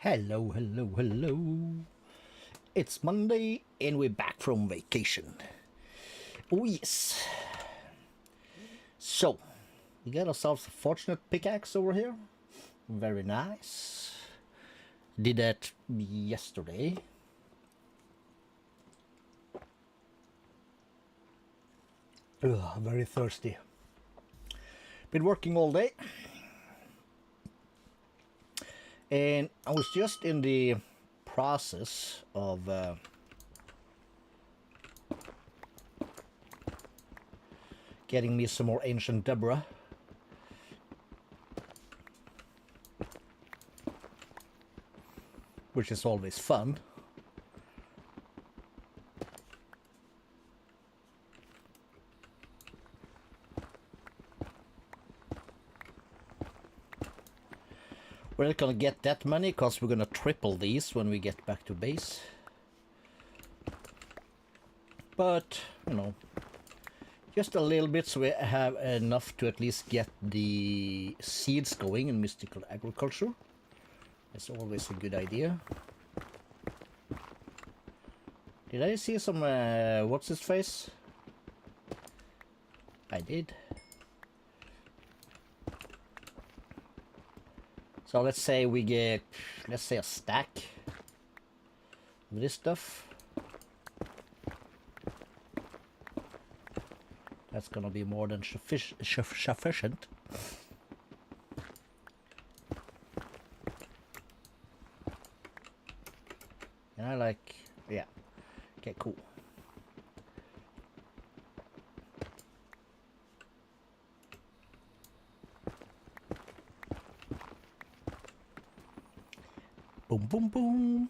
Hello, hello, hello. It's Monday and we're back from vacation. Oh, yes. So, we got ourselves a fortunate pickaxe over here. Very nice. Did that yesterday. Ugh, very thirsty. Been working all day. And I was just in the process of getting me some more ancient Deborah. Which is always fun. We're not gonna get that many because we're gonna triple these when we get back to base. But, you know, just a little bit so we have enough to at least get the seeds going in mystical agriculture. That's always a good idea. Did I see some, what's his face? I did. So let's say we get, let's say a stack of this stuff. That's gonna be more than sufficient. And I like, yeah, okay, cool. Boom, boom, boom.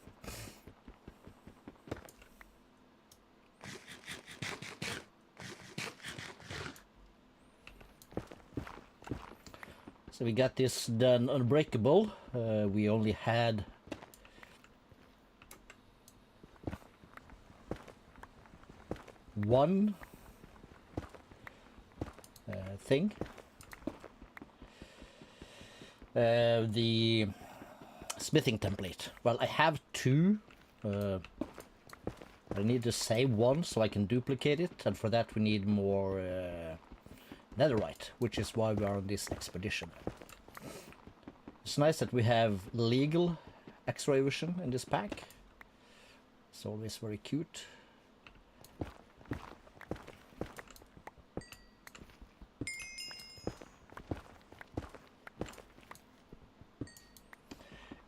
So we got this done unbreakable. We only had one thing. The smithing template. Well, I have two. I need to save one so I can duplicate it, and for that we need more netherite, which is why we are on this expedition. It's nice that we have legal X-ray vision in this pack. It's always very cute.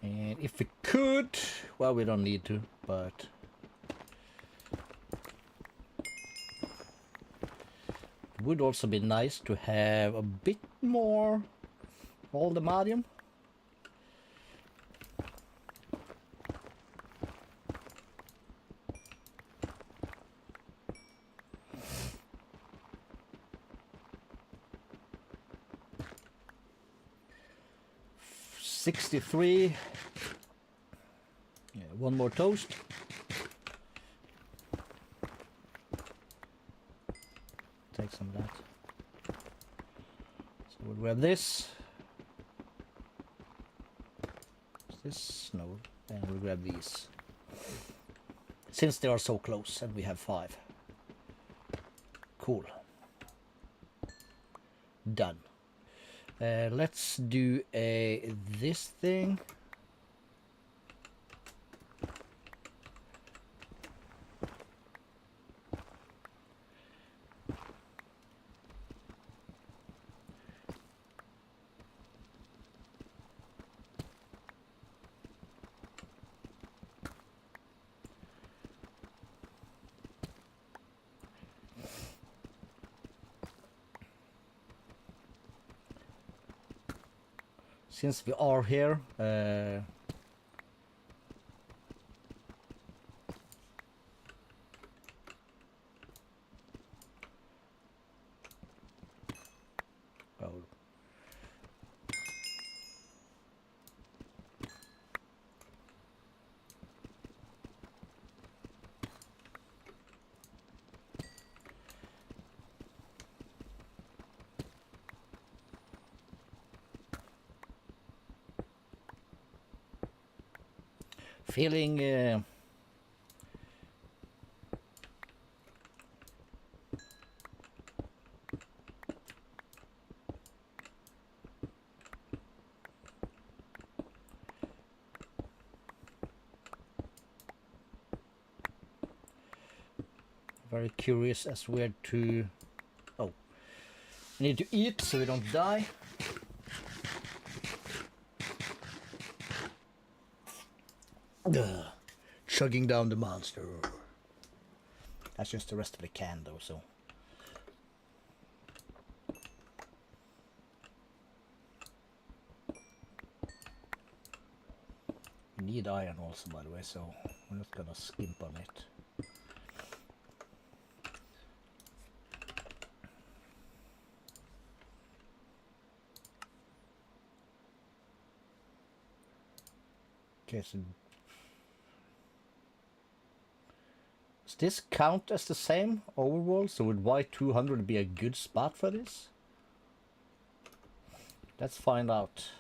And if we could, well, we don't need to, but it would also be nice to have a bit more all the medium. $63. Yeah, one more toast. Take some of that. So we'll grab this. Is this? No. And we'll grab these. Since they are so close and we have 5. Cool. Done. Let's do this thing. Since we are here, oh. Feeling very curious as where to. Oh, we need to eat so we don't die. Ugh. Chugging down the monster. That's just the rest of the can though, so. We need iron also, by the way, so we're not gonna skimp on it. Okay, so does this count as the same overall? So would Y200 be a good spot for this? Let's find out.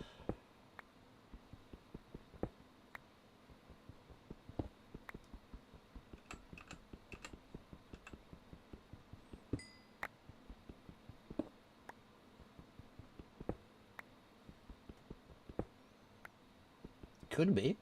Could be.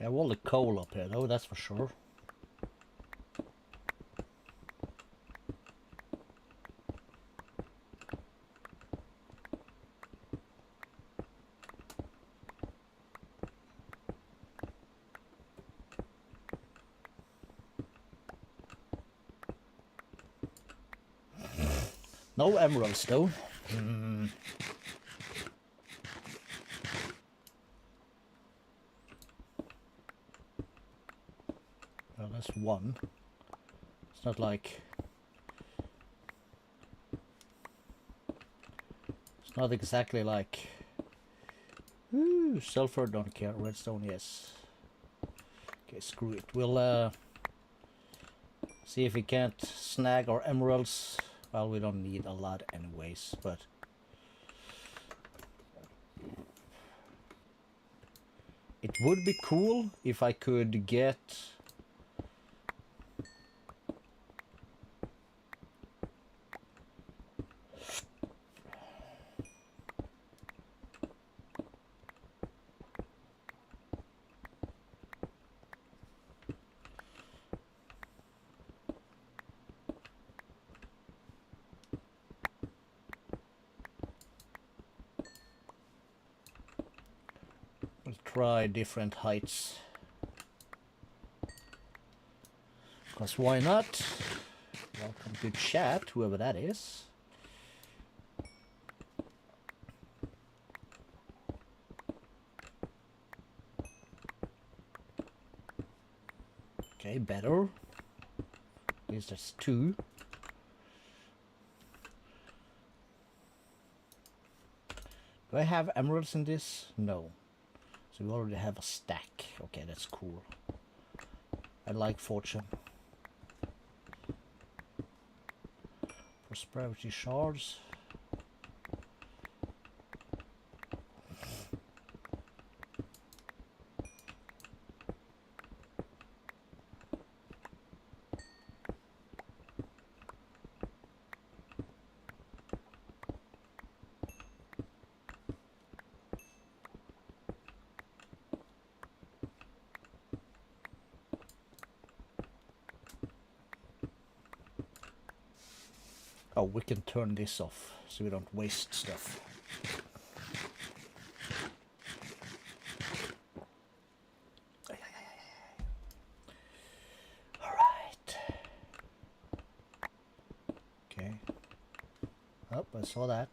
Yeah, all the coal up here though, that's for sure. No emeralds though. Well, that's one. It's not like... It's not exactly like... Ooh, sulfur, don't care. Redstone, yes. Okay, screw it. We'll see if we can't snag our emeralds. Well, we don't need a lot anyways, but... It would be cool if I could get... We'll try different heights. Because why not? Welcome to chat, whoever that is. Okay, better. At least there's two. Do I have emeralds in this? No. So we already have a stack. Okay, that's cool. I like fortune. Prosperity shards. Oh, we can turn this off so we don't waste stuff. Alright. Okay. Oh, I saw that.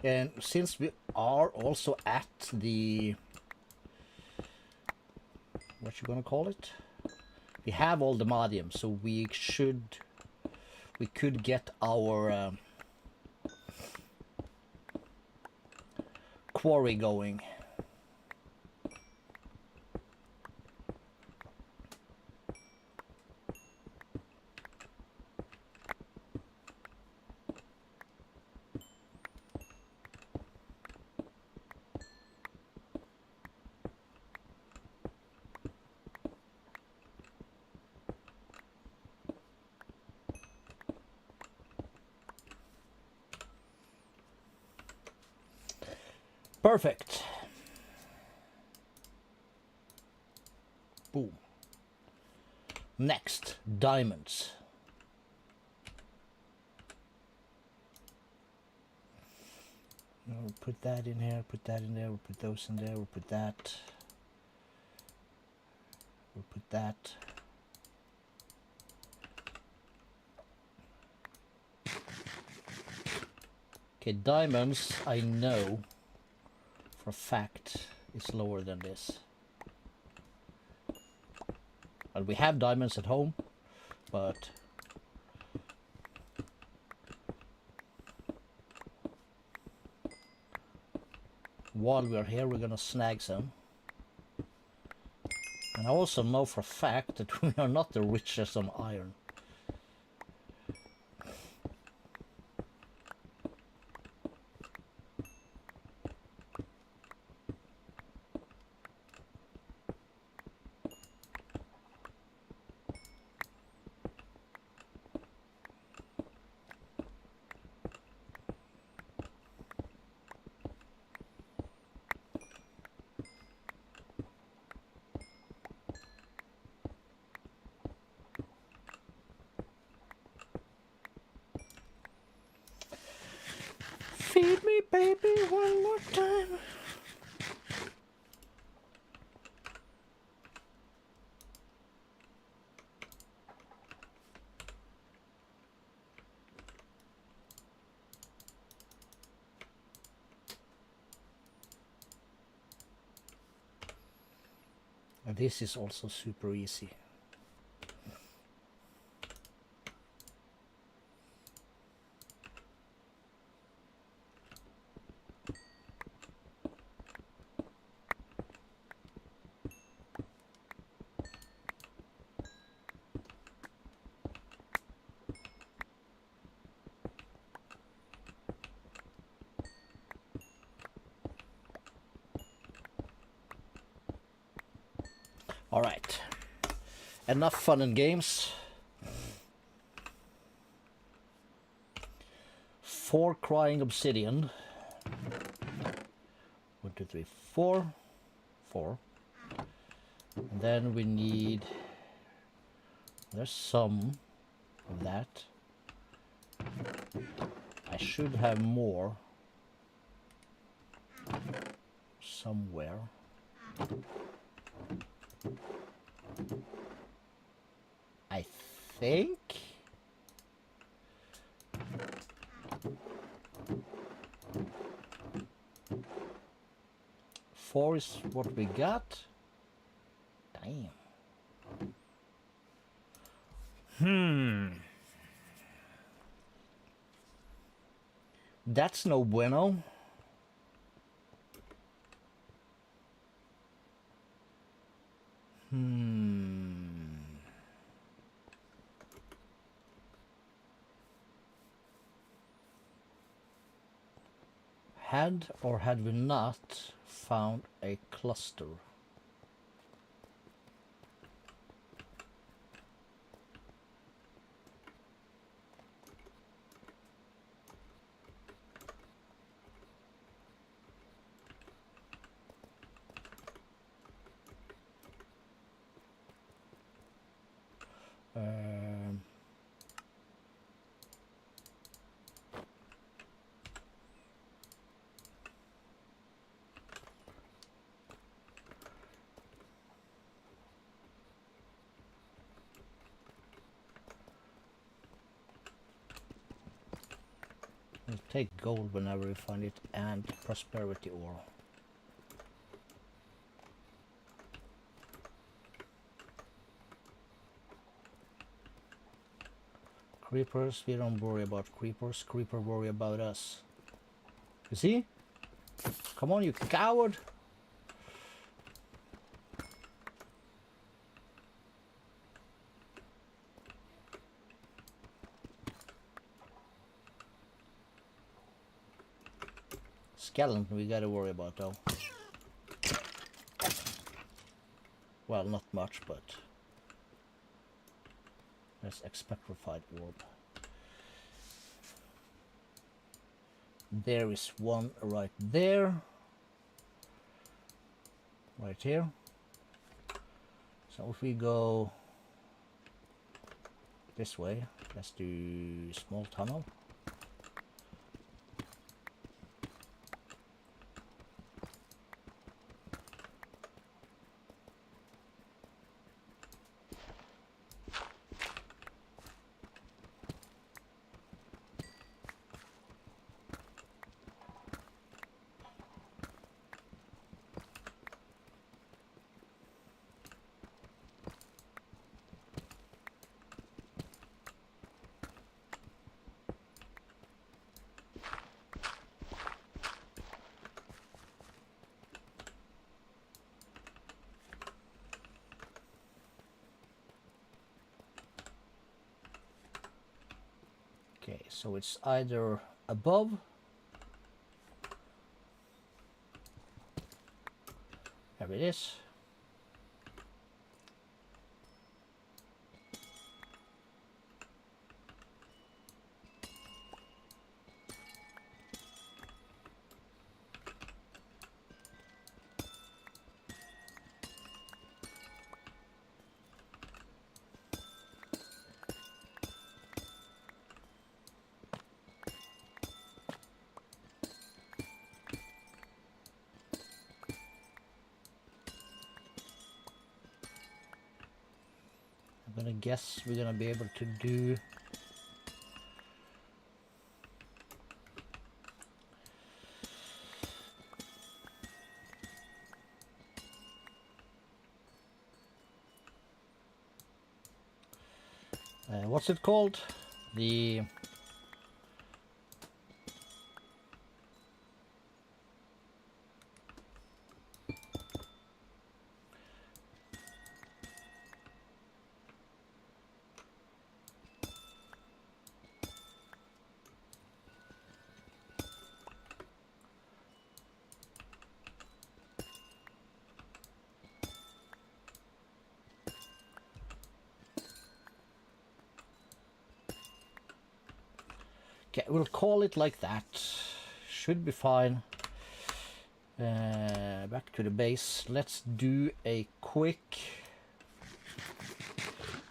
And since we are also at the, what you gonna call it? We have all the modium, so we could get our quarry going. Perfect. Boom. Next, diamonds. We'll put that in here, put that in there, we'll put those in there, we'll put that. We'll put that. Okay, diamonds, I know for a fact is lower than this. And we have diamonds at home, but while we're here, we're gonna snag some. And I also know for a fact that we are not the richest on iron. Feed me, baby, one more time. And this is also super easy. All right, enough fun and games. 4 crying obsidian. 1, 2, 3, 4. 4. And then we need, there's some of that. I should have more somewhere. I think. Four is what we got. Damn. That's no bueno. Had or had we not found a cluster? Take gold whenever you find it, and prosperity ore. Creepers, we don't worry about creepers. Creeper worry about us. You see? Come on, you coward! Skeleton we gotta worry about though. Well, not much, but let's expect petrified orb. There is one right there. Right here. So if we go this way, let's do small tunnel. Okay, so it's either above there it is. I'm gonna guess we're gonna be able to do what's it called? The okay, we'll call it like that. Should be fine. Back to the base. Let's do a quick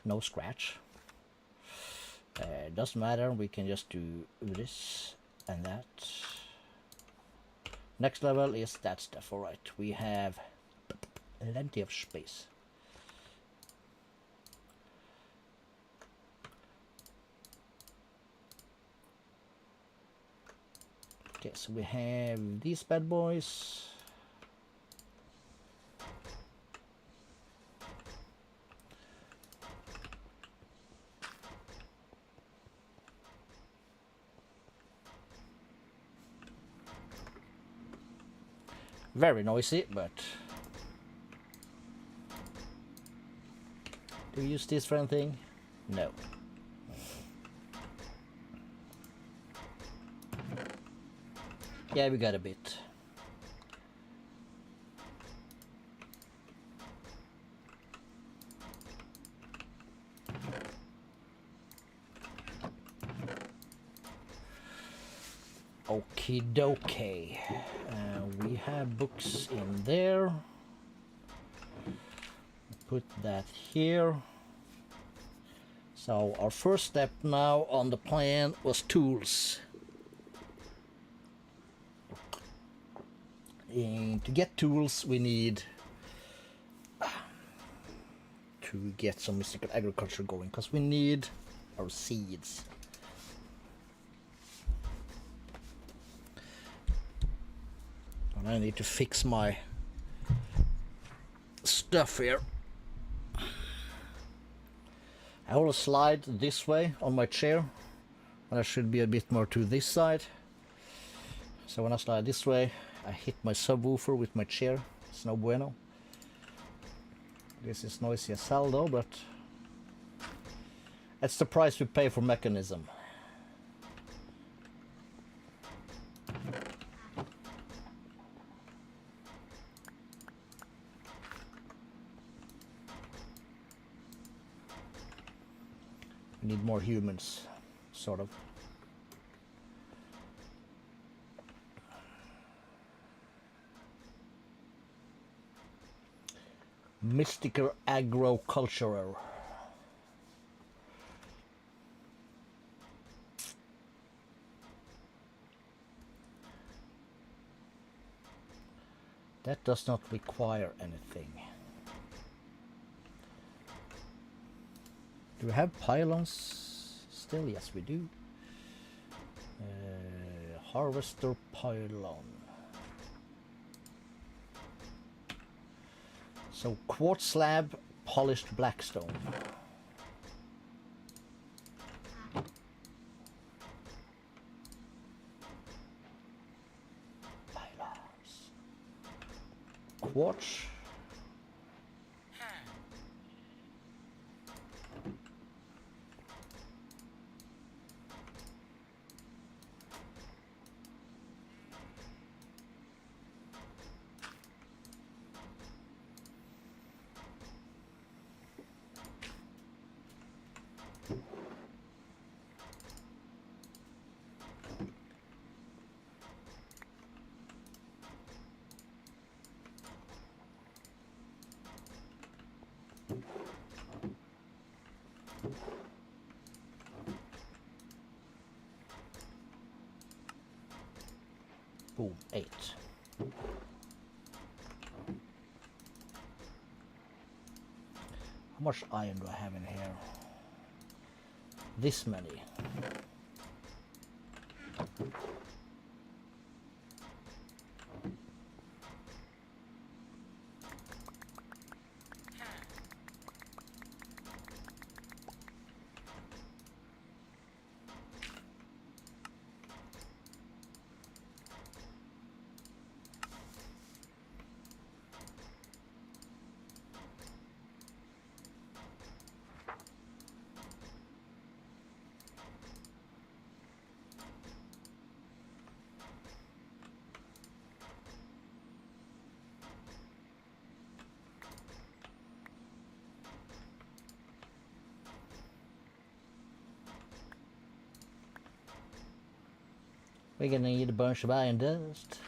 no scratch. Doesn't matter. We can just do this and that. Next level is that stuff. All right, we have plenty of space. Okay, so we have these bad boys. Very noisy, but do you use this for anything? No. Yeah, we got a bit. Okie dokie. We have books in there. Put that here. So our first step now on the plan was tools. And to get tools we need to get some mystical agriculture going, because we need our seeds. And I need to fix my stuff here. I will slide this way on my chair, and I should be a bit more to this side. So when I slide this way, I hit my subwoofer with my chair. It's no bueno. This is noisy as hell though, but that's the price we pay for mechanism. We need more humans, sort of. Mystical agricultural. That does not require anything. Do we have pylons still? Yes, we do. Harvester pylon. So quartz slab, polished blackstone. Pylons. Quartz. Boom, 8. How much iron do I have in here? This many. We're gonna need a bunch of iron dust.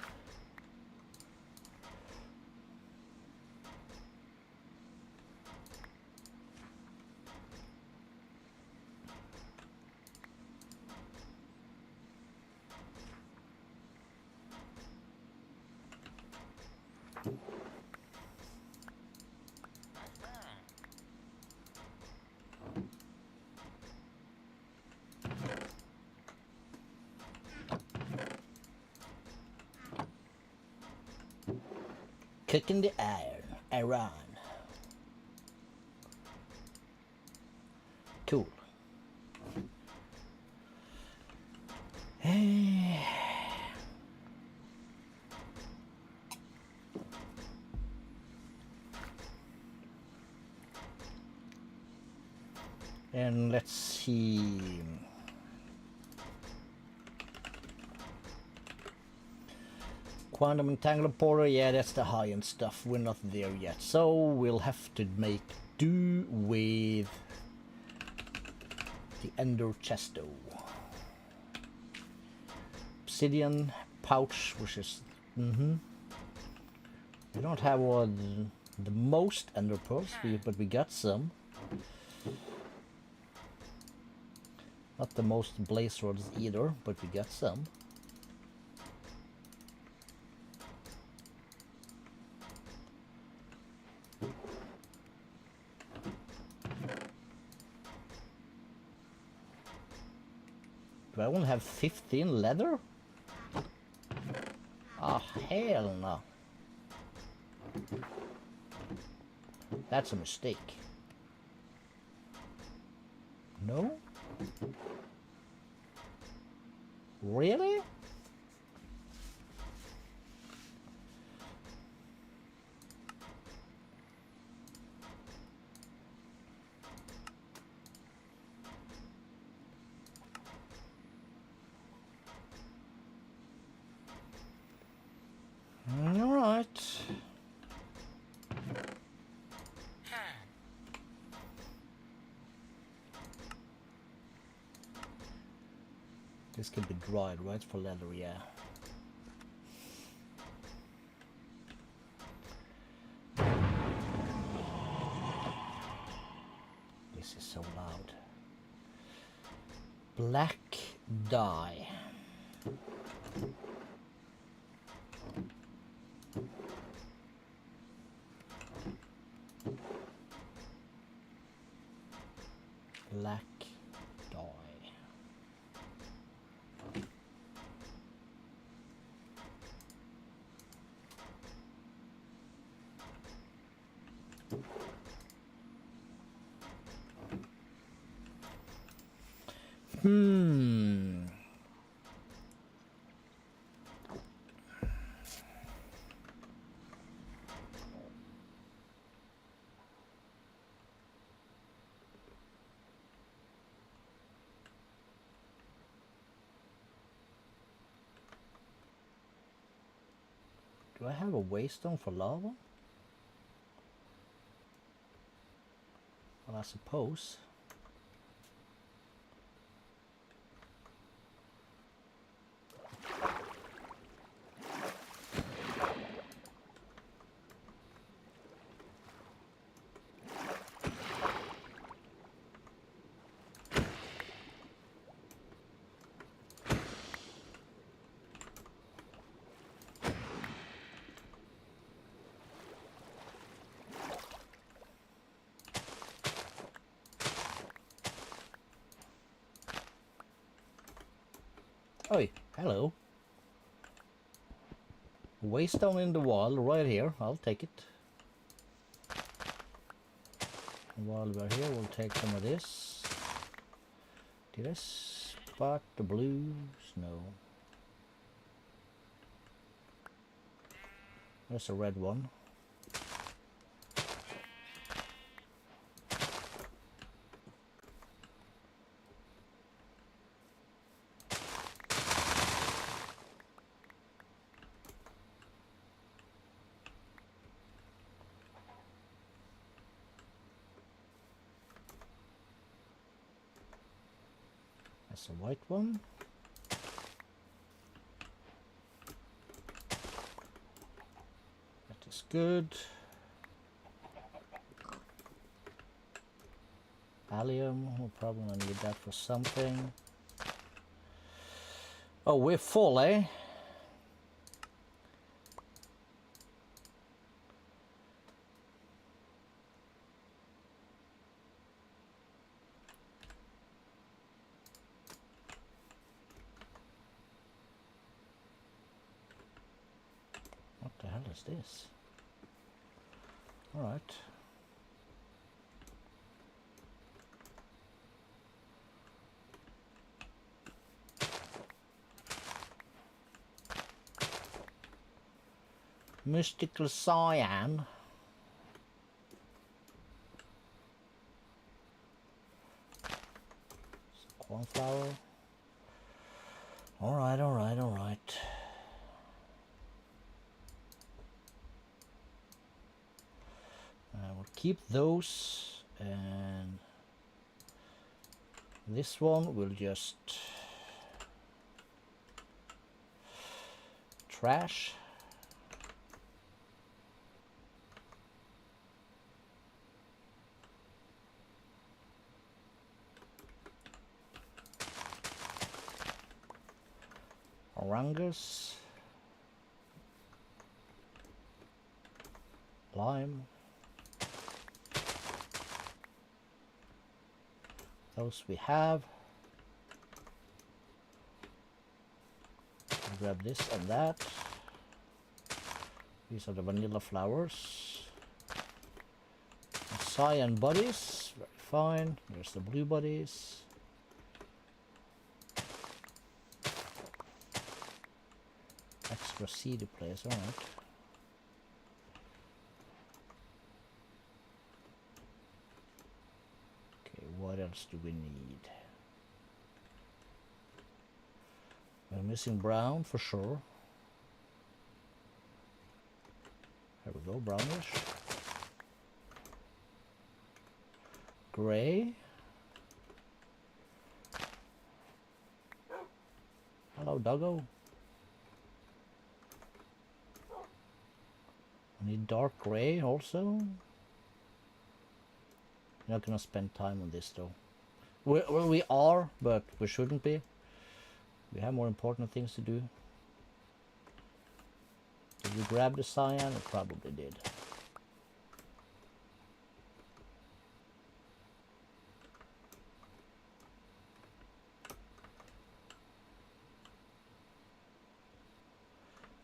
Cooking the iron. Cool. And let's see. Quantum entanglement portal, yeah, that's the high-end stuff. We're not there yet, so we'll have to make do with the ender chesto. Obsidian pouch, which is we don't have the most ender pearls, but we got some. Not the most blaze rods either, but we got some. Do I only have 15 leather? Ah. Hell no. That's a mistake. No? Really? All right. This can be dried, right? For leather, yeah. This is so loud. Black dye. Black dye. Do I have a waystone for lava? Well, I suppose. Oh, hello. Waystone in the wall right here. I'll take it. And while we're here, we'll take some of this. Did I spot the blues? No. There's a red one. That's a white one. That is good. Allium, we'll probably need that for something. Oh, we're full, eh? What the hell is this? All right. Mystical cyan. Cornflower. All right, all right, all right. We'll keep those, and this one will just trash. Orangus. Lime. Those we have. Grab this and that. These are the vanilla flowers. Cyan bodies, very fine. There's the blue bodies. Extra seedy place, alright. Okay, what else do we need? We're missing brown for sure. There we go, brownish. Gray. Hello, doggo. I need dark gray also. Not gonna spend time on this though. Well, we are, but we shouldn't be. We have more important things to do. Did we grab the cyan? It probably did.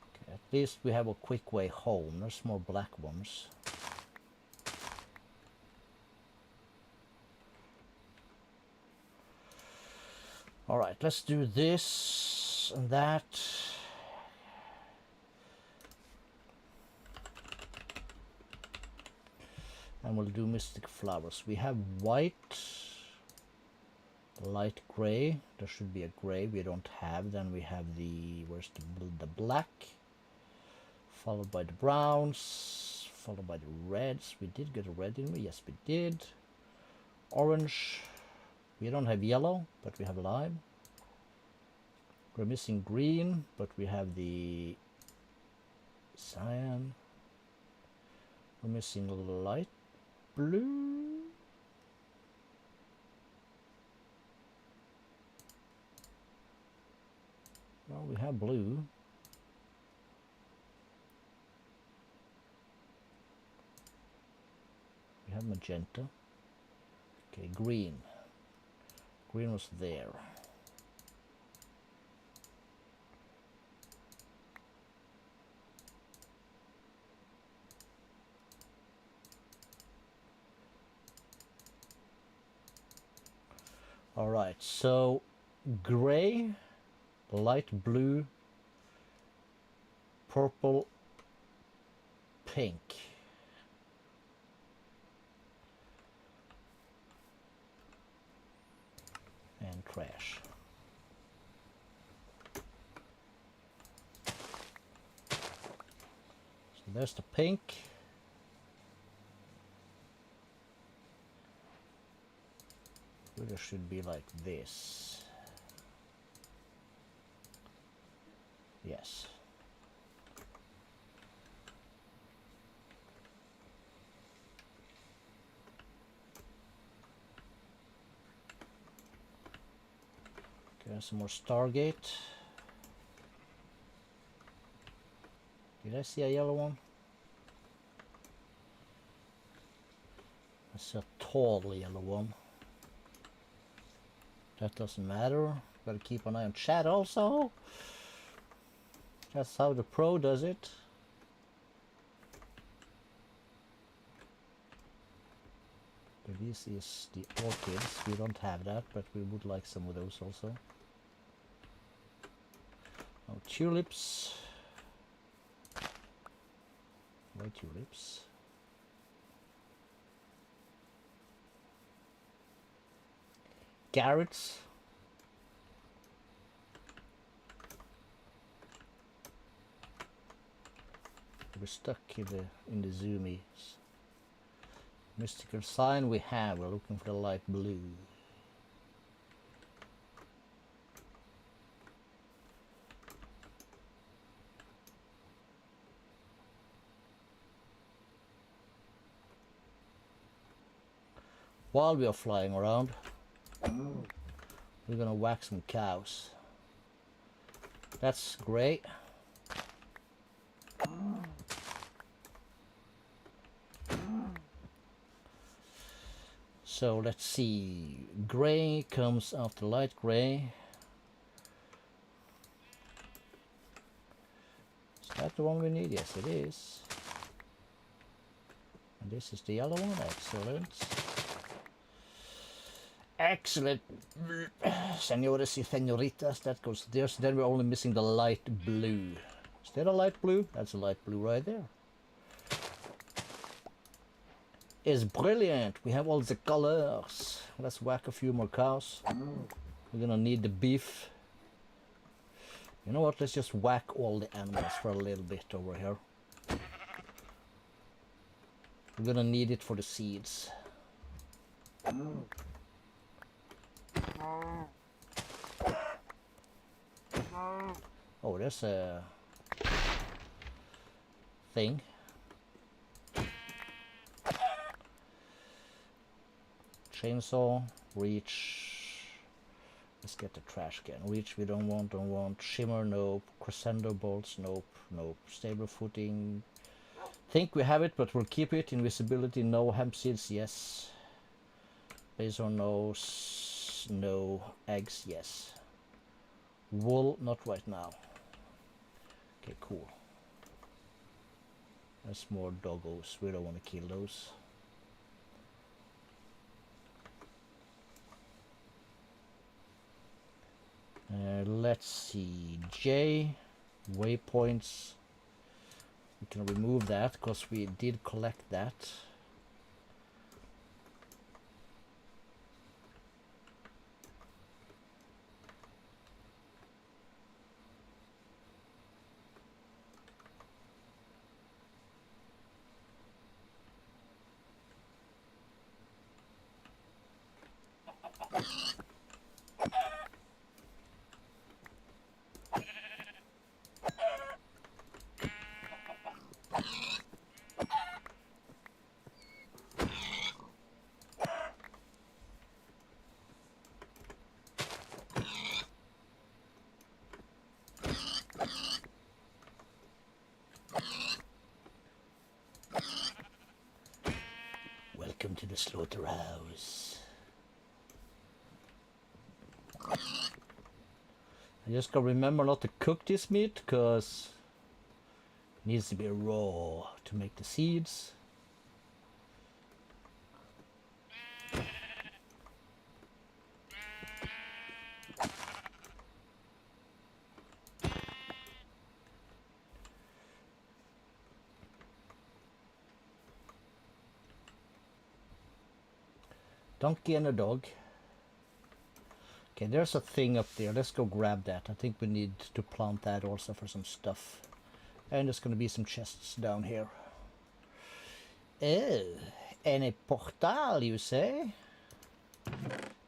Okay, at least we have a quick way home. There's more black ones. Alright, let's do this and that. And we'll do mystic flowers. We have white, light gray. There should be a gray we don't have. Then we have the, where's the black, followed by the browns, followed by the reds. We did get a red, didn't we? Yes, we did. Orange. We don't have yellow, but we have lime. We're missing green, but we have the cyan. We're missing light blue. Well, we have blue. We have magenta. Okay, green. Green was there. All right, so gray, light blue, purple, pink. And trash. So there's the pink. Really should be like this. Yes. Okay, some more Stargate. Did I see a yellow one? That's a tall yellow one. That doesn't matter. Gotta keep an eye on chat also. That's how the pro does it. This is the orchids. We don't have that, but we would like some of those also. Oh, tulips. White tulips. Carrots. We're stuck in the zoomies. Mystical sign we have. We're looking for the light blue. While we are flying around, we're gonna whack some cows. That's great. So let's see. Gray comes after light gray. Is that the one we need? Yes, it is. And this is the yellow one. Excellent. Excellent. Senores y senoritas, that goes there. So then we're only missing the light blue. Is that a light blue? That's a light blue right there. It's brilliant. We have all the colors. Let's whack a few more cows. We're gonna need the beef. You know what? Let's just whack all the animals for a little bit over here. We're gonna need it for the seeds. Oh, there's a thing. Chainsaw, reach. Let's get the trash can. Reach we don't want. Shimmer, nope. Crescendo bolts, nope. Stable footing. Think we have it, but we'll keep it. Invisibility, no. Hemp seeds, yes. Base or no. No. Eggs, yes. Wool, not right now. Okay, cool. There's more doggos. We don't want to kill those. Let's see. J. Waypoints. We can remove that because we did collect that. Welcome to the slaughterhouse. I just gotta remember not to cook this meat because it needs to be raw to make the seeds. Donkey and a dog. Okay, there's a thing up there. Let's go grab that. I think we need to plant that also for some stuff. And there's going to be some chests down here. Oh, and a portal, you say?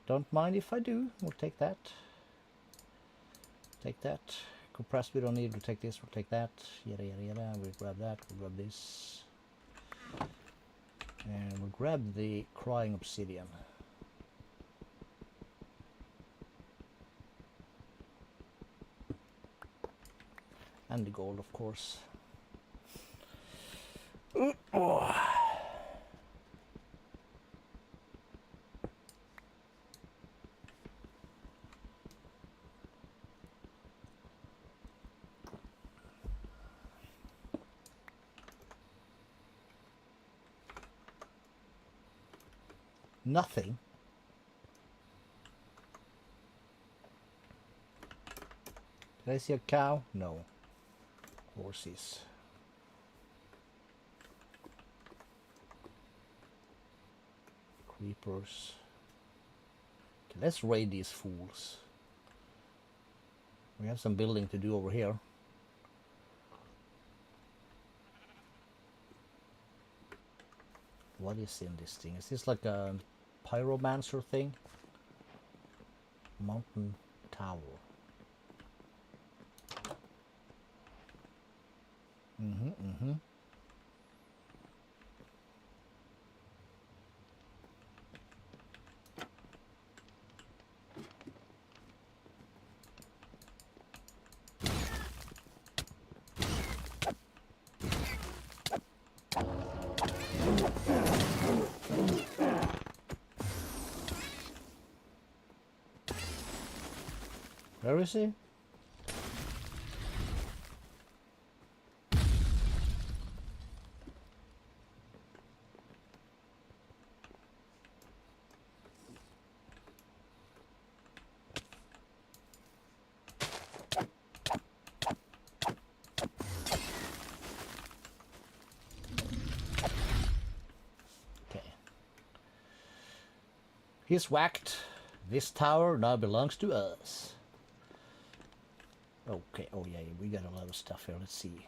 Don't mind if I do. We'll take that. Take that. Compressed, we don't need. We'll take this. We'll take that. Yada, yada, yada. We'll grab that. We'll grab this. And we'll grab the crying obsidian. And the gold, of course. Oh. Nothing. Did I see a cow? No. Horses. Creepers. Okay, let's raid these fools. We have some building to do over here. What is in this thing? Is this like a pyromancer thing? Mountain tower. Where is he? He's whacked. This tower now belongs to us. Okay, oh yeah, we got a lot of stuff here. Let's see.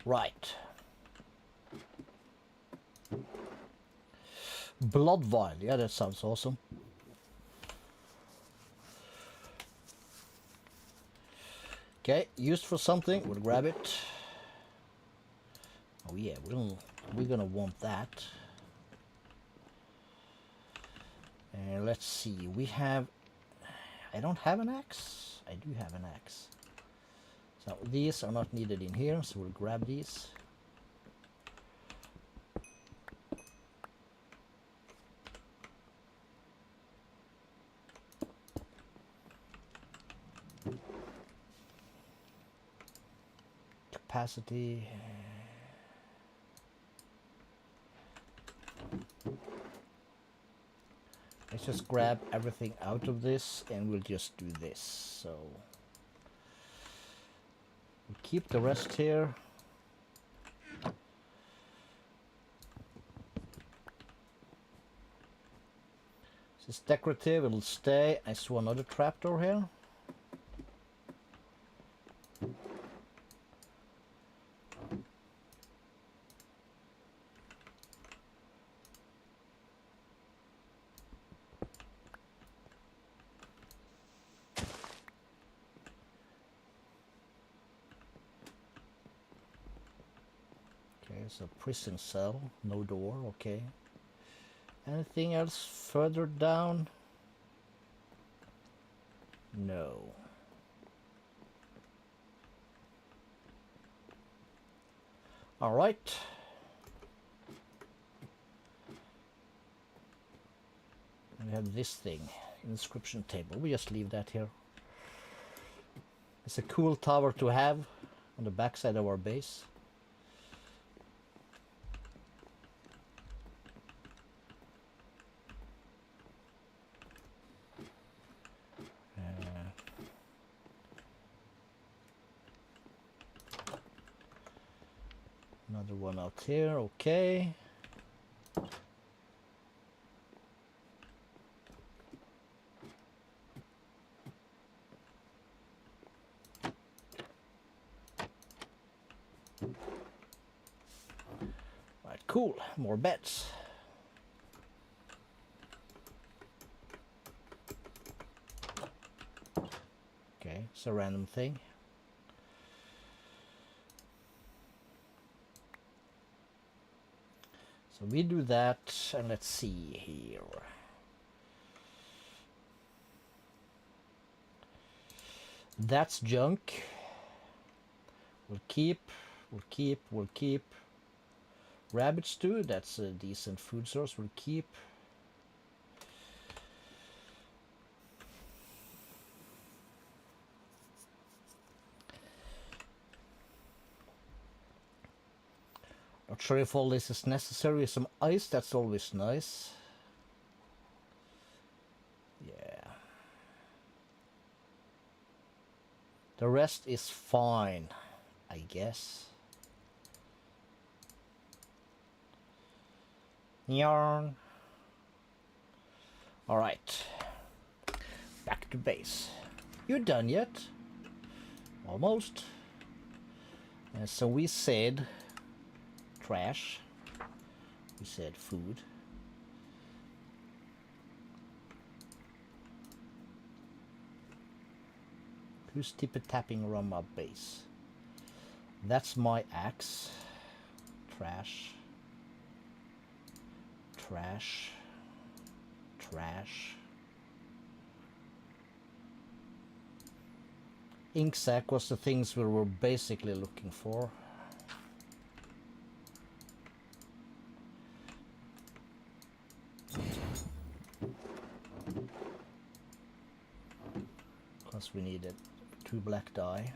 Right. Blood vial. Yeah, that sounds awesome. Okay, used for something. We'll grab it. Oh yeah, we're gonna want that. And let's see. We have. I don't have an axe. I do have an axe. So these are not needed in here, so we'll grab these. Capacity. Let's just grab everything out of this and we'll just do this. So we'll keep the rest here. This is decorative, it'll stay. I saw another trapdoor here. It's a prison cell, no door, okay. Anything else further down? No. All right. We have this thing, inscription table. We just leave that here. It's a cool tower to have on the backside of our base. Another one out here, okay. Right, cool, more beds. Okay, it's a random thing. So we do that, and let's see here. That's junk. We'll keep. Rabbit stew, that's a decent food source, we'll keep. Not sure if all this is necessary. Some ice, that's always nice. Yeah. The rest is fine, I guess. Yarn. Alright. Back to base. You done yet? Almost. So we said trash. We said food. Who's tippy-tapping around my base? That's my axe. Trash. Trash. Trash. Ink sac was the things we were basically looking for. Because we needed 2 black dye.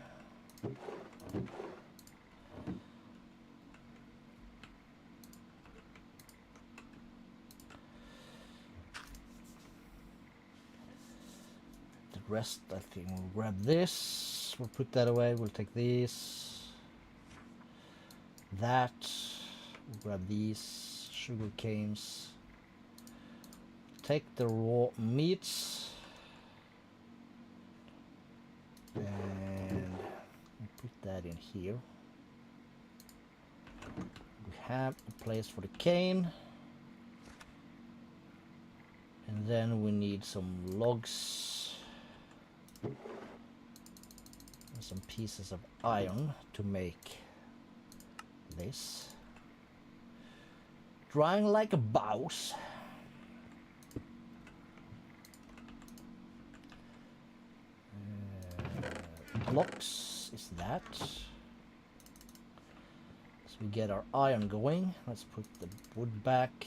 rest, I think we'll grab this. We'll put that away. We'll take these. That. We'll grab these sugar canes. Take the raw meats. And we'll put that in here. We have a place for the cane. And then we need some logs and some pieces of iron to make this. Drying like a mouse. Blocks is that. So we get our iron going. Let's put the wood back.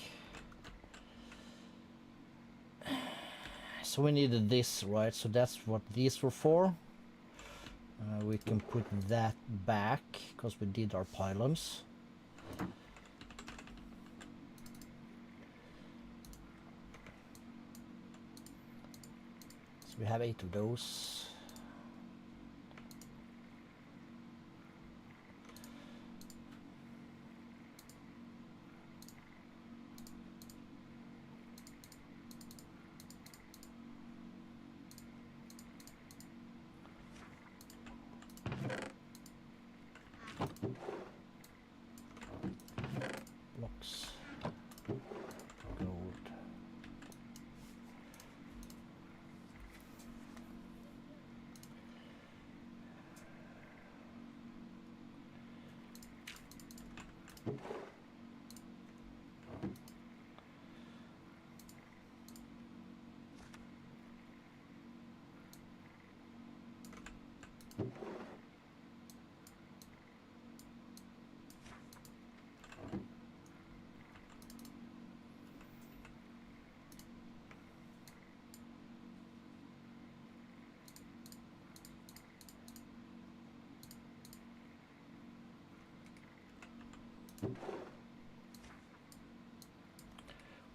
So we needed this, right? So that's what these were for. We can put that back because we did our pylons. So we have 8 of those. Blocks, gold.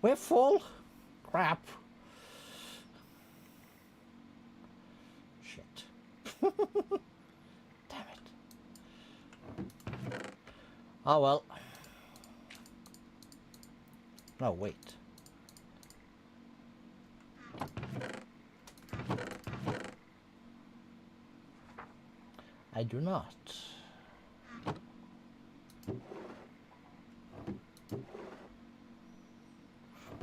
We're full. Crap. Shit. Damn it. Oh well. No, wait. I do not.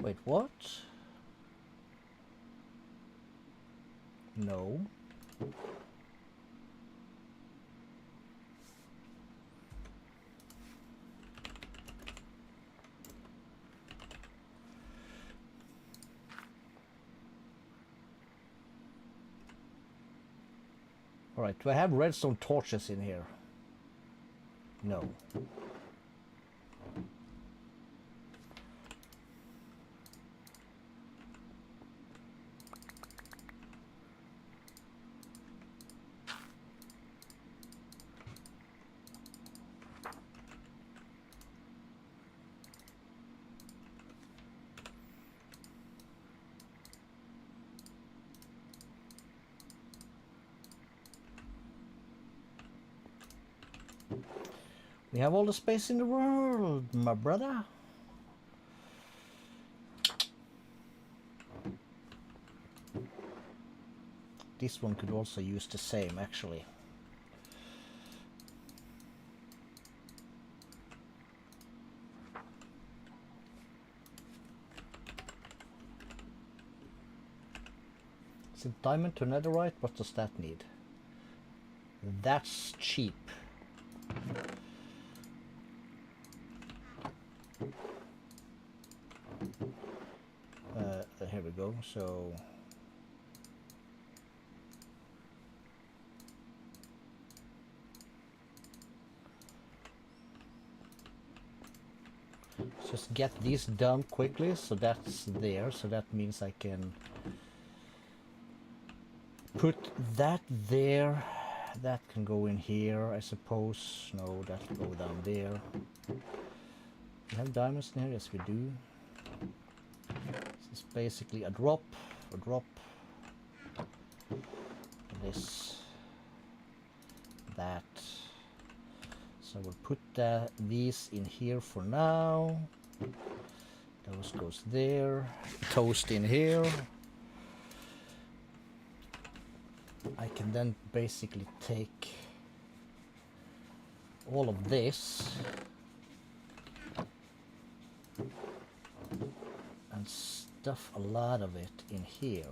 Wait, what? No. All right, do I have redstone torches in here? No. We have all the space in the world, my brother. This one could also use the same, actually. Is it diamond to netherite? What does that need? That's cheap. Here we go. So just get these done quickly. So that's there. So that means I can put that there. That can go in here, I suppose. No, that will go down there. We have diamonds in here? Yes, we do. This is basically a drop, a drop. this, that. So we'll put these in here for now. Those goes there. Toast in here. I can then basically take all of this and stuff a lot of it in here.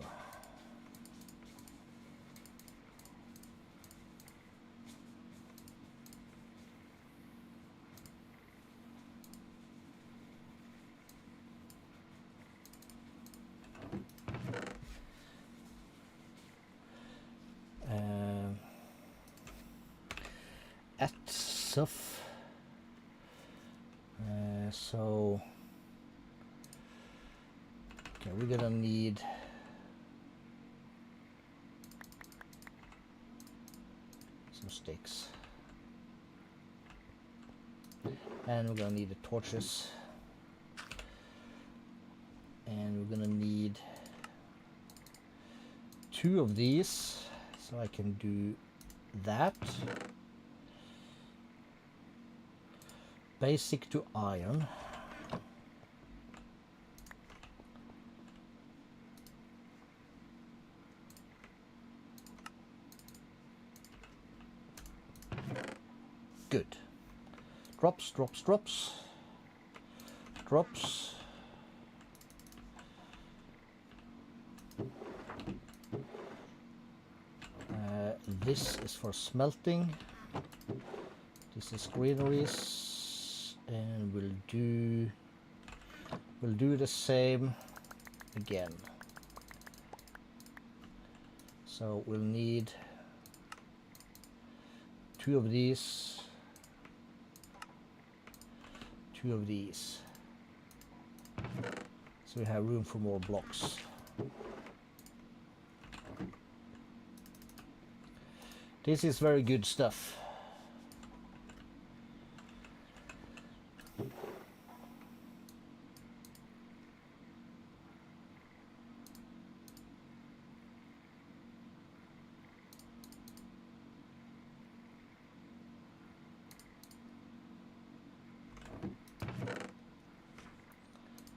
At stuff. So okay, we're gonna need some sticks, and we're gonna need the torches, and we're gonna need 2 of these, so I can do that. Basic to iron. Good. Drops, drops, drops. Drops. This is for smelting. This is greeneries, and we'll do the same again. So we'll need 2 of these, 2 of these, so we have room for more blocks. This is very good stuff.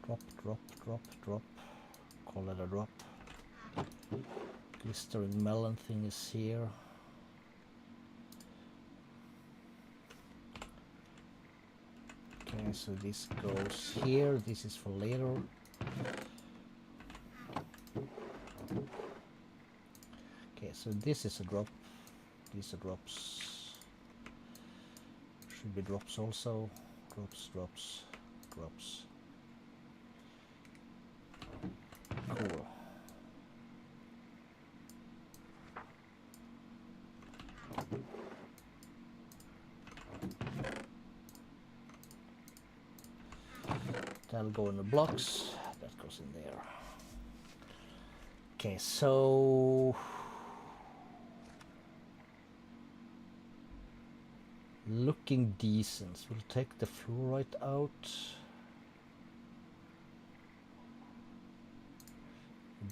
Drop, drop, drop, drop. Call it a drop. Glistering melon thing is here. Okay, so this goes here. This is for later. Okay, so this is a drop. These are drops. Should be drops also. Drops, drops, drops. Cool. That'll go in the blocks. That goes in there. Okay, so looking decent. We'll take the fluorite out.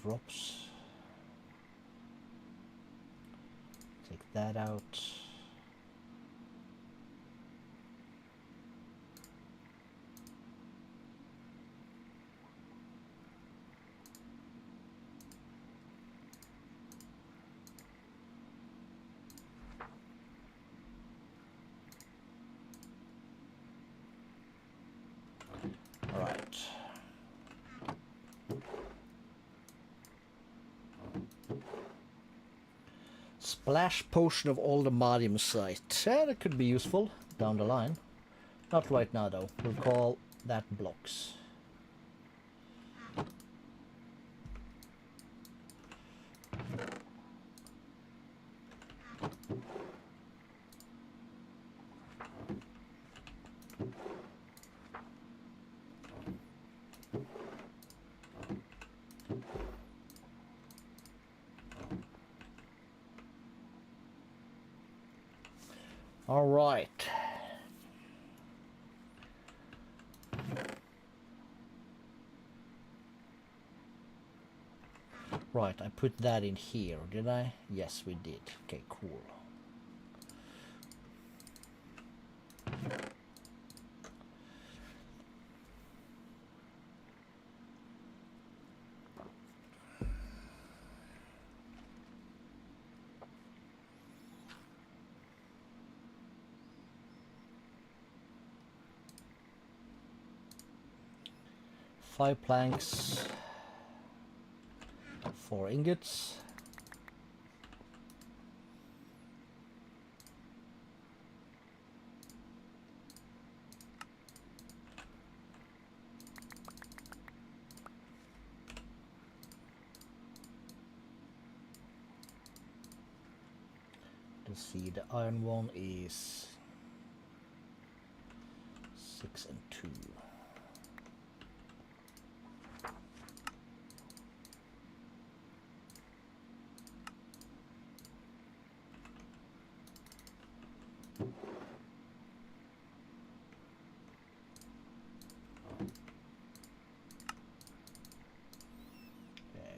Drops. Take that out. All right. Splash potion of all the Madiumsite. Yeah, that could be useful down the line. Not right now though. We'll call that blocks. All right. Right, I put that in here, did I? Yes, we did. Okay, cool. Five planks, 4 ingots. Let's see, the iron one is 6 and 2.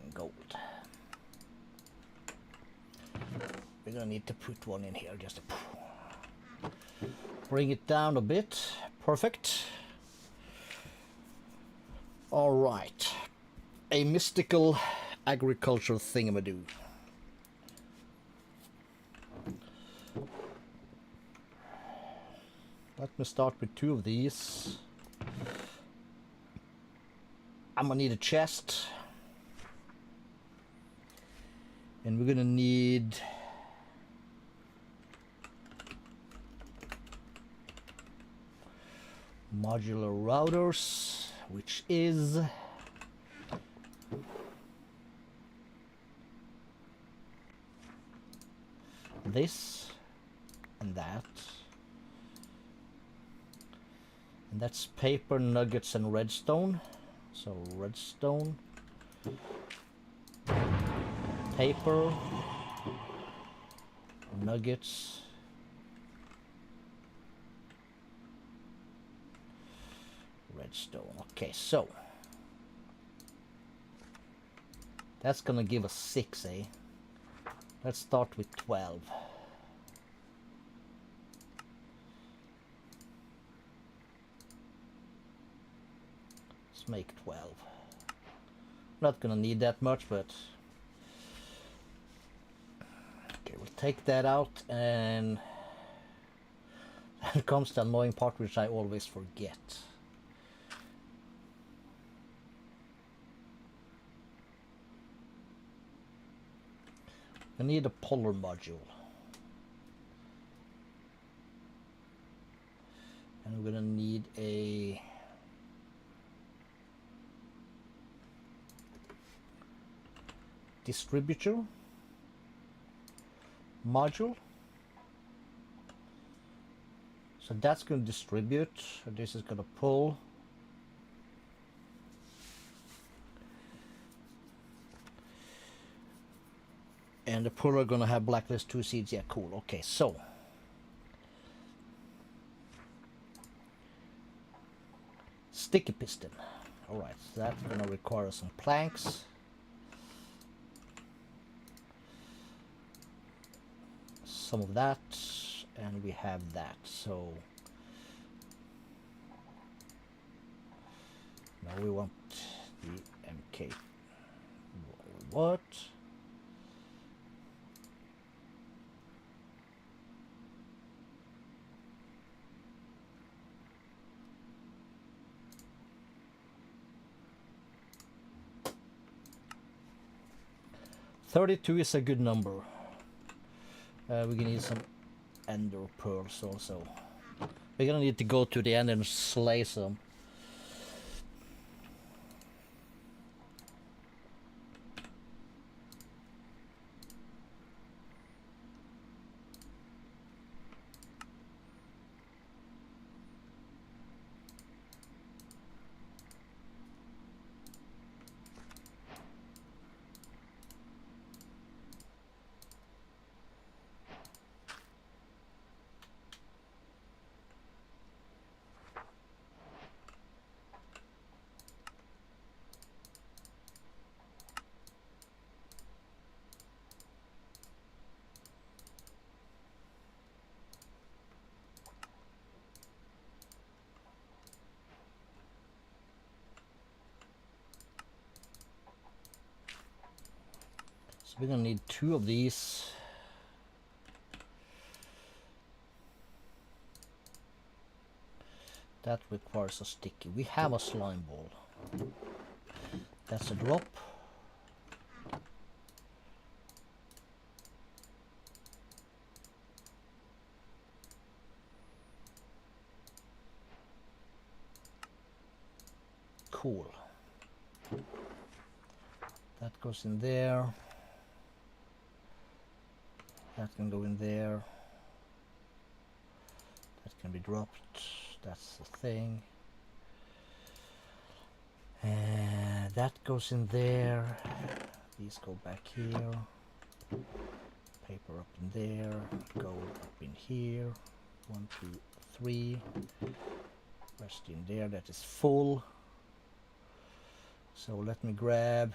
And gold. We're gonna need to put one in here just to bring it down a bit. Perfect. All right, a mystical agricultural thingamadoo. Let me start with 2 of these. I'm gonna need a chest. And we're gonna need modular routers, which is this and that. And that's paper, nuggets, and redstone. So redstone, paper, nuggets, redstone. Okay, so that's gonna give us 6, eh? Let's start with 12. Let's make 12. Not gonna need that much, but okay, we'll take that out, and then comes the annoying part which I always forget. I need a polar module. And we're gonna need a distributor module. So that's going to distribute. This is going to pull. And the puller going to have blacklist 2 seeds. Yeah, cool. Okay, so sticky piston. All right, so that's going to require some planks. Some of that, and we have that. So now we want the MK. What? $32 is a good number. We're gonna need some ender pearls also. We're gonna need to go to the end and slay some. So we're gonna need 2 of these. That requires a sticky. We have a slime ball. That's a drop. Cool. That goes in there. That can go in there. That can be dropped. That's the thing. And that goes in there. These go back here. Paper up in there. Gold up in here. 1, 2, 3. Rest in there. That is full. So let me grab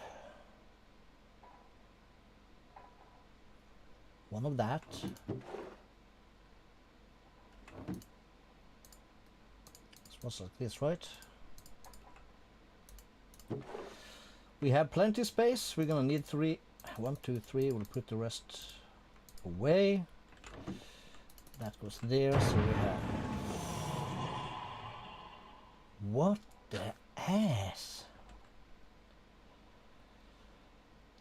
one of that. This was like this, right? We have plenty of space. We're gonna need 3. 1, 2, 3. We'll put the rest away. That goes there. So we have. What the ass?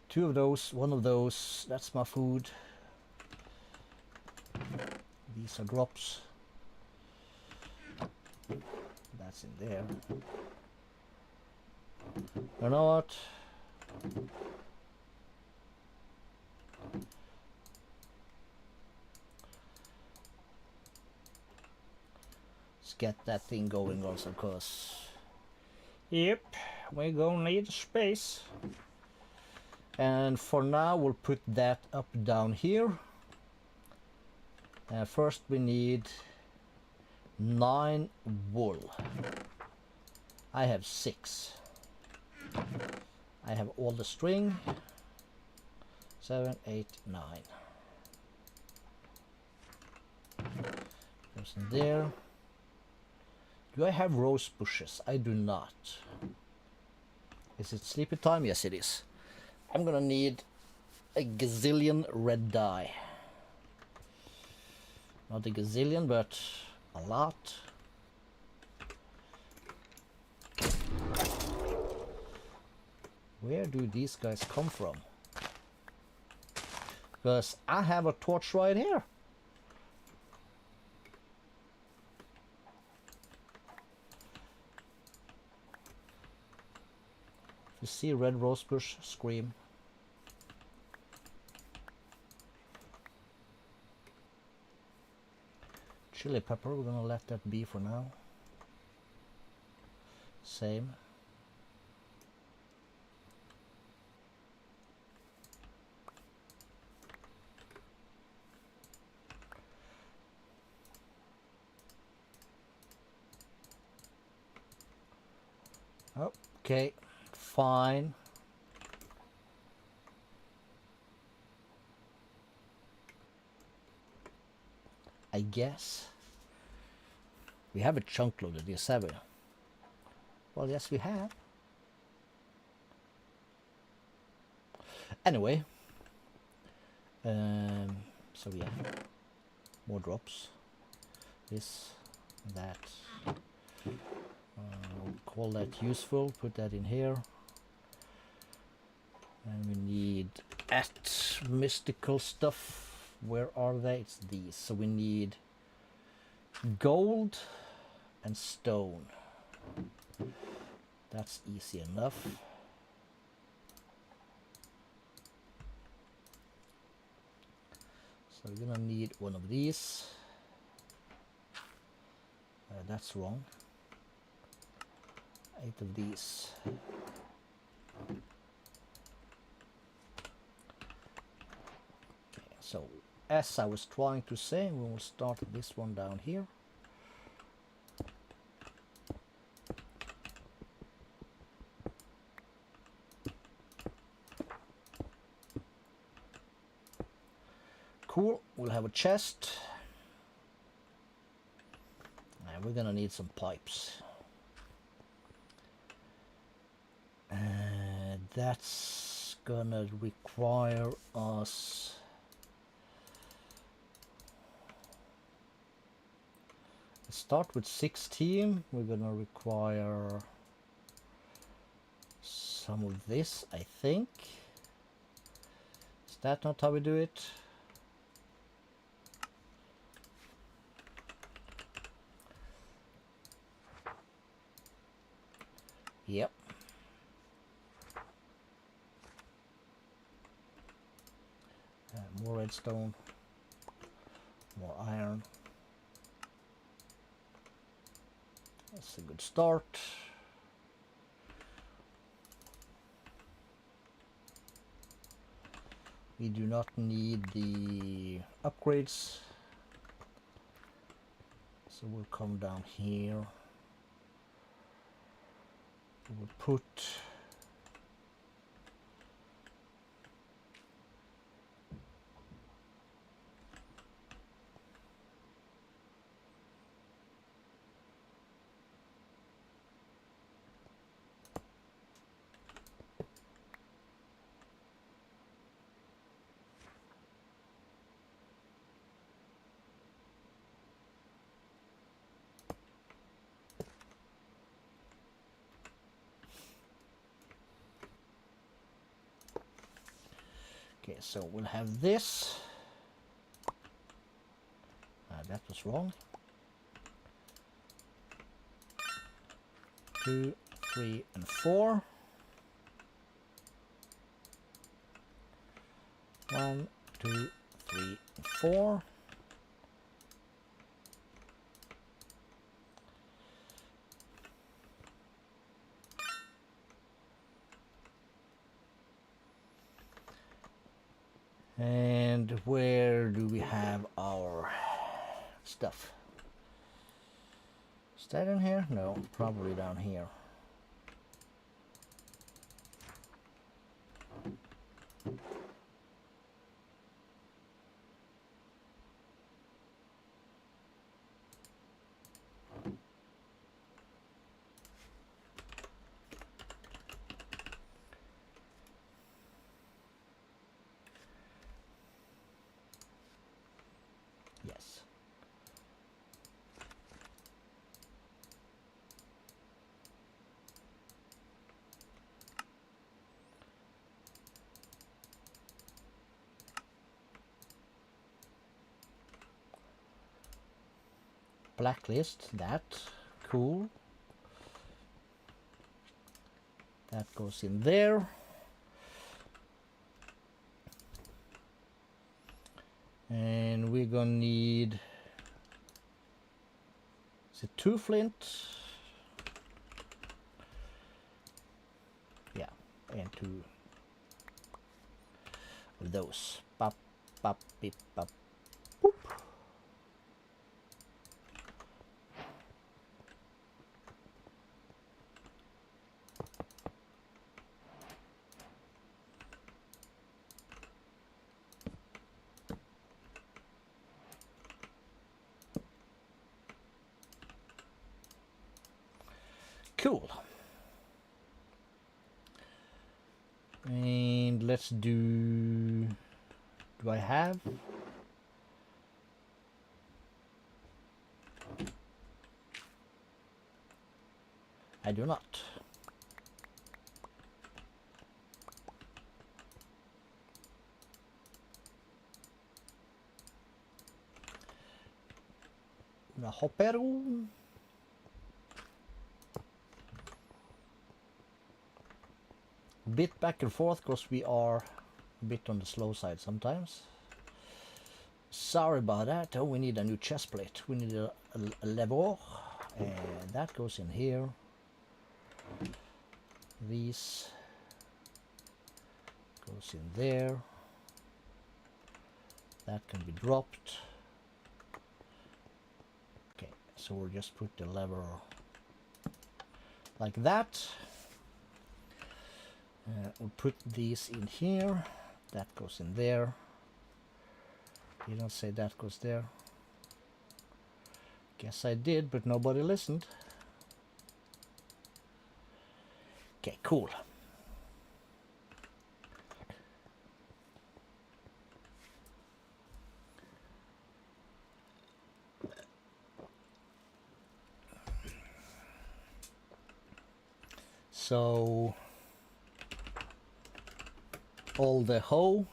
2 of those, 1 of those. That's my food. These are drops. That's in there. You know what? Let's get that thing going also, cause yep, we're gonna need space. And for now we'll put that up down here. First we need 9 wool. I have 6. I have all the string. 7, 8, 9. Goes in there. Do I have rose bushes? I do not. Is it sleepy time? Yes, it is. I'm gonna need a gazillion red dye. Not a gazillion, but a lot. Where do these guys come from? Because I have a torch right here. If you see red rosebush, scream. Chili pepper, we're gonna let that be for now. Same. Okay, fine. I guess. We have a chunk load of this, have we? Well, yes, we have. Anyway. So yeah. More drops. This, that. We'll call that useful. Put that in here. And we need mystical stuff. Where are they? It's these. So we need gold and stone. That's easy enough. So we're gonna need one of these. That's wrong. 8 of these. Okay, so as I was trying to say, we will start this one down here. Cool, we'll have a chest. And we're gonna need some pipes. That's gonna require us start with 16. We're gonna require some of this, I think. Is that not how we do it? Yep. More redstone, more iron. That's a good start. We do not need the upgrades, so we'll come down here. We'll put okay, so we'll have this. That was wrong. 2, 3, and 4. 1, 2, 3, and 4. And where do we have our stuff? Is that in here? No, probably down here. Yes. Blacklist, that, cool. That goes in there. And we're gonna need, is it 2 flint? Yeah, and 2 of those. Pop, pop, beep, pop, boop. Cool. And let's do I have? I do not. Una hoppero. Bit back and forth because we are a bit on the slow side sometimes. Sorry about that. Oh, we need a new chest plate. We need a lever, and that goes in here. These goes in there. That can be dropped. Okay, so we'll just put the lever like that. We'll put these in here. That goes in there. You don't say that goes there. Guess I did, but nobody listened. Okay, cool. So all the hoe,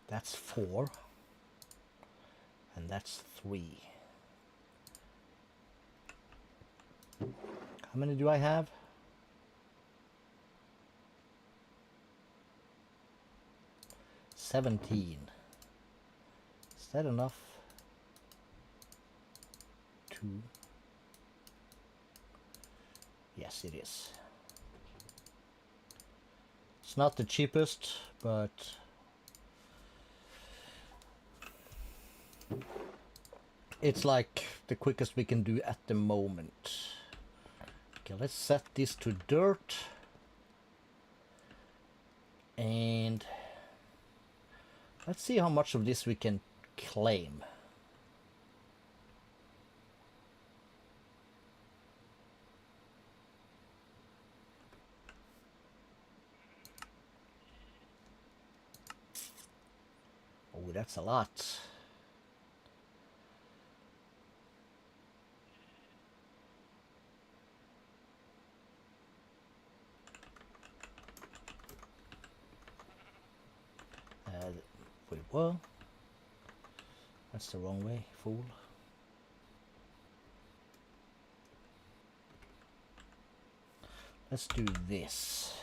that's 4, and that's 3. How many do I have? 17. Is that enough? 2. Yes, it is. It's not the cheapest, but it's like the quickest we can do at the moment. Okay, let's set this to dirt. And let's see how much of this we can claim. Oh, that's a lot. Wait, what? That's the wrong way, fool. Let's do this.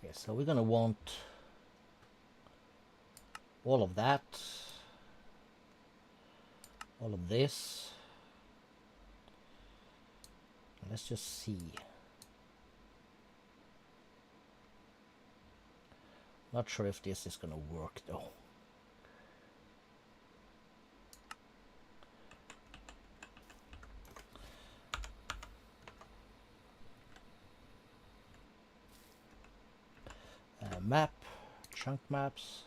Okay, so we're gonna want all of that, all of this. Let's just see. Not sure if this is gonna work though. Map, chunk maps.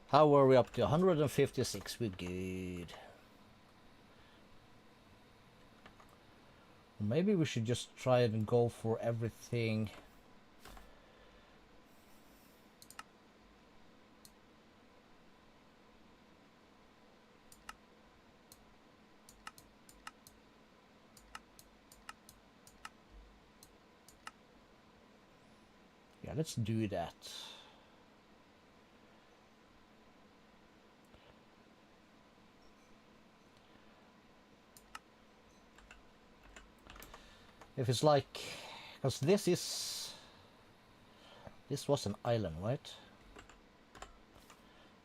How were we up to? 156. We're good. Maybe we should just try and go for everything. Yeah, let's do that. If it's like, because this was an island, right?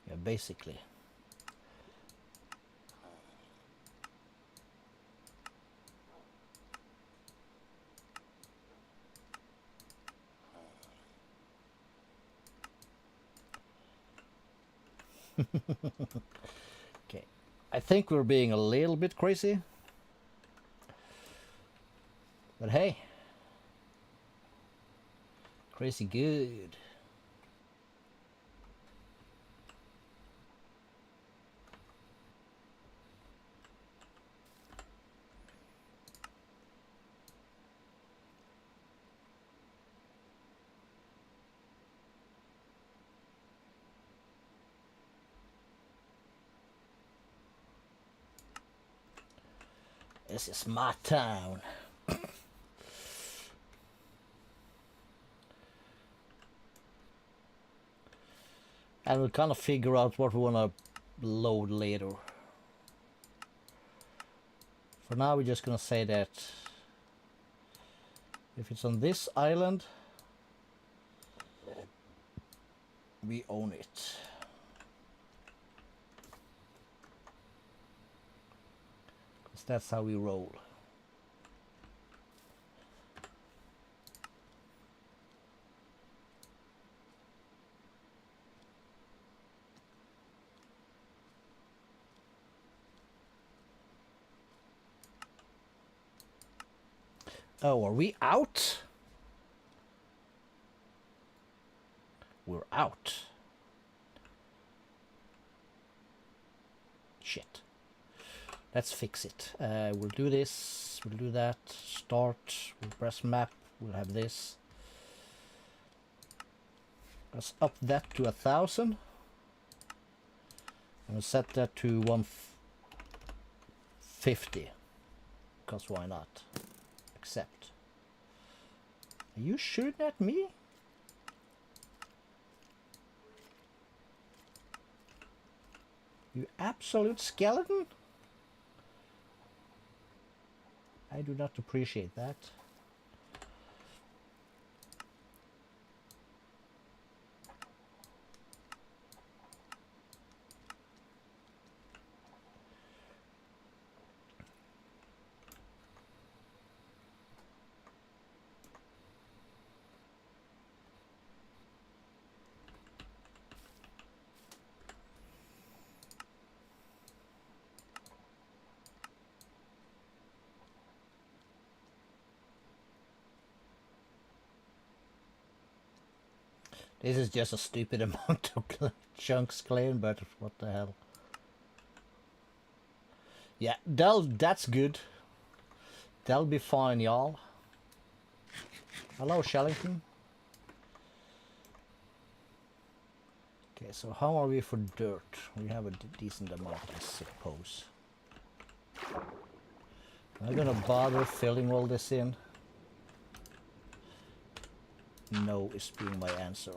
Yeah, basically. Okay, I think we're being a little bit crazy, but hey, crazy good. This is my town. And we'll kind of figure out what we want to load later. For now, we're just gonna say that if it's on this island, we own it. Because that's how we roll. Oh, are we out? We're out. Shit. Let's fix it. We'll do this, we'll do that, start, we'll press map, we'll have this. Let's up that to 1,000. And we'll set that to 150. Because why not? Accept. Are you shooting at me? You absolute skeleton? I do not appreciate that. This is just a stupid amount of chunks claimed, but what the hell. Yeah, that's good. That'll be fine, y'all. Hello, Shellington. Okay, so how are we for dirt? We have a decent amount, I suppose. Am I gonna bother filling all this in? No is being my answer.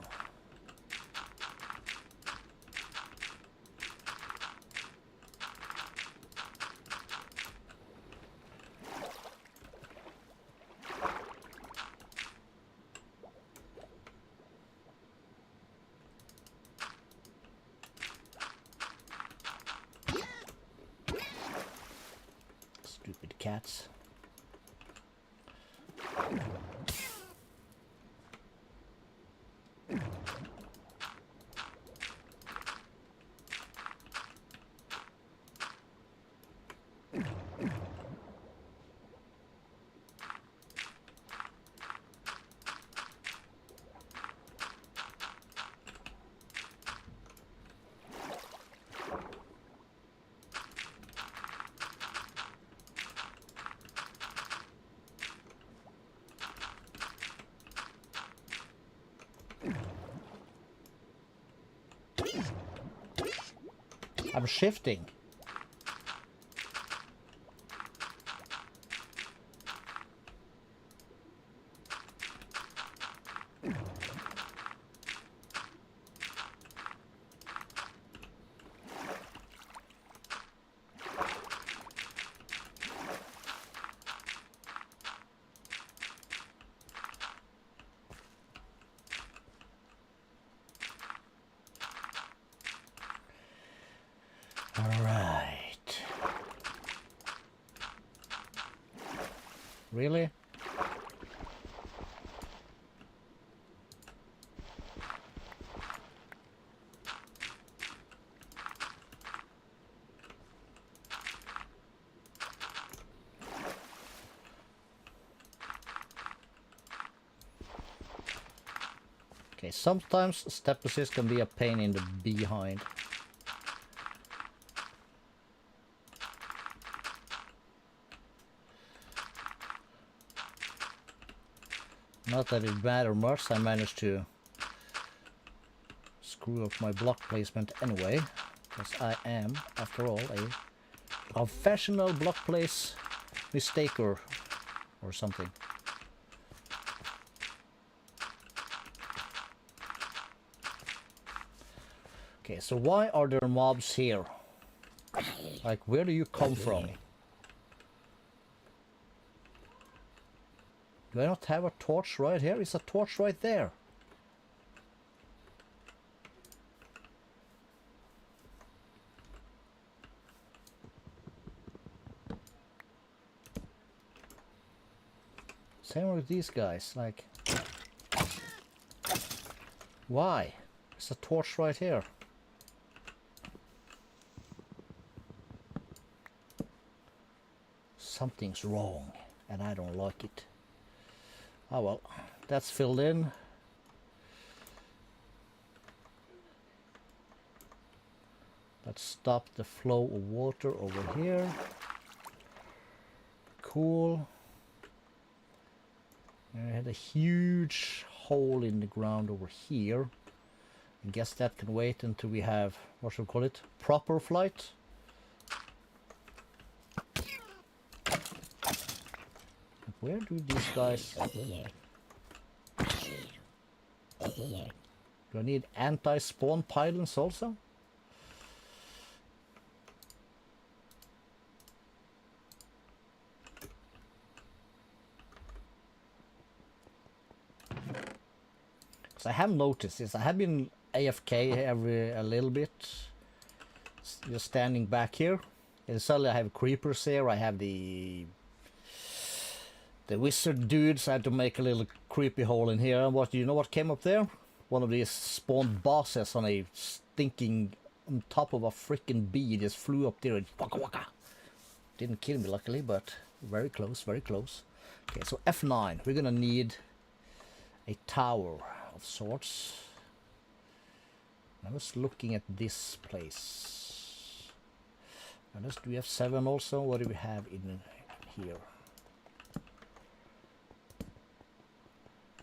Stupid cats. I'm shifting. Alright. Really? Okay, sometimes step assist can be a pain in the behind. Not that it matters much, I managed to screw up my block placement anyway, because I am, after all, a professional block place mistaker or something. Okay, so why are there mobs here? Like, where do you come from? Do I not have a torch right here? It's a torch right there. Same with these guys, like... Why? There's a torch right here. Something's wrong, and I don't like it. Oh well, that's filled in. That Let's stop the flow of water over here. Cool. And I had a huge hole in the ground over here. I guess that can wait until we have, what should we call it, proper flight. Where do these guys... Do I need anti-spawn pylons also? Because I have noticed this. I have been AFK a little bit. Just standing back here. And suddenly I have creepers here. I have the wizard dudes. I had to make a little creepy hole in here. And what, do you know what came up there? One of these spawned bosses on a stinking, on top of a freaking bee, just flew up there and waka waka. Didn't kill me luckily, but very close, very close. Okay, so F9, we're gonna need a tower of sorts. I was looking at this place. And do we have 7 also? What do we have in here?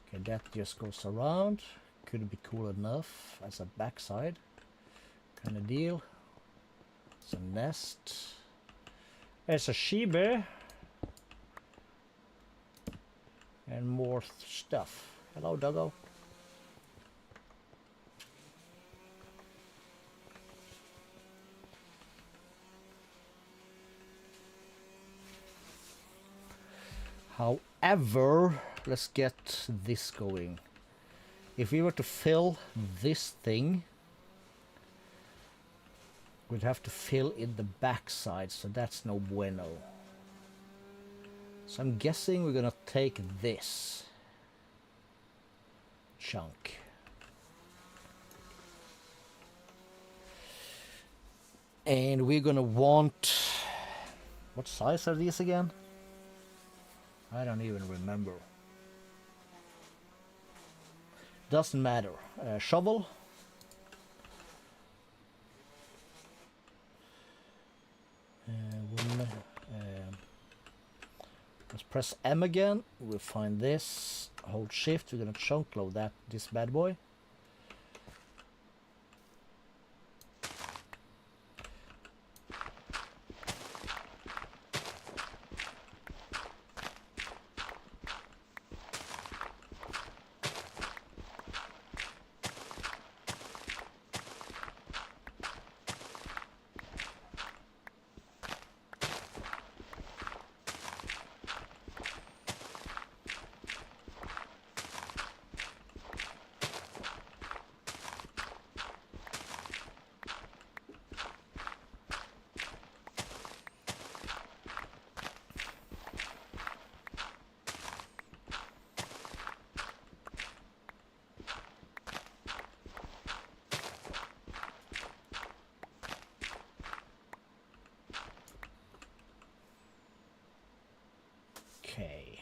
Okay, that just goes around. Could be cool enough as a backside kind of deal. It's a nest. There's a she-bear. And more stuff. Hello, doggo. However, let's get this going. If we were to fill this thing, we'd have to fill in the backside, so that's no bueno. So I'm guessing we're gonna take this chunk. And we're gonna want... What size are these again? I don't even remember. Doesn't matter. Shovel. Let's press M again. We'll find this. Hold shift. We're gonna chunk load this bad boy. Okay.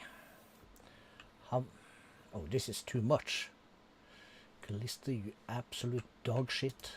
Oh, this is too much. Calisto, you absolute dog shit.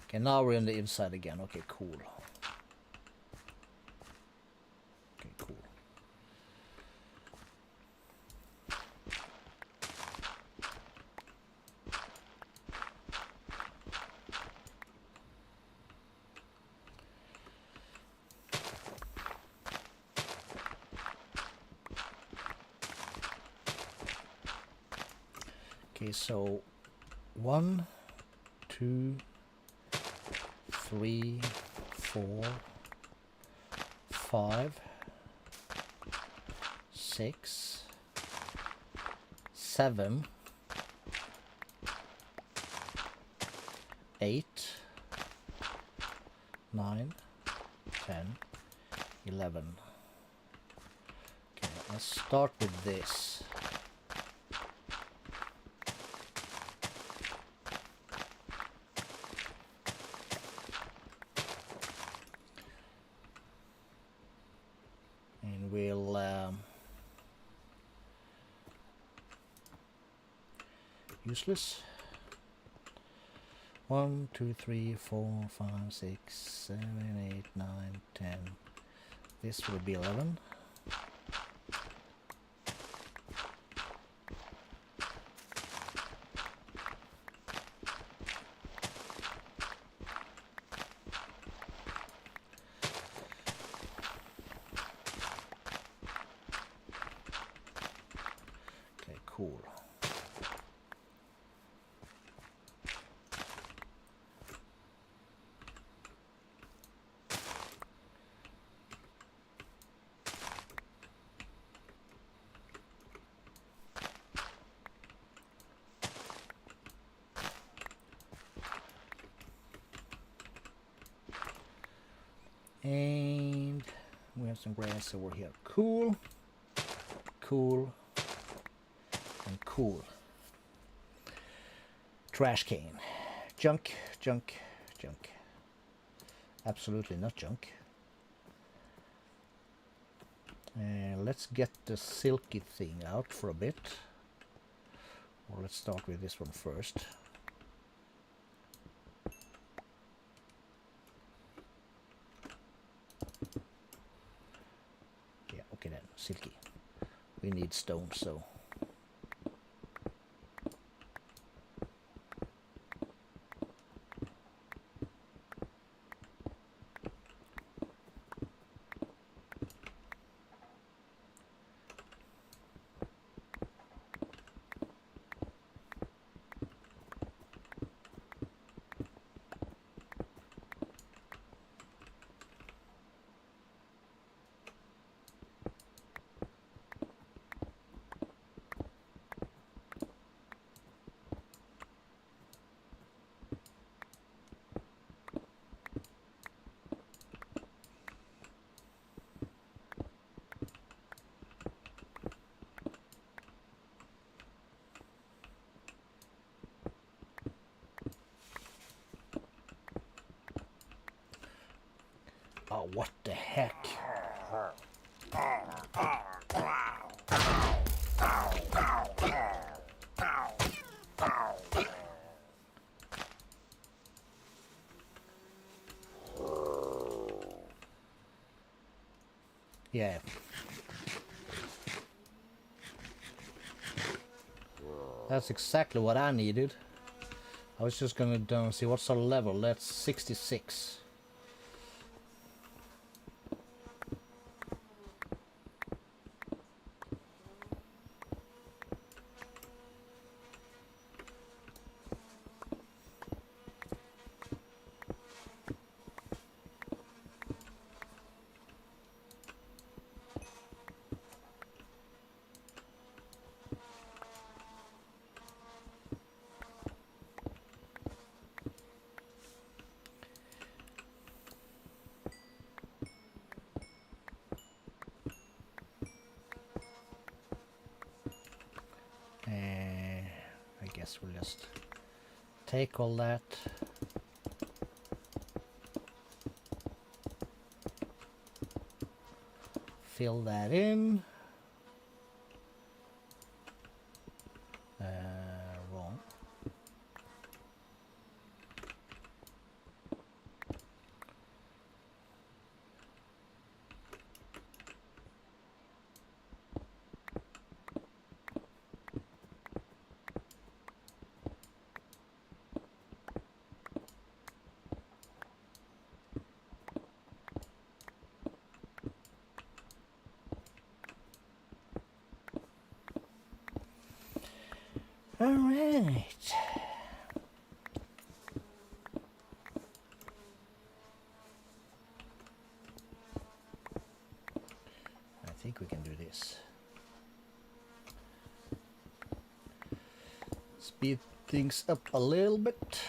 Okay, now we're on the inside again. Okay, cool. Okay, cool. Okay, so 1, 2, 3, 4, 5, 6, 7, 8, 9, 10, 11. Okay, let's start with this. And we'll useless. 1, 2, 3, 4, 5, 6, 7, 8, 9, 10. This will be 11. Okay, cool. And we have some grass over here. Cool, cool, and cool. Trash can. Junk, junk, junk. Absolutely not junk. Let's get the silky thing out for a bit. Or let's start with this one first. Yeah, okay then, silky. We need stone, so. Oh, what the heck? Yeah. That's exactly what I needed. I was just gonna see what's our level. That's 66. I guess we'll just take all that. Fill that in. Wrong. All right. I think we can do this. Speed things up a little bit.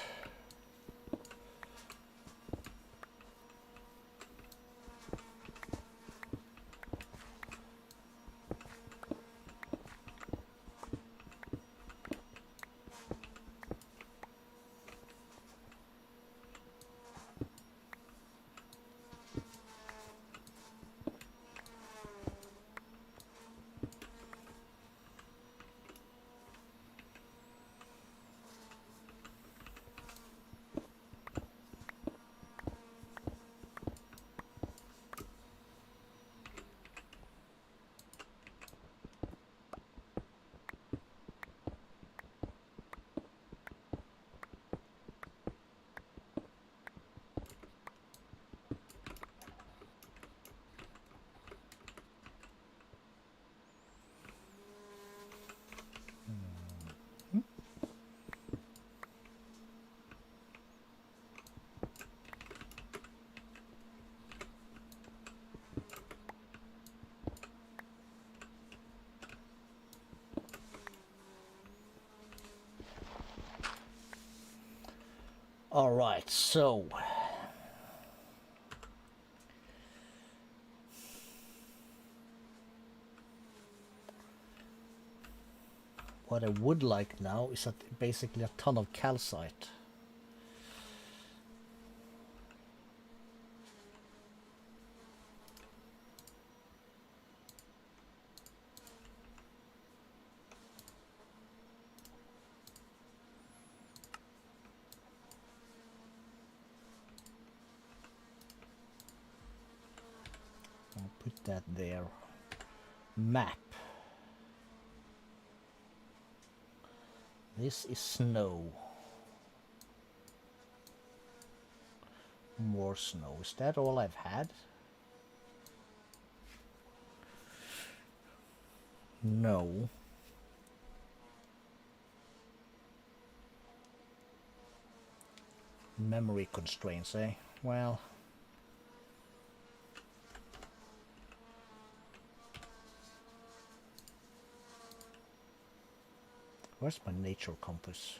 All right, so what I would like now is basically a ton of calcite. I'll put that there. Map. This is snow. More snow. Is that all I've had? No. Memory constraints, eh? Well... Where's my nature compass?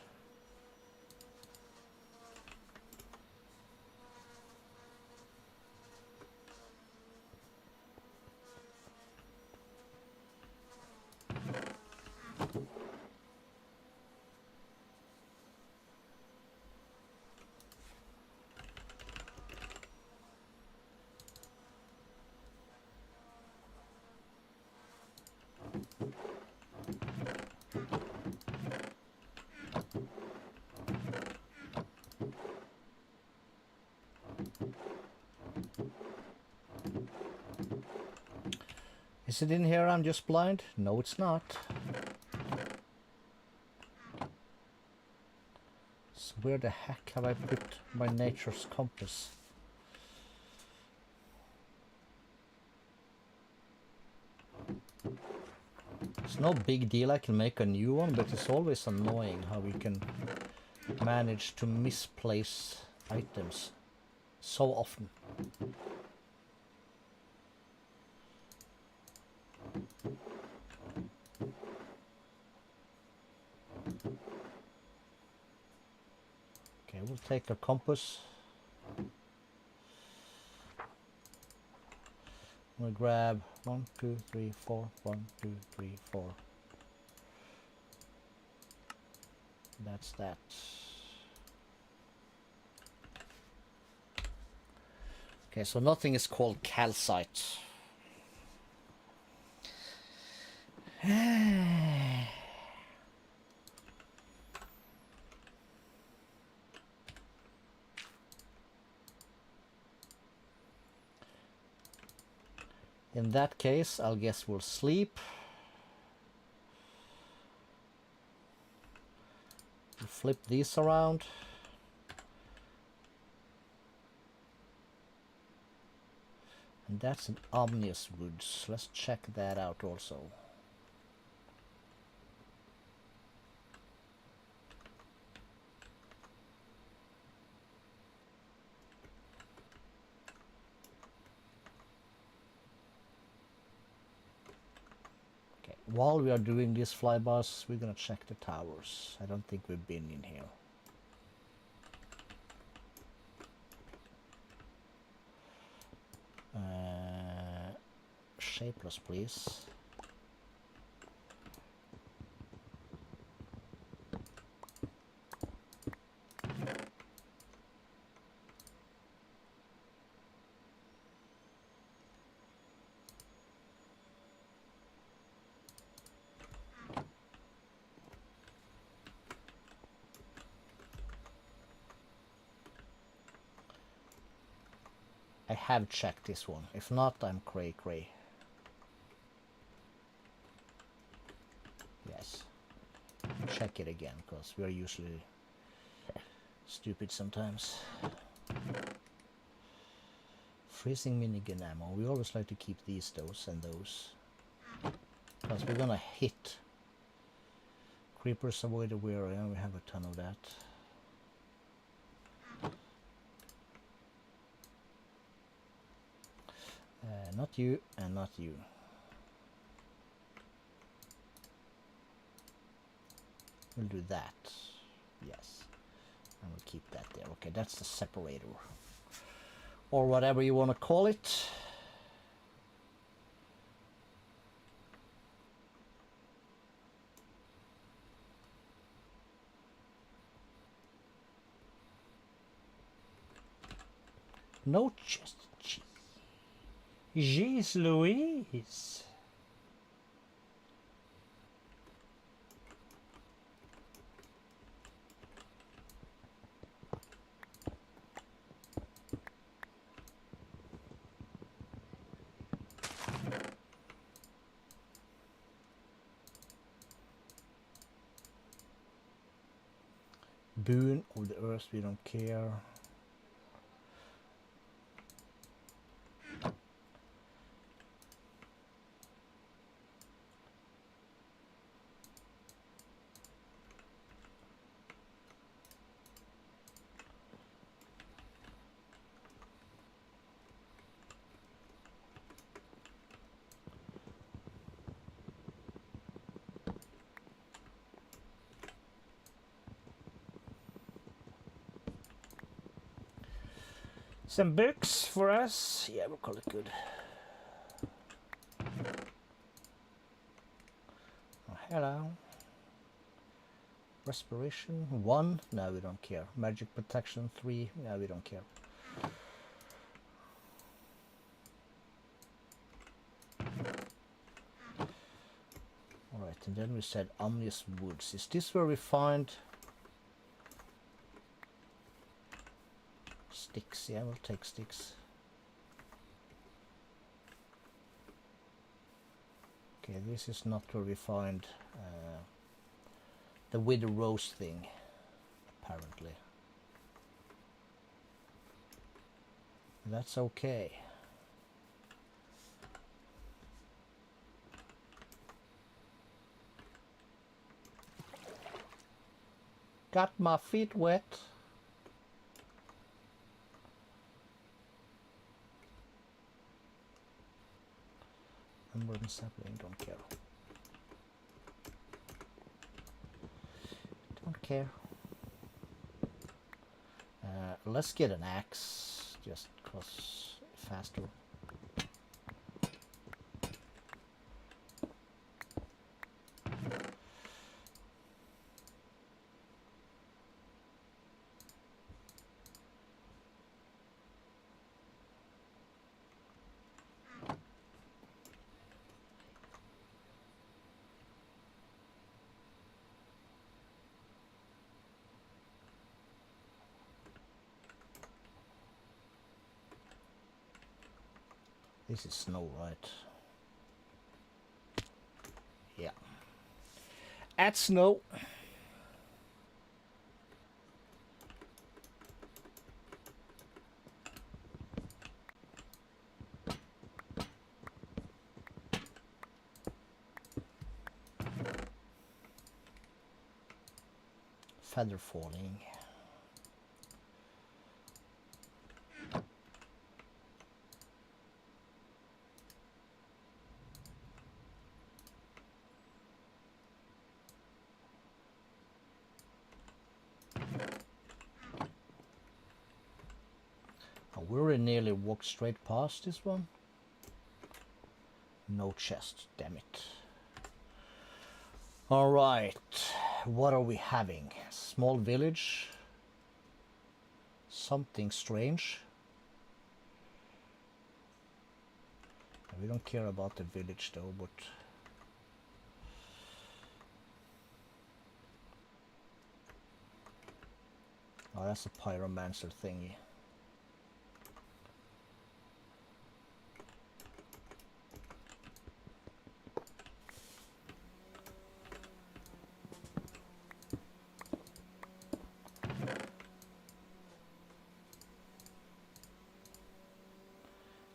Is it in here? I'm just blind? No, it's not. So where the heck have I put my nature's compass? It's no big deal, I can make a new one, but it's always annoying how we can manage to misplace items so often. Okay, we'll take a compass. We'll grab 1, 2, 3, 4, 1, 2, 3, 4. That's that. Okay, so nothing is called calcite. In that case, I'll guess we'll sleep. We'll flip these around. And that's an omnious woods. Let's check that out also. While we are doing these flybys, we're gonna check the towers. I don't think we've been in here. Shapeless, please. I have checked this one. If not, I'm cray. Yes. Check it again, because we are usually stupid sometimes. Freezing minigun ammo. We always like to keep these, those, and those. Because we're gonna hit. Creepers avoid the wear. Yeah, we have a ton of that. Not you, and not you. We'll do that. Yes. And we'll keep that there. Okay, that's the separator. Or whatever you want to call it. No chest. Jeez Louise. Boon of the earth, we don't care. Some books for us. Yeah, we'll call it good. Oh, hello. Respiration 1. No, we don't care. Magic protection 3. No, we don't care. Alright, and then we said Omnious Woods. Is this where we find sticks? Yeah, we'll take sticks. Okay, this is not where we find the Wither Rose thing, apparently. That's okay. Got my feet wet. Emerald sapling, don't care. Don't care. Let's get an axe, just cause faster. This is snow, right? Yeah. Add snow. Feather falling. We already nearly walked straight past this one. No chest, damn it. Alright, what are we having? Small village. Something strange. We don't care about the village though, but... Oh, that's a pyromancer thingy.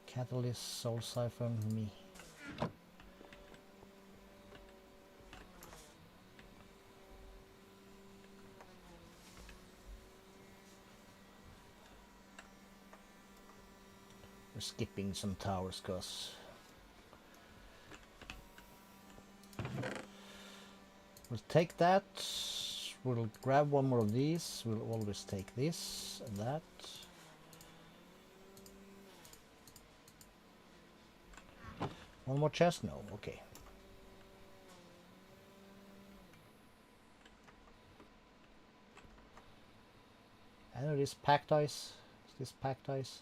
Catalyst, soul siphon, me. We're skipping some towers cause we'll take that. we'll grab one more of these. We'll always take this and that. One more chest? No, okay. I know this packed ice. Is this packed ice?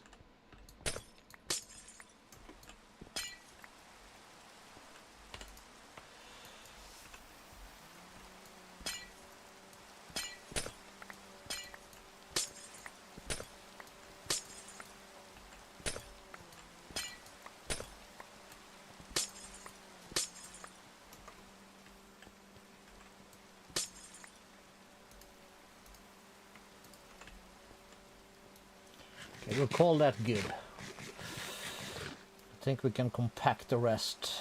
We'll call that good. I think we can compact the rest.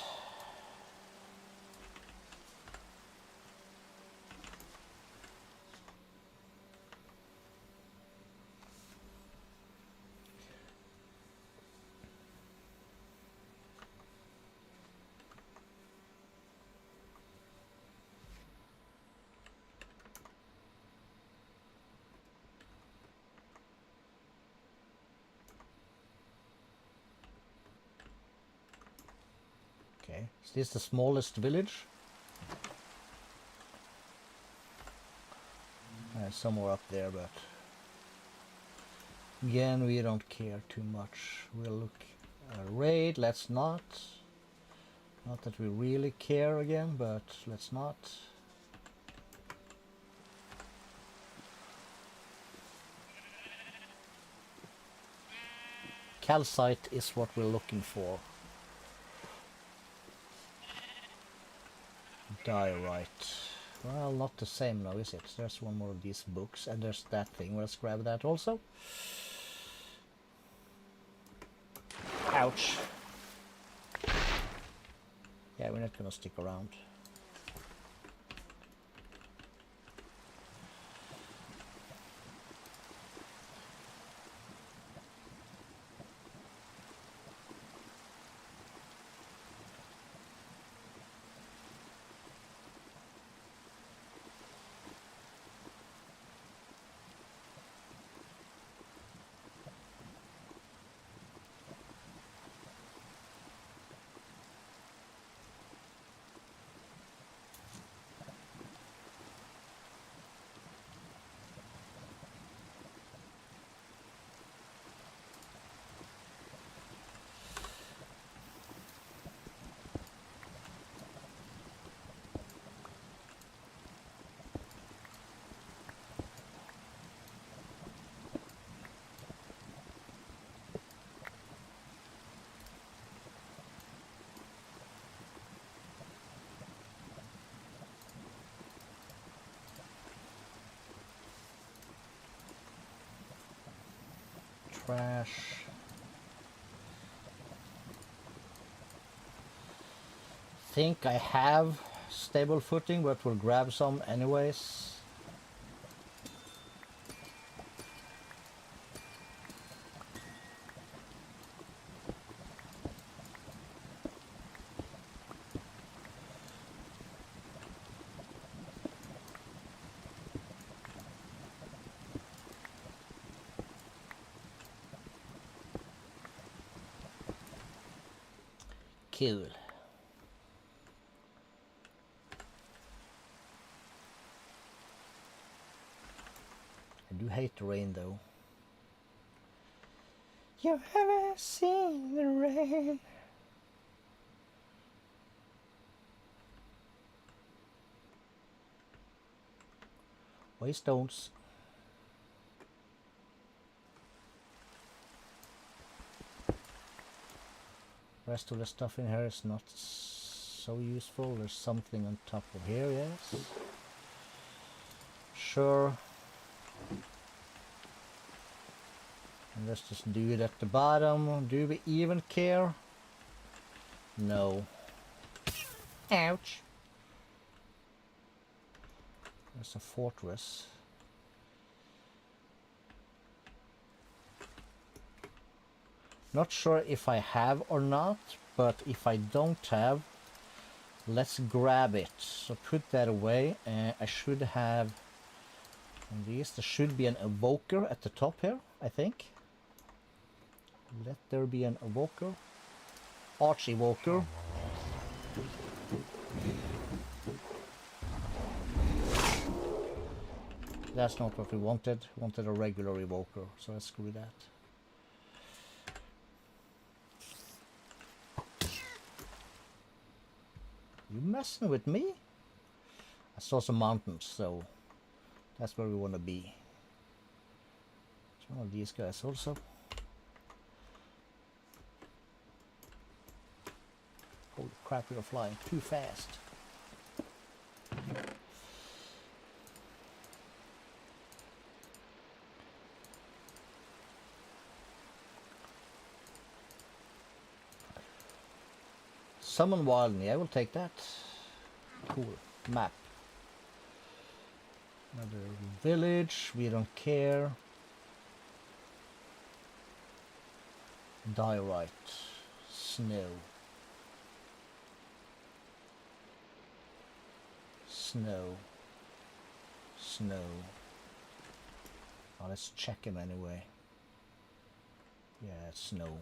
Okay, is this the smallest village? Somewhere up there, but again, we don't care too much. We'll look raid, let's not. Not that we really care again, but let's not. Calcite is what we're looking for. Diorite. Well, not the same now, is it? There's one more of these books, and there's that thing. Let's grab that also. Ouch. Yeah, we're not gonna stick around. Trash. Think I have stable footing, but we'll grab some anyways. Cool. I do hate the rain though. You ever seen the rain? Waste stones. Rest of the stuff in here is not so useful. There's something on top of here, yes. Sure. And let's just do it at the bottom. Do we even care? No. Ouch. There's a fortress. Not sure if I have or not, but if I don't have, let's grab it. So put that away. I should have And these, there should be an evoker at the top here, I think. Let there be an evoker. Arch evoker. That's not what we wanted. We wanted a regular evoker, so let's screw that. You messing with me? I saw some mountains, so that's where we want to be. It's one of these guys also. Holy crap, you're flying too fast. Summon Wildney, I will take that. Cool. Map. Another village, we don't care. Diorite. Snow. Snow. Snow. Oh, let's check him anyway. Yeah, it's snow.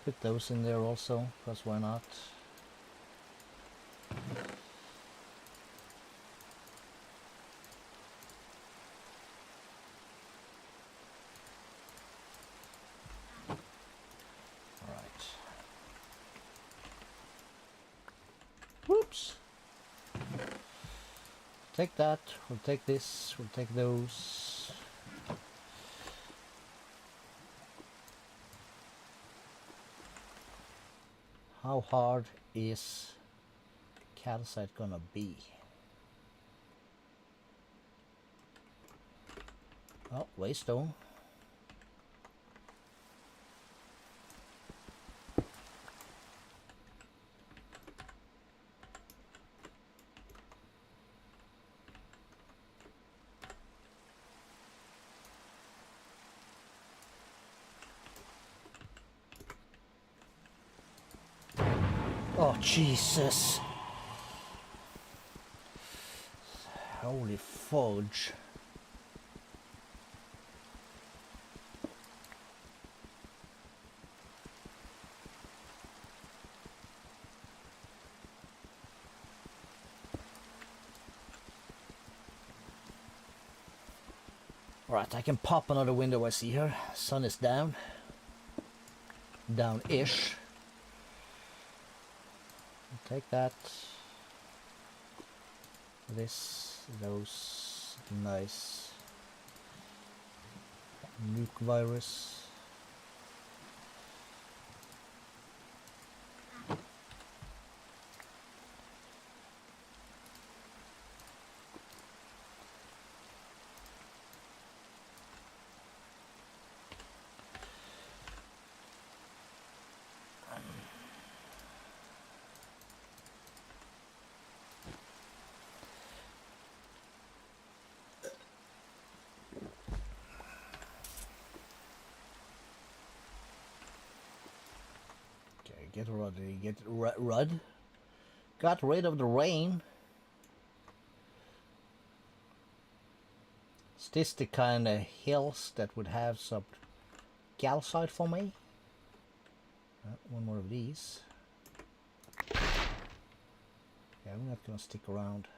Put those in there also, because why not? Alright. Whoops! Take that, we'll take this, we'll take those. How hard is calcite gonna be? Oh, waystone. Oh, Jesus. Holy fudge. Alright, I can pop another window I see here. Sun is down. Down-ish. Take that. This, those, nice. Nuke virus. Get ready, get rud. Got rid of the rain. Is this the kind of hills that would have some calcite for me? One more of these. Yeah, I'm not gonna stick around.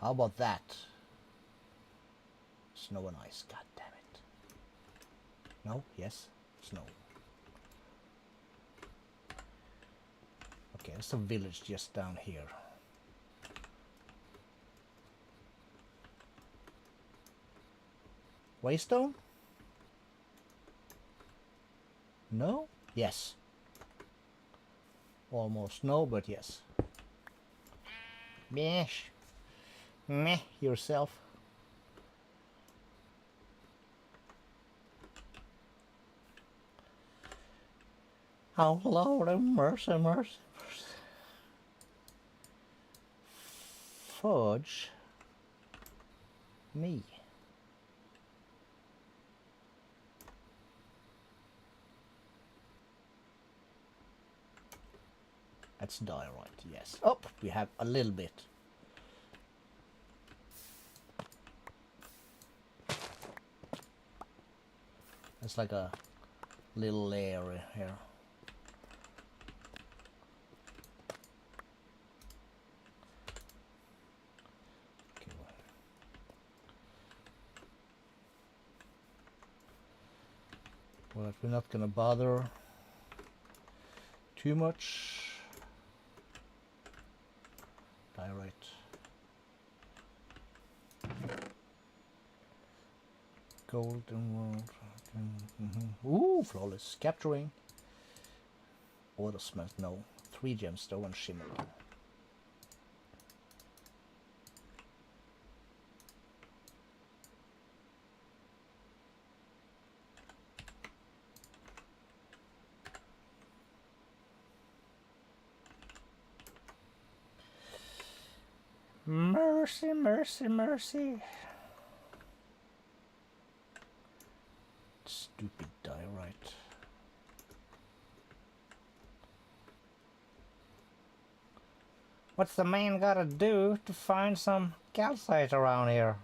How about that? Snow and ice, god damn it. No? Yes? Snow. Okay, there's a village just down here. Waystone? No? Yes. Almost no, but yes. Mesh. Meh yourself. Oh Lord have mercy, mercy, mercy. Fudge me. That's diorite, yes. Oh, we have a little bit. It's like a little area here. Okay. Well, we're not gonna bother too much. Diorite. Golden world. Ooh, flawless. Capturing. Auto smelt, no. 3 gemstone and shimmer. Mercy, mercy, mercy. Stupid diorite. What's the man gotta do to find some calcite around here?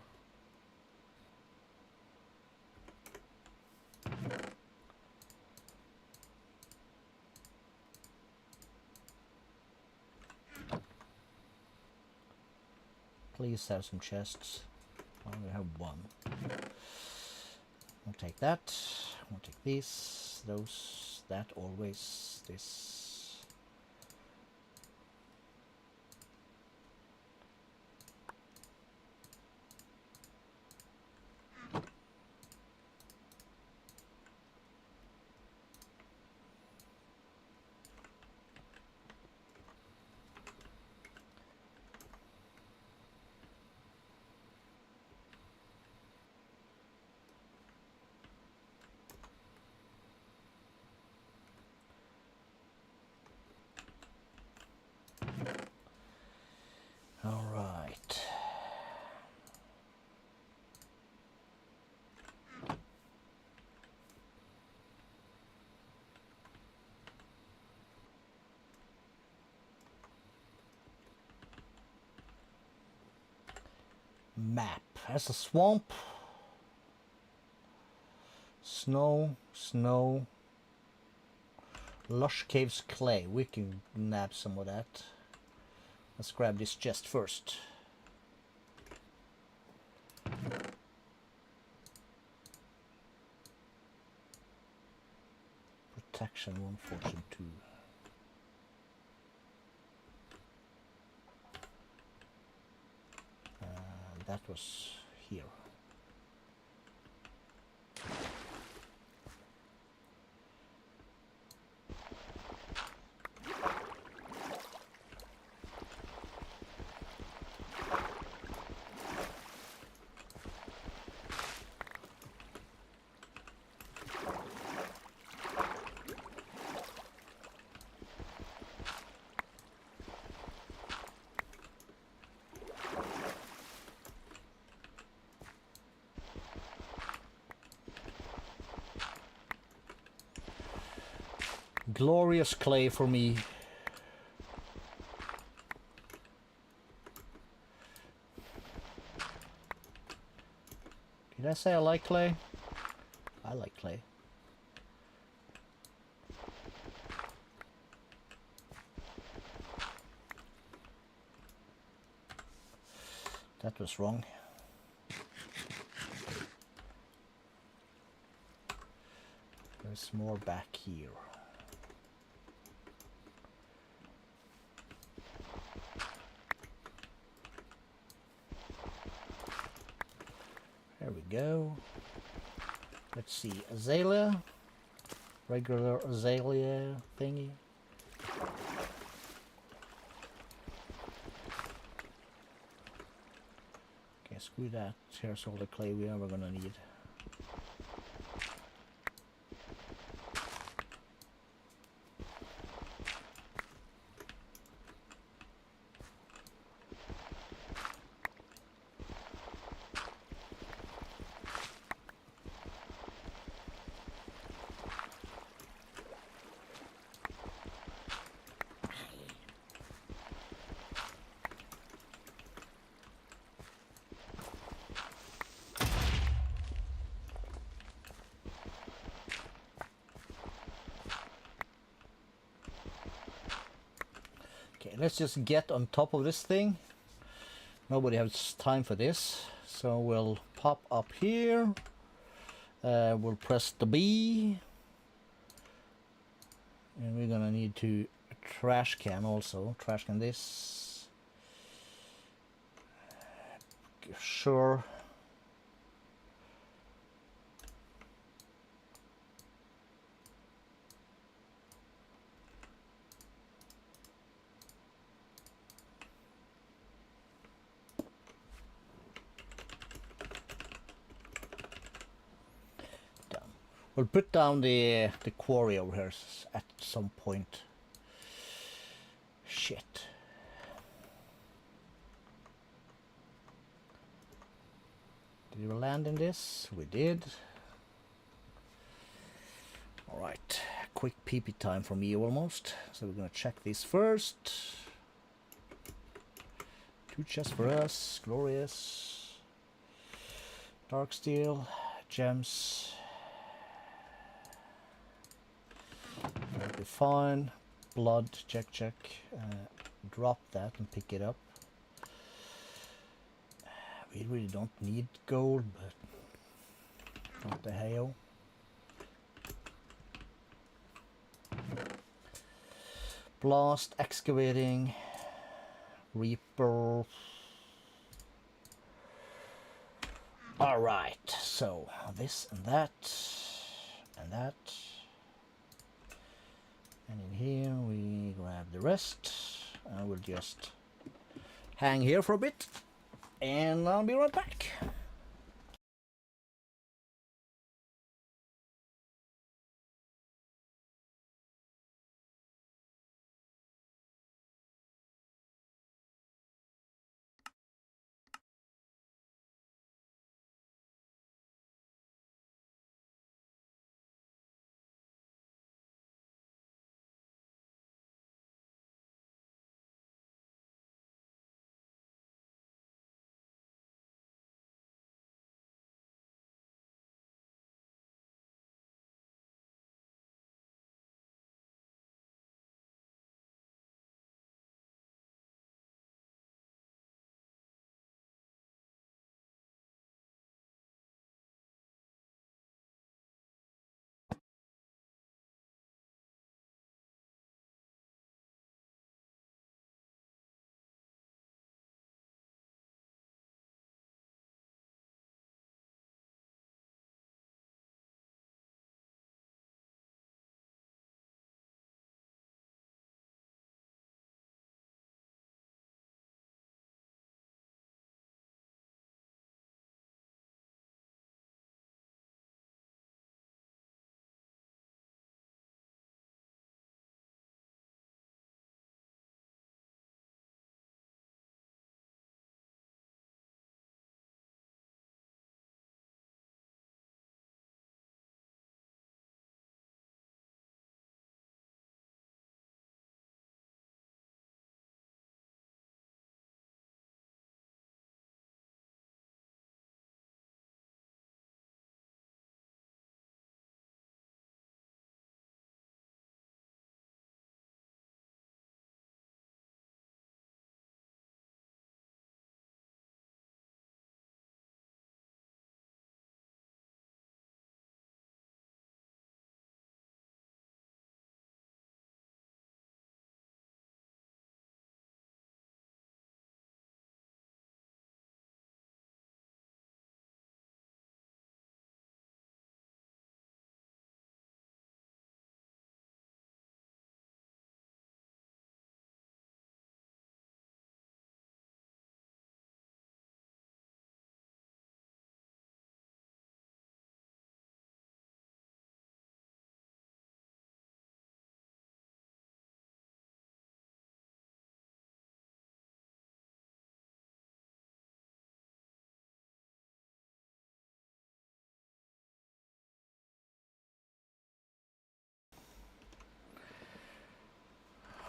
Please have some chests. I only have one. I'll take that. I'll take these, those, that, always, this. All right. Map. Has a swamp. Snow, snow. Lush caves clay. We can nab some of that. Let's grab this chest first. Protection 1, fortune 2. That was here. Glorious clay for me. Did I say I like clay? I like clay. That was wrong. There's more back here. There we go. Let's see, azalea, regular azalea thingy. Okay, screw that. Here's all the clay we are gonna need. Okay, let's just get on top of this thing. Nobody has time for this, so we'll pop up here. We'll press the B, and we're gonna need to trash can also. Trash can this. Sure. We'll put down the quarry over here at some point. Shit. Did we land in this? We did. Alright, quick pee-pee time for me almost. So we're gonna check these first. 2 chests for us, glorious. Dark steel, gems. That'll be fine. Blood, check. Drop that and pick it up. We really don't need gold, but what the hell. Blast, excavating, reaper. Alright, so this and that, and that. And in here we grab the rest. I will just hang here for a bit, and I'll be right back.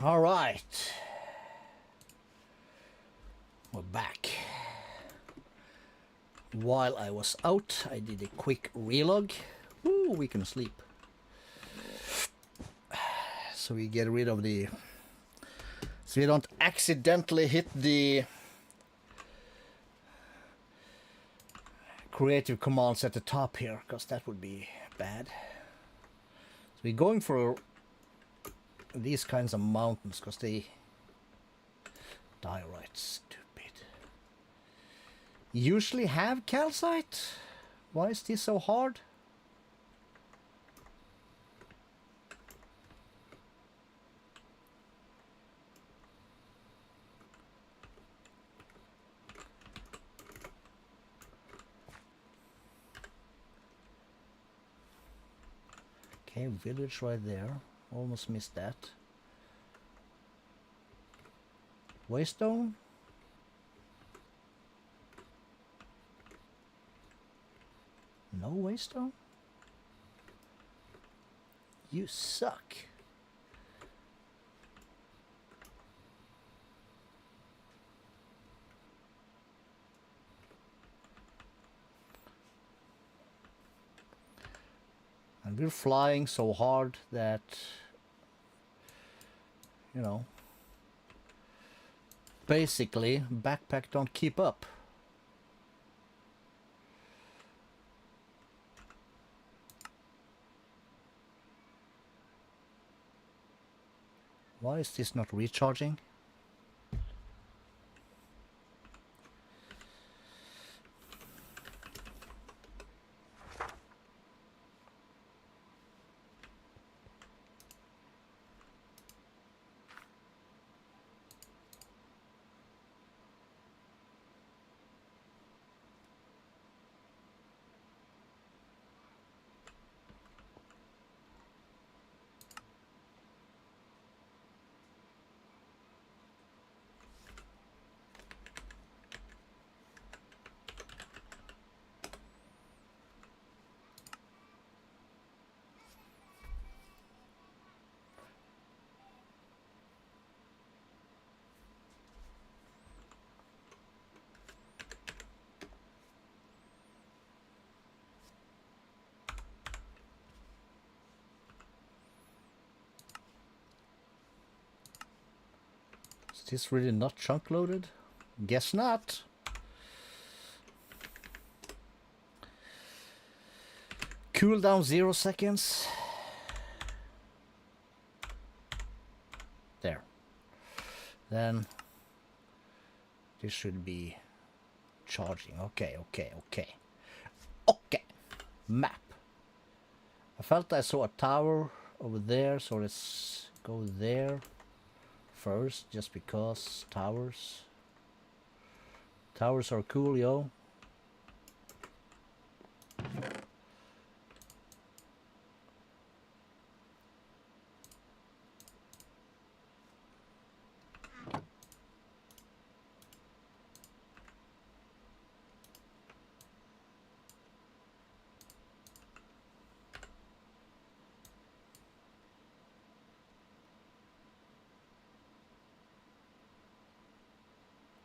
All right. We're back. While I was out, I did a quick relog. Ooh, we can sleep. So we get rid of the... So we don't accidentally hit the creative commands at the top here, because that would be bad. So we're going for these kinds of mountains, because they diorite, stupid. Usually have calcite? Why is this so hard? Okay, village right there. Almost missed that. Waystone? No waystone? You suck. And we're flying so hard that, you know, basically backpack don't keep up. Why is this not recharging? Is this really not chunk loaded? Guess not. Cooldown 0 seconds. There. Then this should be charging. Okay. Okay. Map. I felt I saw a tower over there, so let's go there first, just because towers are cool, yo.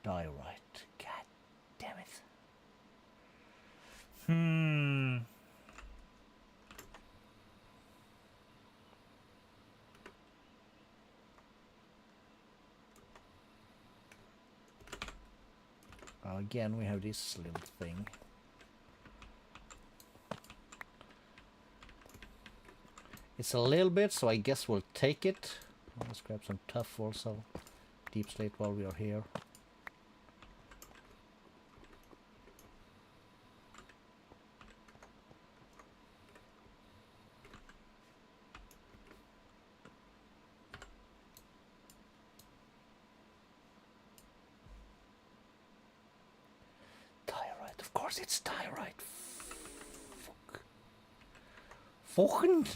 Diorite. God damn it. Again, we have this little thing. It's a little bit, so I guess we'll take it. Let's grab some tough also. Deep slate while we are here. Diorite, of course it's diorite. Fuck. Fucking.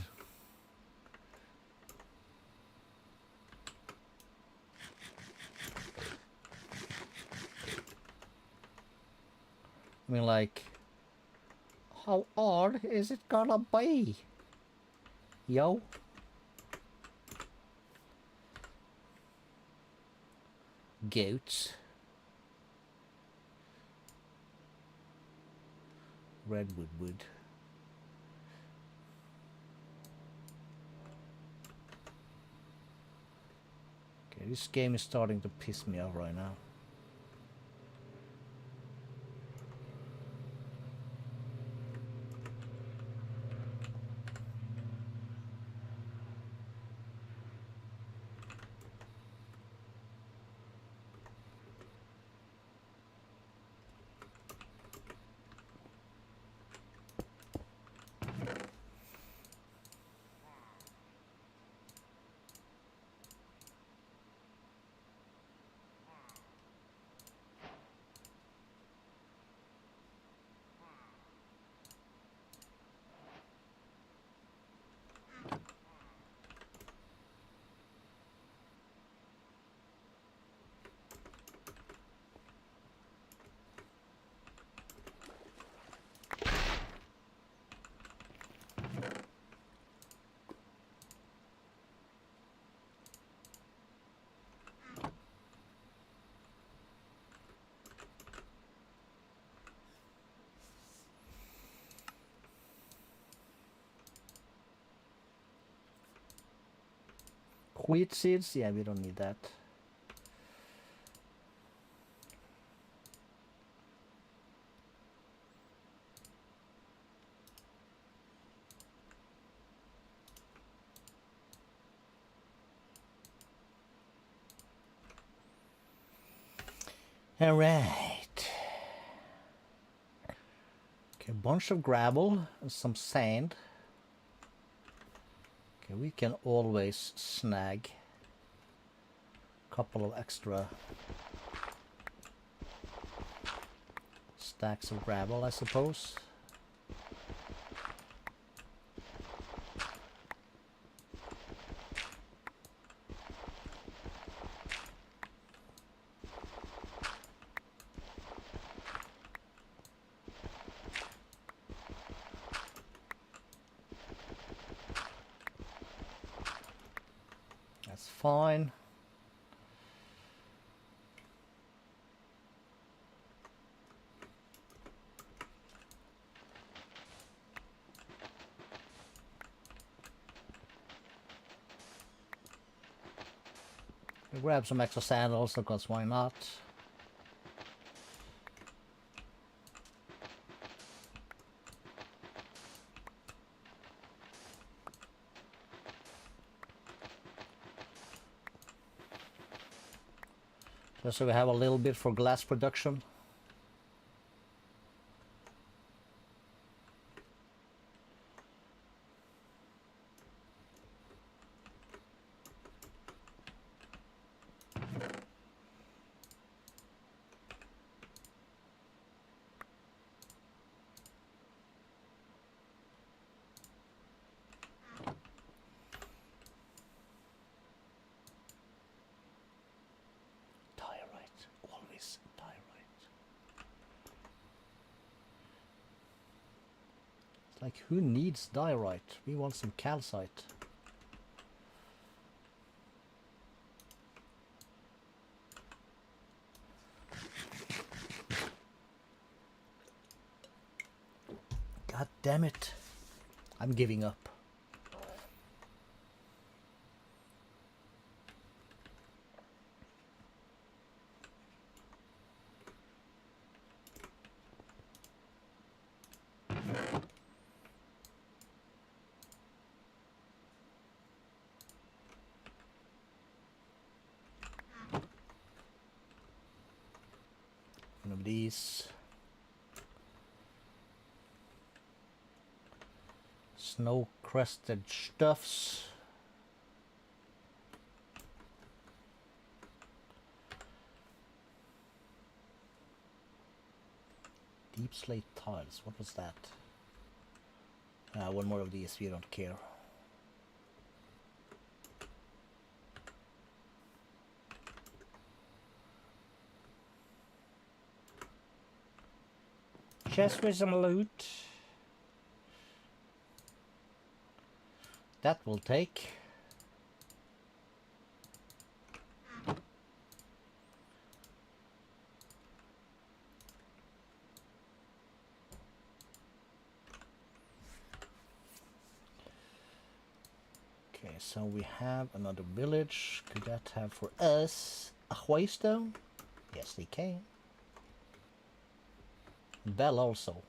I mean, like, how hard is it gonna be? Yo. goats. Redwood wood. Okay, this game is starting to piss me off right now. Wheat seeds? Yeah, we don't need that. All right. Okay, a bunch of gravel and some sand. Okay, we can always snag a couple of extra stacks of gravel, I suppose. That's fine. We'll grab some extra sand also, because why not? Just so we have a little bit for glass production. Like, who needs diorite? We want some calcite. God damn it. I'm giving up. One of these. Snow-crested stuffs. Deep slate tiles. What was that? One more of these. We don't care. Chest with some loot. That will take. Okay, so we have another village. Could that have for us a whitestone? Yes, they can. Bell also.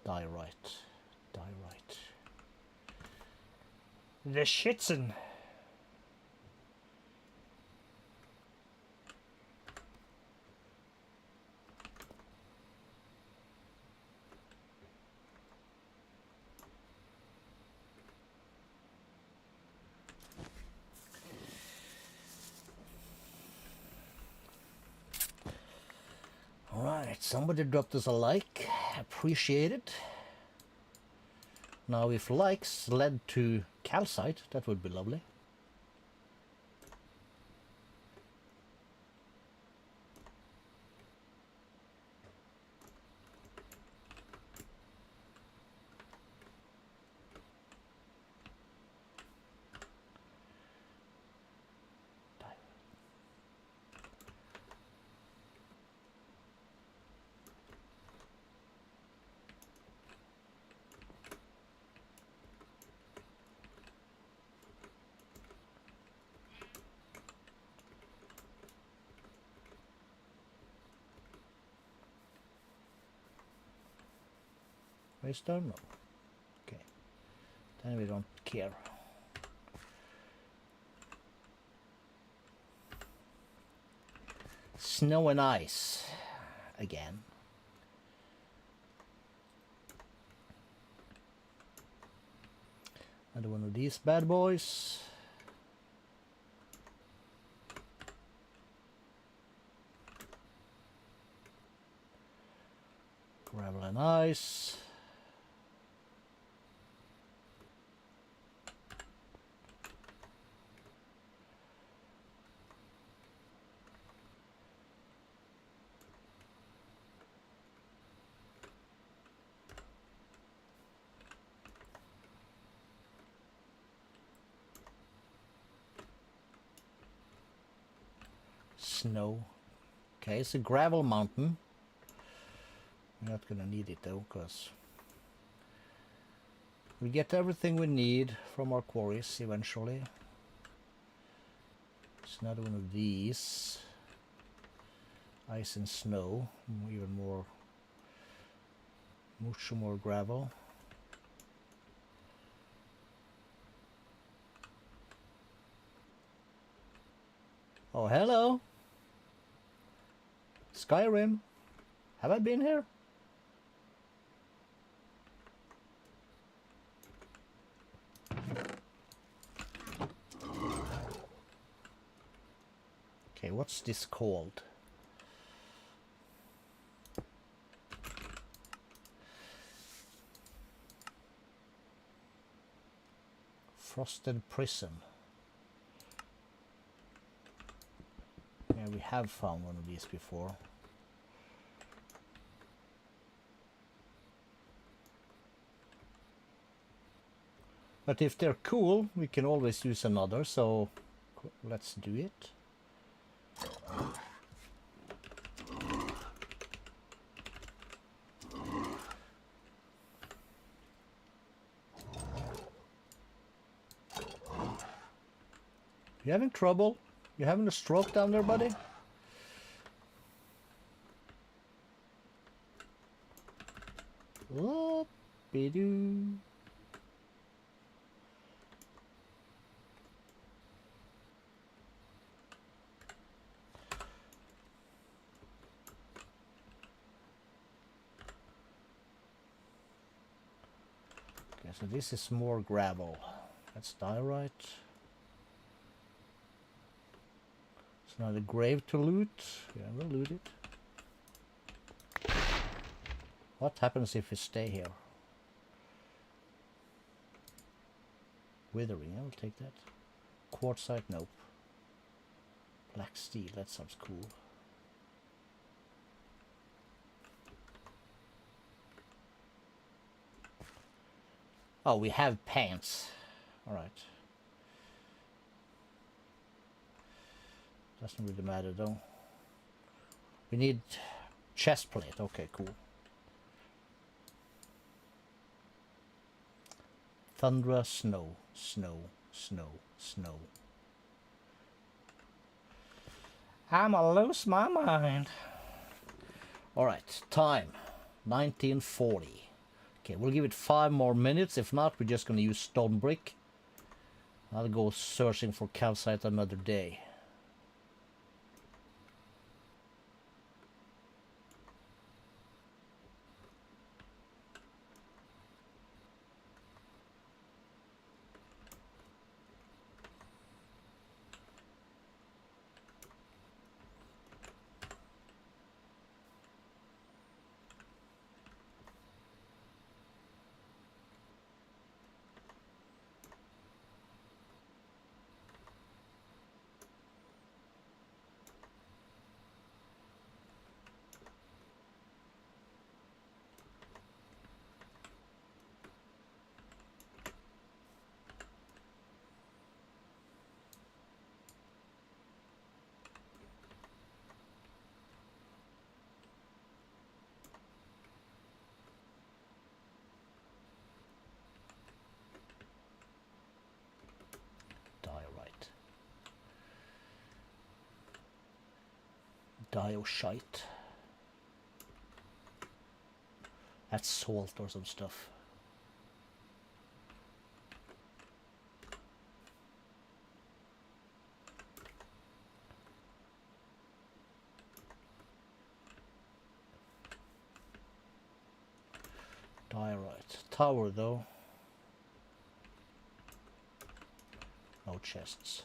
Diorite. Diorite. The Schützen. Alright, somebody dropped us a like. Appreciate it. Now if likes led to calcite, that would be lovely. Waystone? No. Okay. Then we don't care. Snow and ice. Again. Another one of these bad boys. Gravel and ice. Snow. Okay, it's a gravel mountain. We're not gonna need it though, because we get everything we need from our quarries eventually. It's another one of these. Ice and snow. Even more. Much more gravel. Oh, hello. Skyrim. Have I been here? Okay, what's this called? Frosted Prison. Yeah, we have found one of these before. But if they're cool, we can always use another, so let's do it. You having trouble? You having a stroke down there, buddy? Whoop-de-doo. Okay, so this is more gravel. That's diorite. It's not a grave to loot. Yeah, we'll loot it. What happens if we stay here? Withering, I'll take that. Quartzite, nope. Black steel, that sounds cool. Oh, we have pants. Alright. Doesn't really matter though. We need chest plate. Okay, cool. Thunder, snow, snow, snow, snow. I'ma lose my mind. Alright, time. 1940. Okay, we'll give it 5 more minutes. If not, we're just gonna use stone brick. I'll go searching for calcite another day. Diorite. Dioshite. That's salt or some stuff. Diorite. Tower though. No chests.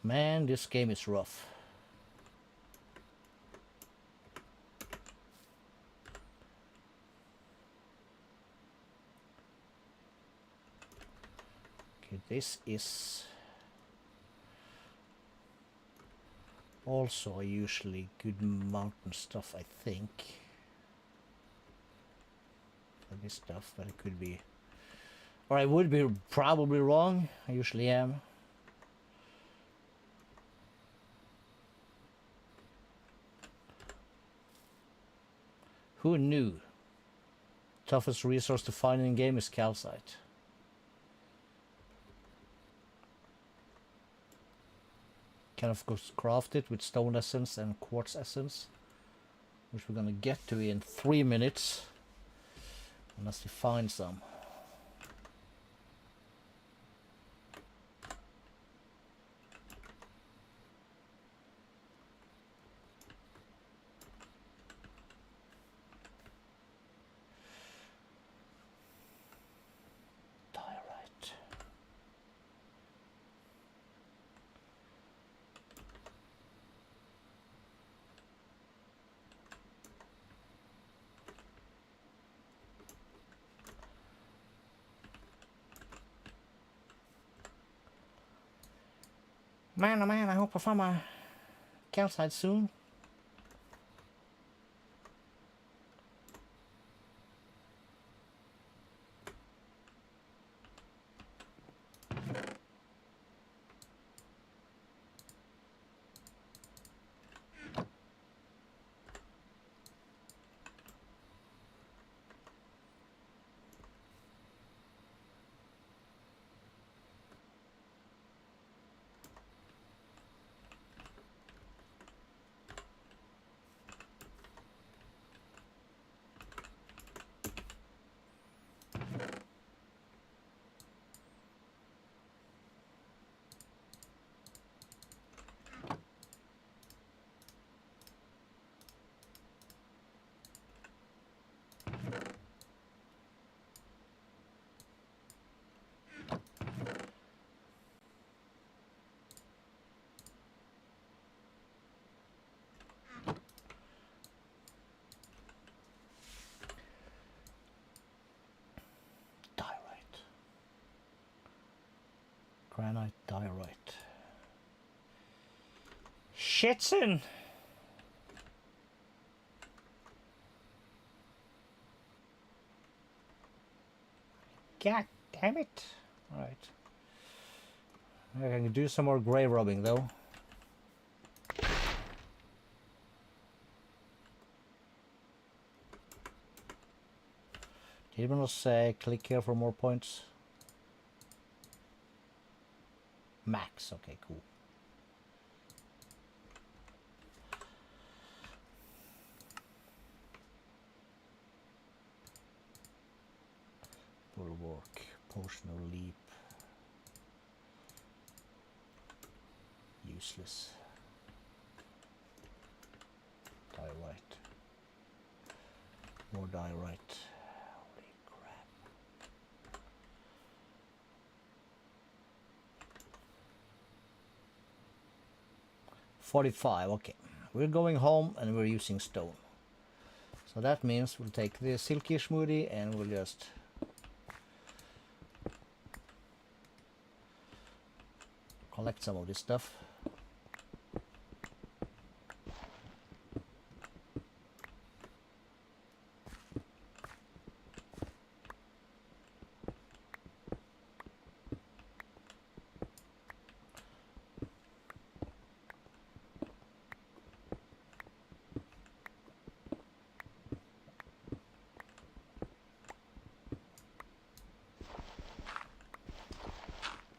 Man, this game is rough. Okay, this is also usually good mountain stuff, I think. This stuff, but it could be, or I would be probably wrong. I usually am. Who knew? Toughest resource to find in game is calcite. Can of course craft it with stone essence and quartz essence, which we're gonna get to in 3 minutes, unless we find some. Diorite. Man, oh man, I hope I find my calcite soon. Granite diorite. Shitson! God damn it. Alright. I can do some more grave robbing though. Did anyone say click here for more points? Max, okay, cool. Bulwark, potional leap. Useless. Diorite. More diorite. Holy crap. $45, okay. We're going home and we're using stone. So that means we'll take the silky smoothie and we'll just collect some of this stuff.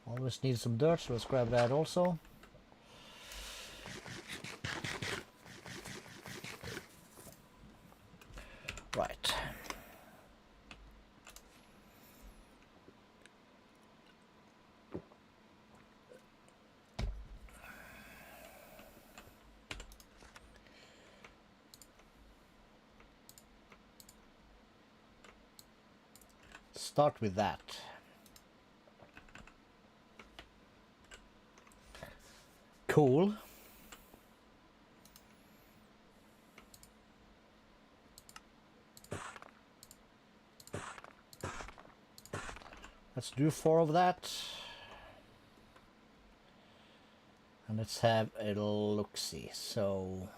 Always need some dirt, so let's grab that also. Right. Start with that. Cool. Let's do 4 of that. And let's have a look-see. So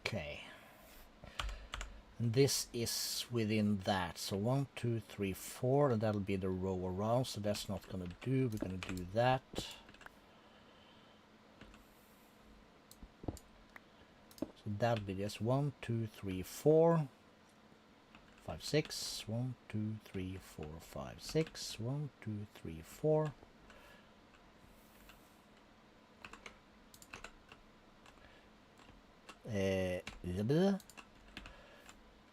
okay. And this is within that. So 1, 2, 3, 4, and that'll be the row around. So that's not gonna do. We're gonna do that. So that'll be just 1, 2, 3, 4, 5, 6. 1, 2, 3, 4, 5, 6. 1, 2, 3, 4. Blah.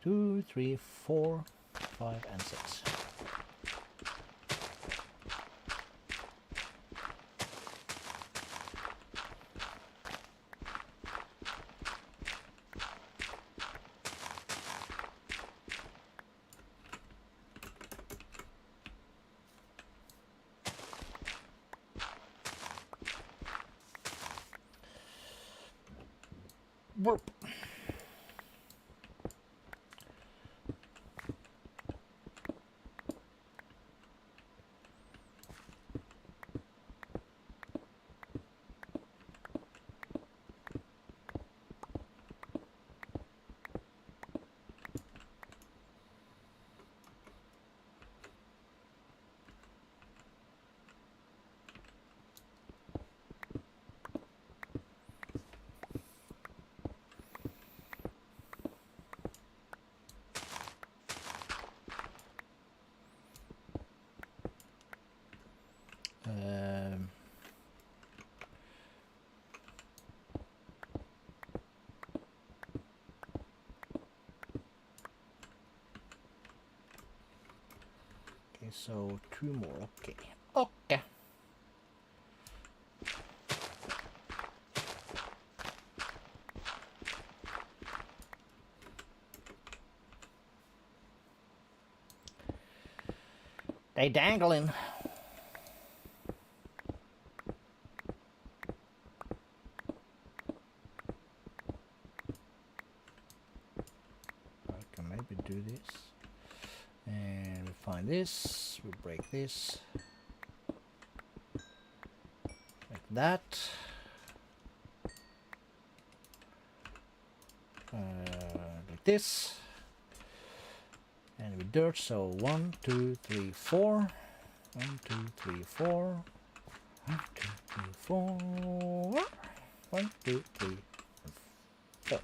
2, 3, 4, 5, and 6. Burp. Okay, so 2 more. Okay. Okay. They dangling. I can maybe do this. And we find this. We break this. Like that. Like this. And with dirt, so 1, 2, 3, 4. 1, 2, 3, 4. 1, 2, 3, 4. 1, 2, 3, 4.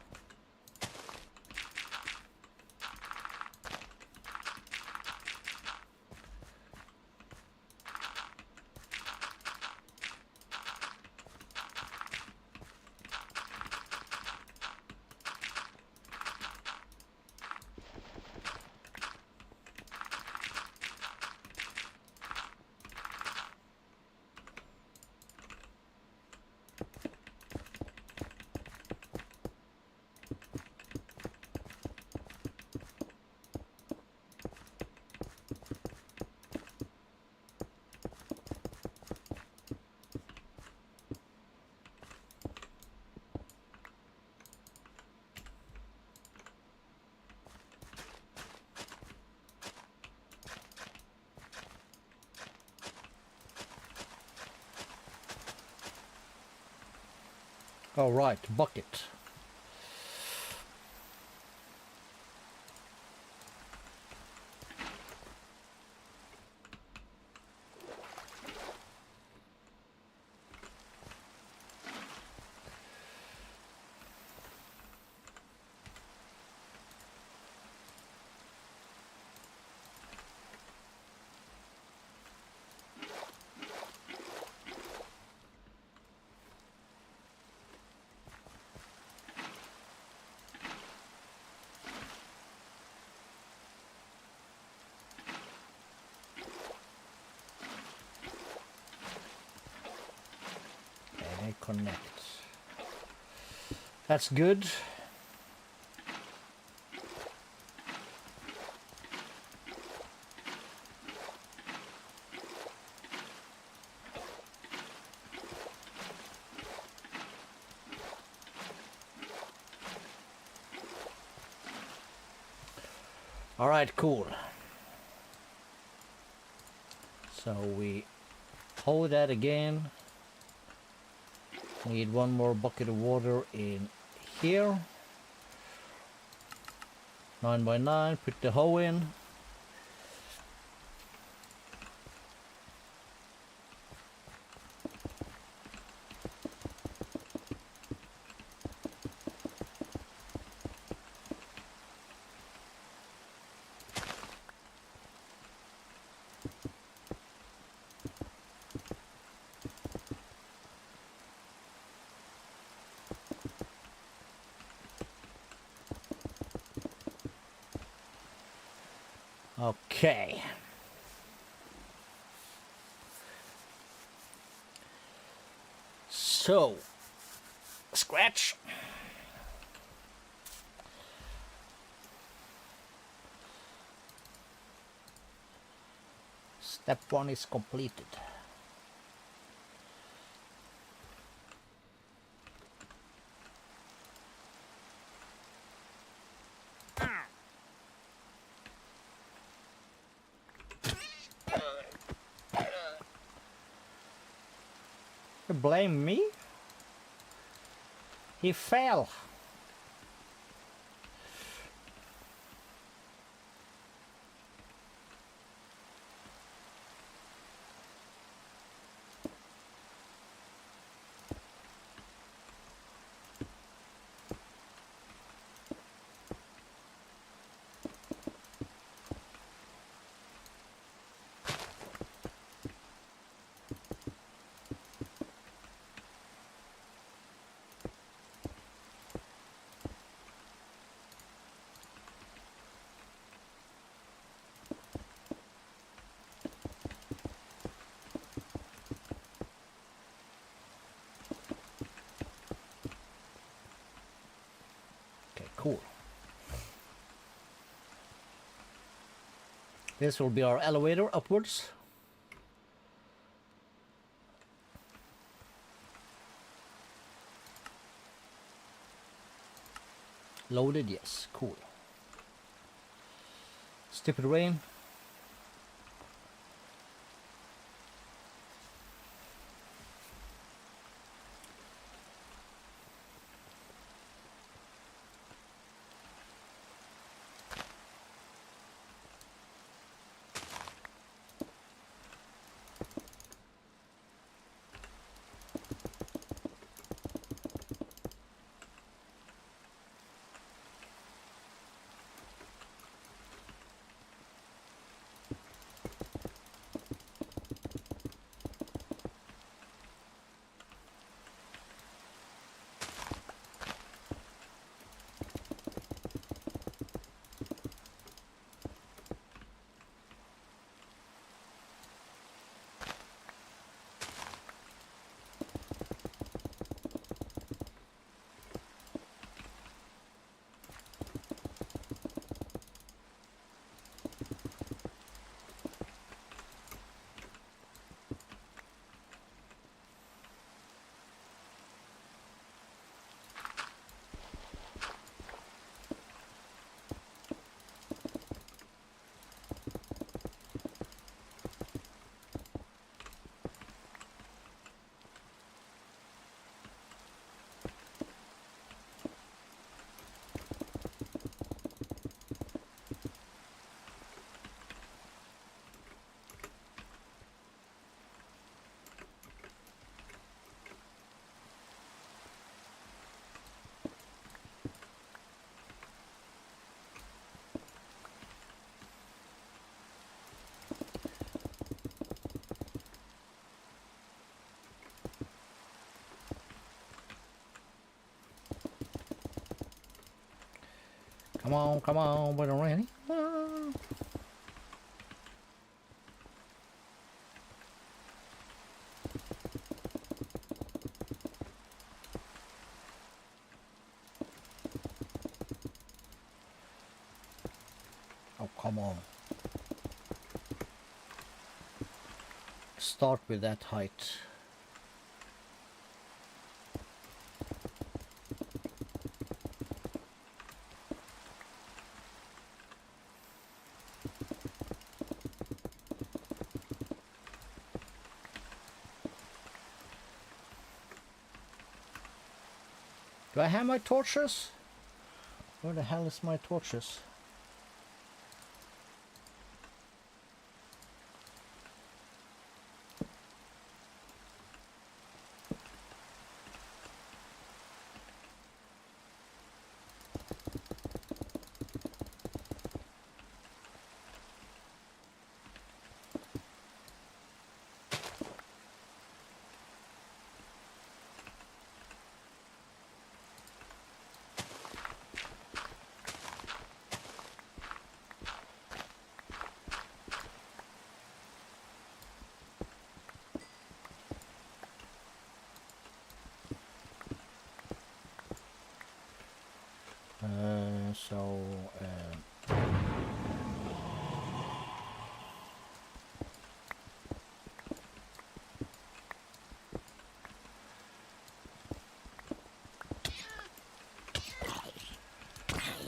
All right, bucket. And it connects. That's good. All right, cool. So we hold that again. Need one more bucket of water in here. 9 by 9, put the hoe in. Okay. So, scratch. Step 1 is completed. You blame me? He fell. Cool. This will be our elevator upwards. Loaded, yes, cool. Stupid rain. Come on, but already. Oh, come on. Start with that height. Do I have my torches? Where the hell is my torches?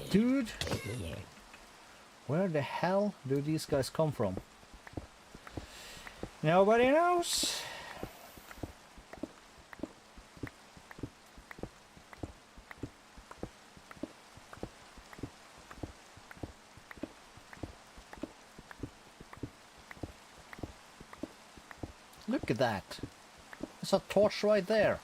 Dude, where the hell do these guys come from? Nobody knows. Look at that. There's a torch right there.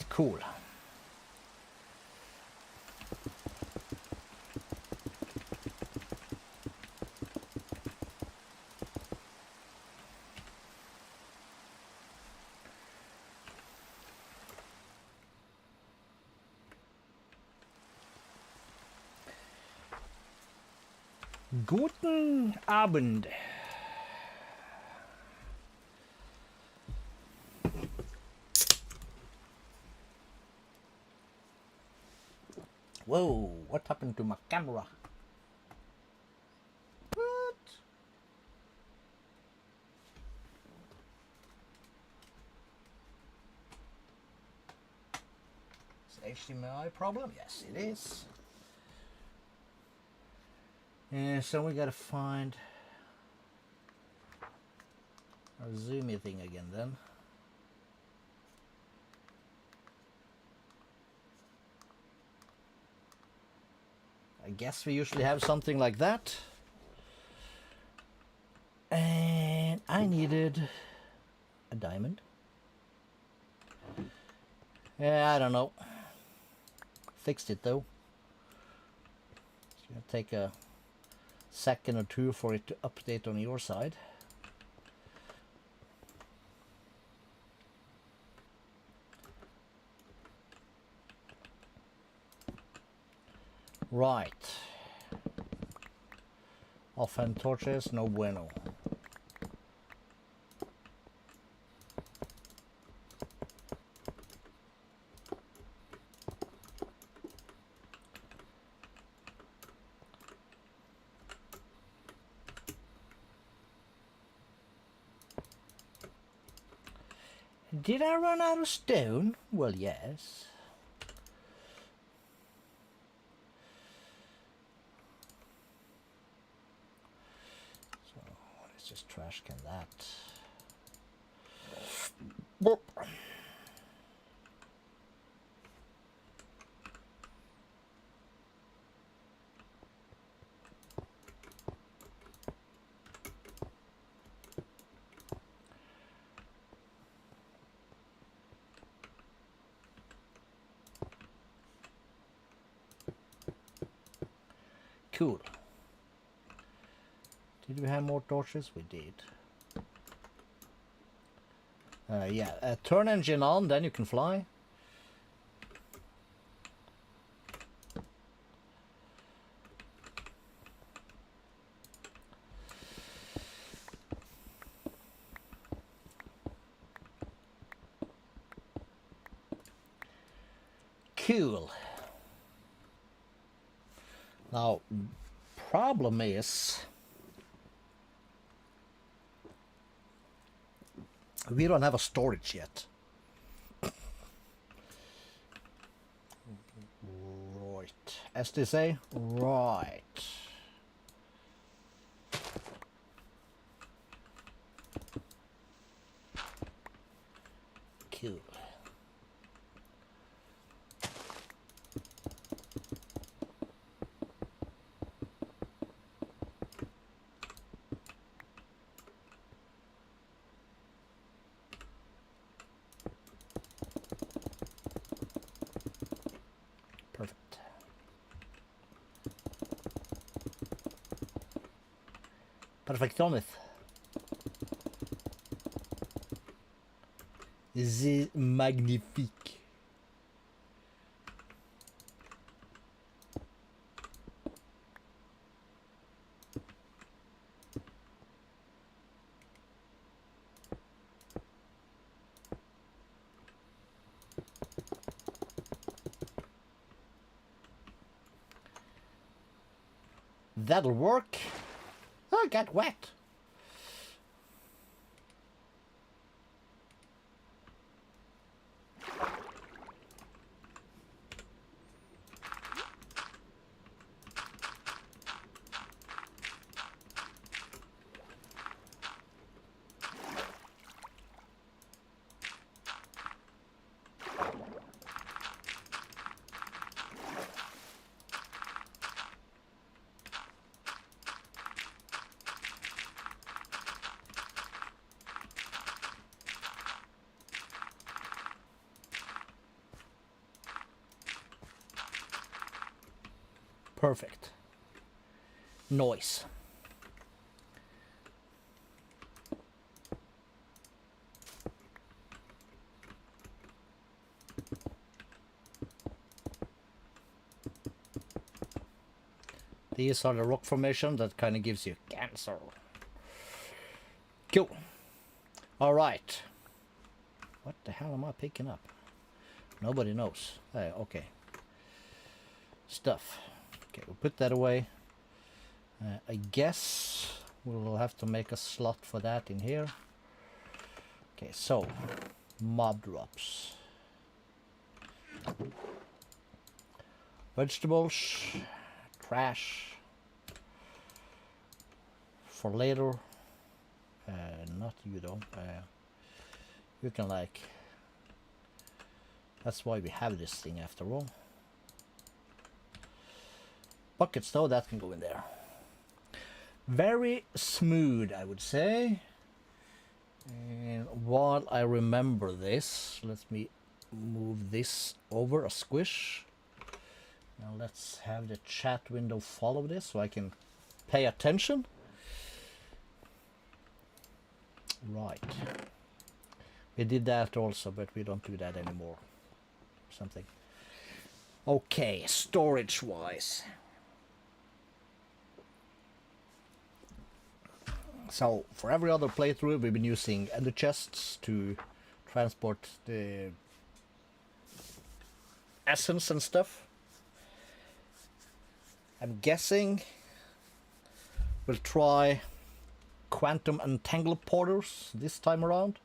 Cool. Guten Abend. Whoa, what happened to my camera? What? Is HDMI problem? Yes, it is. And so we gotta find our zoomy thing again then. I guess we usually have something like that. And I needed a diamond. Yeah, I don't know. Fixed it though. It's gonna take a second or two for it to update on your side. Right. Off-hand torches, no bueno. Did I run out of stone? Well, yes. So, let's just trash can that. Boop. Cool. Did we have more torches? We did. Yeah, turn engine on, then you can fly. Cool. Now, problem is we don't have a storage yet. Right. As they say, right. Cool. Perfect. Perfectionist. C'est magnifique. That'll work. Oh, I got wet. Perfect. Noise. These are the rock formation that kind of gives you cancer. Cool. All right. What the hell am I picking up? Nobody knows. Okay. Stuff. Okay, we'll put that away. I guess we'll have to make a slot for that in here. Okay, so mob drops. Vegetables, trash for later. Not you though. You can like. That's why we have this thing after all. Buckets though, that can go in there. Very smooth, I would say. And while I remember this, let me move this over a squish. Now let's have the chat window follow this so I can pay attention. Right. We did that also, but we don't do that anymore. Something. Okay, storage wise. So for every other playthrough we've been using ender chests to transport the essence and stuff. I'm guessing we'll try quantum entangle porters this time around.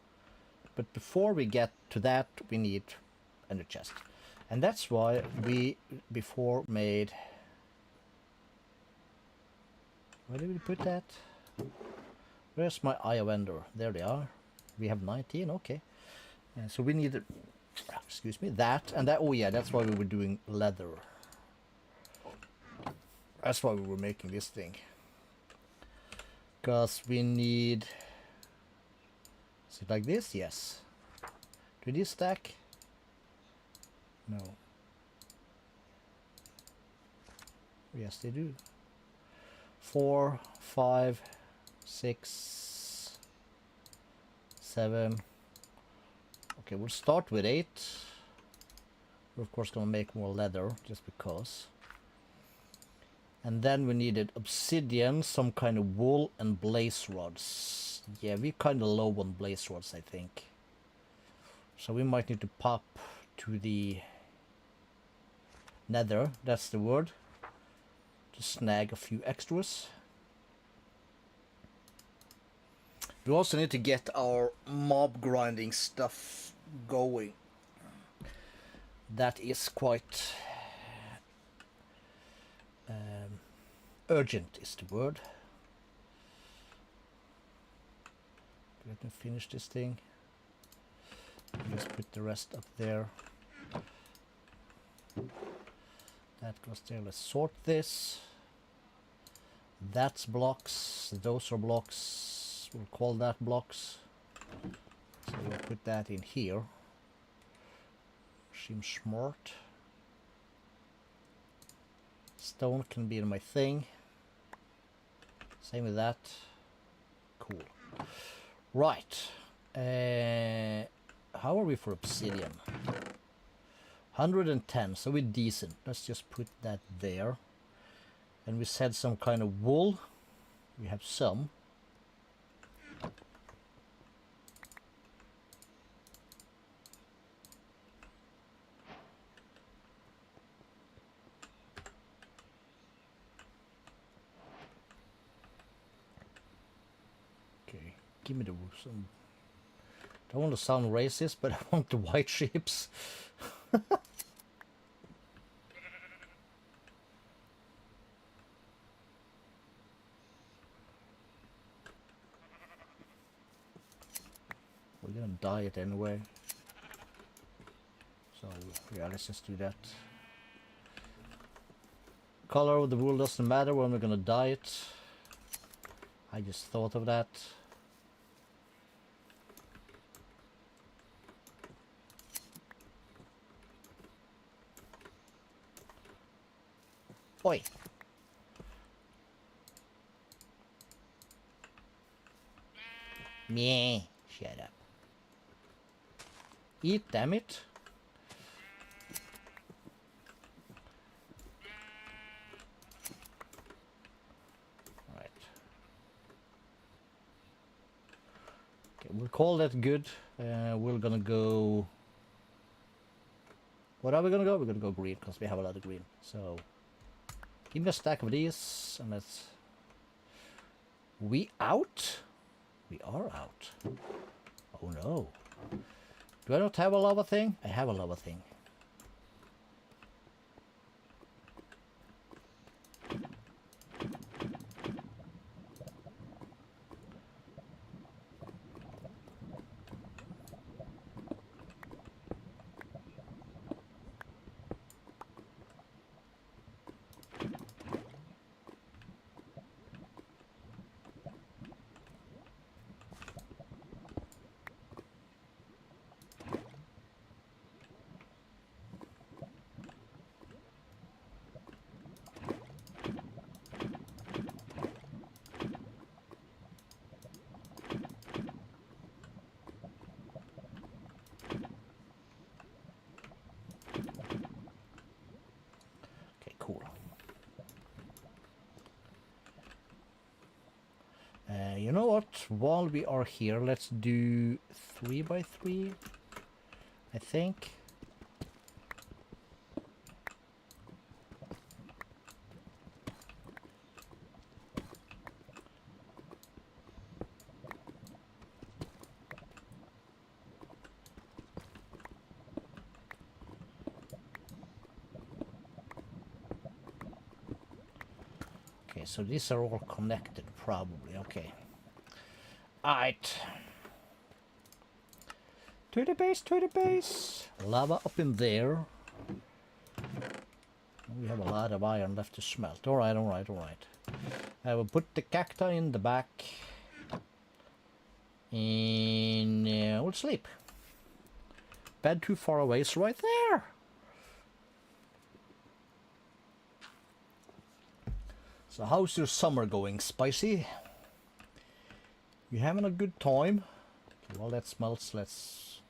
But before we get to that, we need ender chest. And that's why we before made... Where did we put that? Where's my Eye of Ender? There they are. We have 19, okay. So we need, excuse me, that and that. Oh yeah, that's why we were doing leather. That's why we were making this thing. Because we need... Is it like this? Yes. Do these stack? No. Yes, they do. 4, 5, 6, 7. Okay, we'll start with 8. We're of course gonna make more leather just because. And then we needed obsidian, some kind of wool, and blaze rods. Yeah, we're kind of low on blaze rods, I think. So we might need to pop to the nether, that's the word, to snag a few extras. We also need to get our mob grinding stuff going. That is quite urgent is the word. Let me finish this thing. Just put the rest up there. That goes there. Let's sort this. That's blocks. Those are blocks. We'll call that blocks. So we'll put that in here. Seems smart. Stone can be in my thing. Same with that. Cool. Right. How are we for obsidian? 110, so we're decent. Let's just put that there. And we said some kind of wool. We have some. Okay, give me the some. Don't want to sound racist, but I want the white sheeps. We're gonna dye it anyway. So yeah, let's just do that. Color of the wool doesn't matter when we're gonna dye it. I just thought of that. Oi! Meh, shut up. Eat, damn it. Okay, we'll call that good. We're gonna go... What are we gonna go? We're gonna go green, because we have a lot of green. So, give me a stack of these, and let's... We out? We are out. Oh no. Do I not have a lava thing? I have a lava thing. Okay, cool. You know what? While we are here, let's do 3 by 3, I think. Okay, so these are all connected, probably. Okay. Alright. To the base, to the base. Lava up in there. We have a lot of iron left to smelt. Alright, alright, alright. I will put the cacti in the back. And we'll sleep. Bed too far away is right there. So how's your summer going, Spicy? You having a good time? Okay, well, that smelts. Let's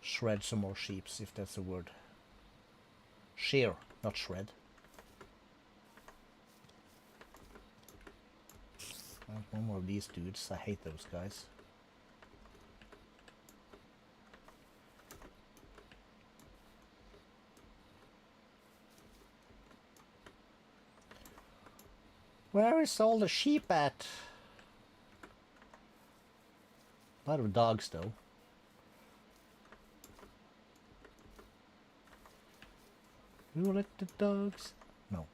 shred some more sheeps, if that's a word. Shear, not shred. One more of these dudes. I hate those guys. Where is all the sheep at? A lot of dogs, though. You let the dogs? No.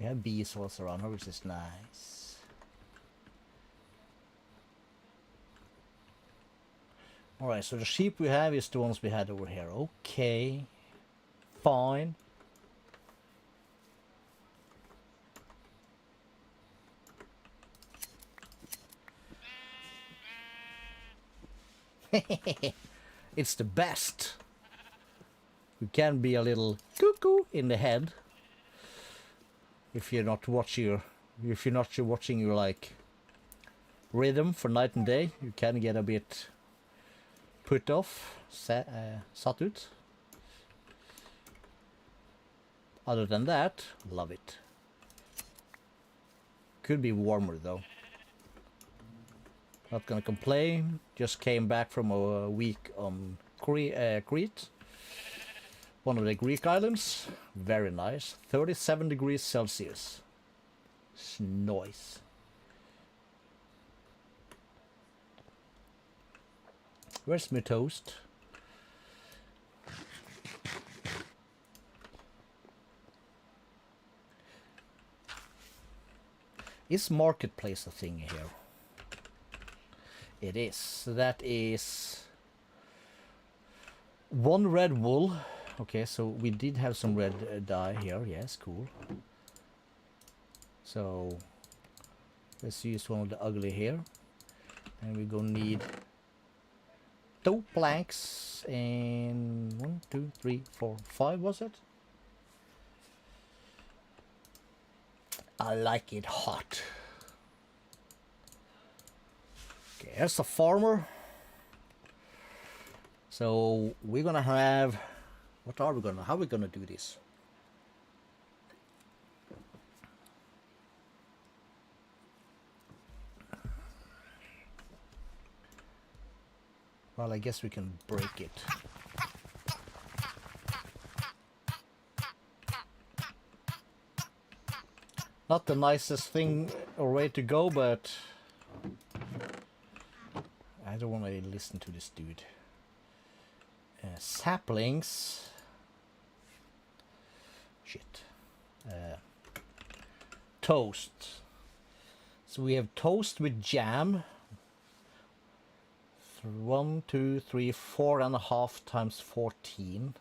We have bees also around her, which is nice. Alright, so the sheep we have is the ones we had over here. Okay. Fine. It's the best. You can be a little cuckoo in the head if you're not watching your like rhythm for night and day. You can get a bit put off, satt ut. Other than that, love it. Could be warmer though. Not gonna complain. Just came back from a week on Crete. One of the Greek islands. Very nice. 37 degrees Celsius. It's nice. Where's my toast? Is marketplace a thing here? It is. So that is 1 red wool. Okay, so we did have some red dye here. Yes, cool. So let's use one of the ugly here. And we're gonna need 2 planks and 1, 2, 3, 4, 5, was it? I like it hot. Okay, here's the farmer. So we're gonna have, how are we gonna do this? Well, I guess we can break it. Not the nicest thing or way to go, but I don't want to listen to this dude. Saplings. Shit. Toast. So we have toast with jam. 1, 2, 3, 4.5 times 14.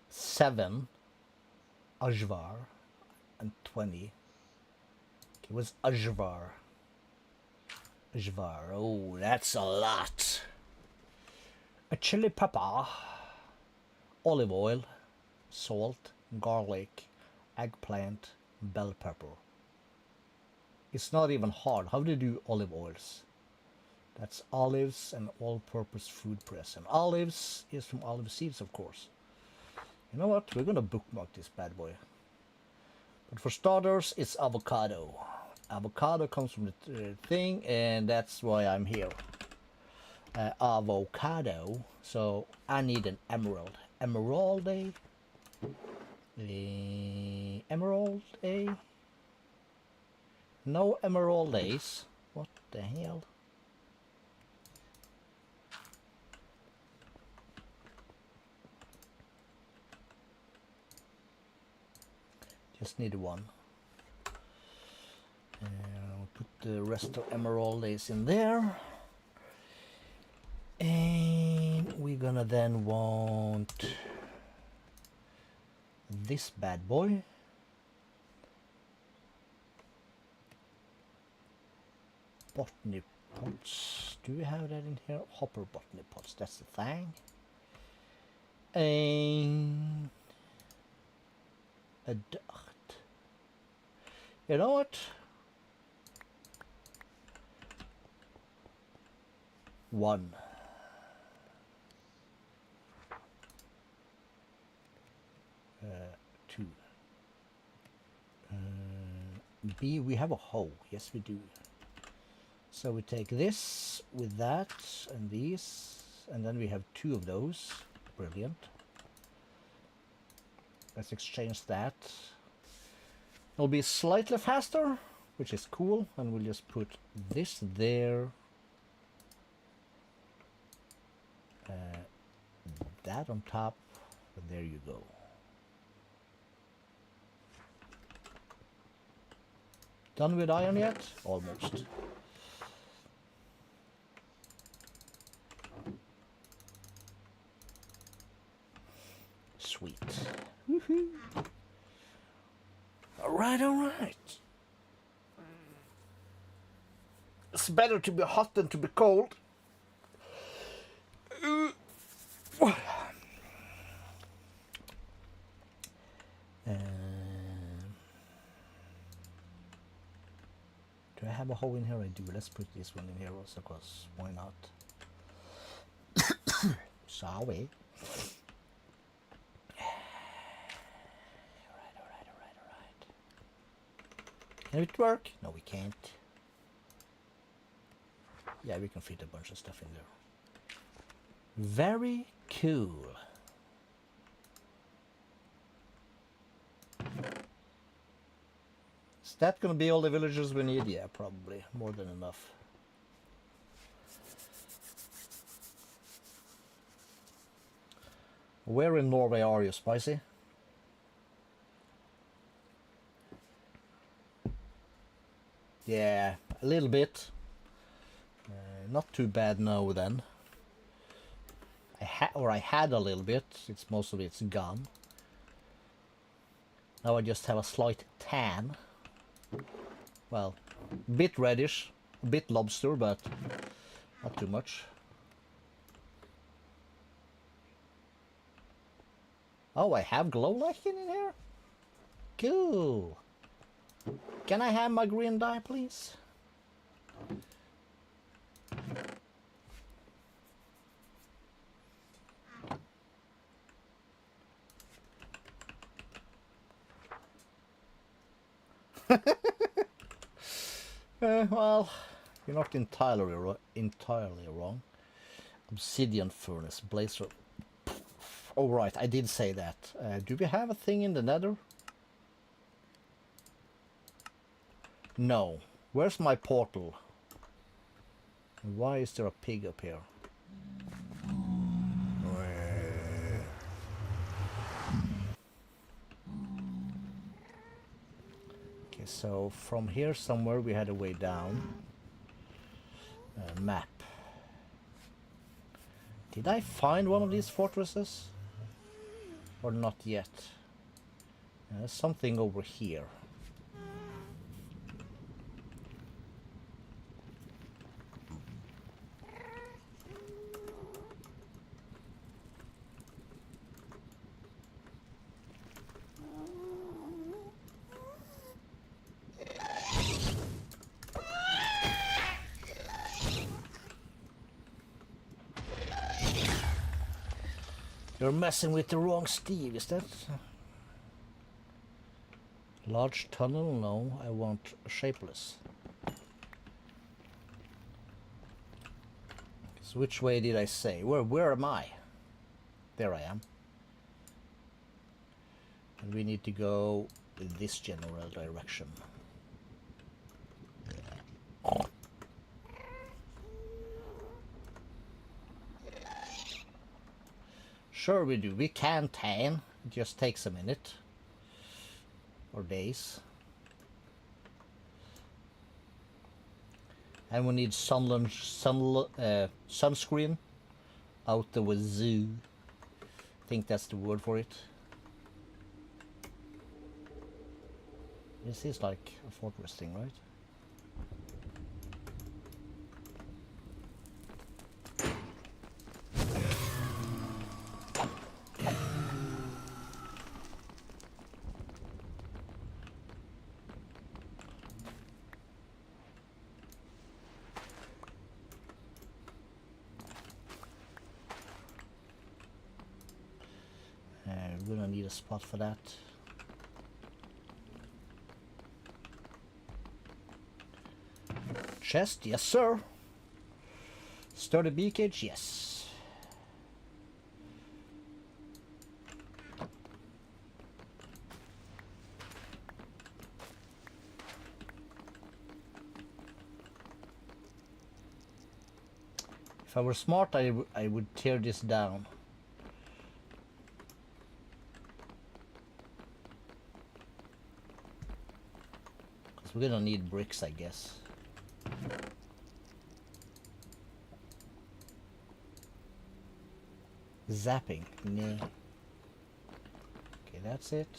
7 ajvar and 20. It was ajvar. Ajvar. Oh, that's a lot. A chili pepper, olive oil, salt, garlic, eggplant, bell pepper. It's not even hard. How do you do olive oils? That's olives and all-purpose food press. And olives is from olive seeds, of course. You know what? We're gonna bookmark this bad boy. But for starters, it's avocado. Avocado comes from the thing, and that's why I'm here. Avocado. So I need an emerald. Emerald, emerald, no emerald days. What the hell? Just need one. I'll put the rest of emerald days in there. And we're gonna then want this bad boy. Botany pots. Do we have that in here? Hopper botany pots. That's the thing. And a duct. You know what? One. Two. B, we have a hoe. Yes, we do. So we take this with that and these, and then we have 2 of those. Brilliant. Let's exchange that. It'll be slightly faster, which is cool, and we'll just put this there. That on top, and there you go. Done with iron yet? Almost. Sweet. Woohoo! Alright, alright. It's better to be hot than to be cold. Do I have a hole in here? I do. Let's put this one in here also, because why not? Sorry. Alright. Can it work? No, we can't. Yeah, we can fit a bunch of stuff in there. Very cool. Is that gonna be all the villagers we need? Yeah, probably. More than enough. Where in Norway are you, Spicy? Yeah, a little bit. Not too bad now then. I had a little bit. Most of it's gone. Now I just have a slight tan. Well, a bit reddish, a bit lobster, but not too much. Oh, I have glow lichen in here? Cool. Can I have my green dye, please? Well, You're not entirely wrong. Obsidian furnace, blazer. Oh right, I did say that. Do we have a thing in the nether? No. Where's my portal? Why is there a pig up here? Okay, so from here somewhere we had a way down. Map. Did I find one of these fortresses? Or not yet? There's something over here. You're messing with the wrong Steve, is that? Large tunnel? No, I want shapeless. So which way did I say? Where am I? There I am. And we need to go in this general direction. Sure we do. We can tan. It just takes a minute. Or days. And we need sunscreen out the wazoo. I think that's the word for it. This is like a fortress thing, right? We're gonna need a spot for that. Chest, yes sir. Sturdy bee cage, yes. If I were smart, I would tear this down. Because we're gonna need bricks, I guess. Zapping, no. Okay, that's it.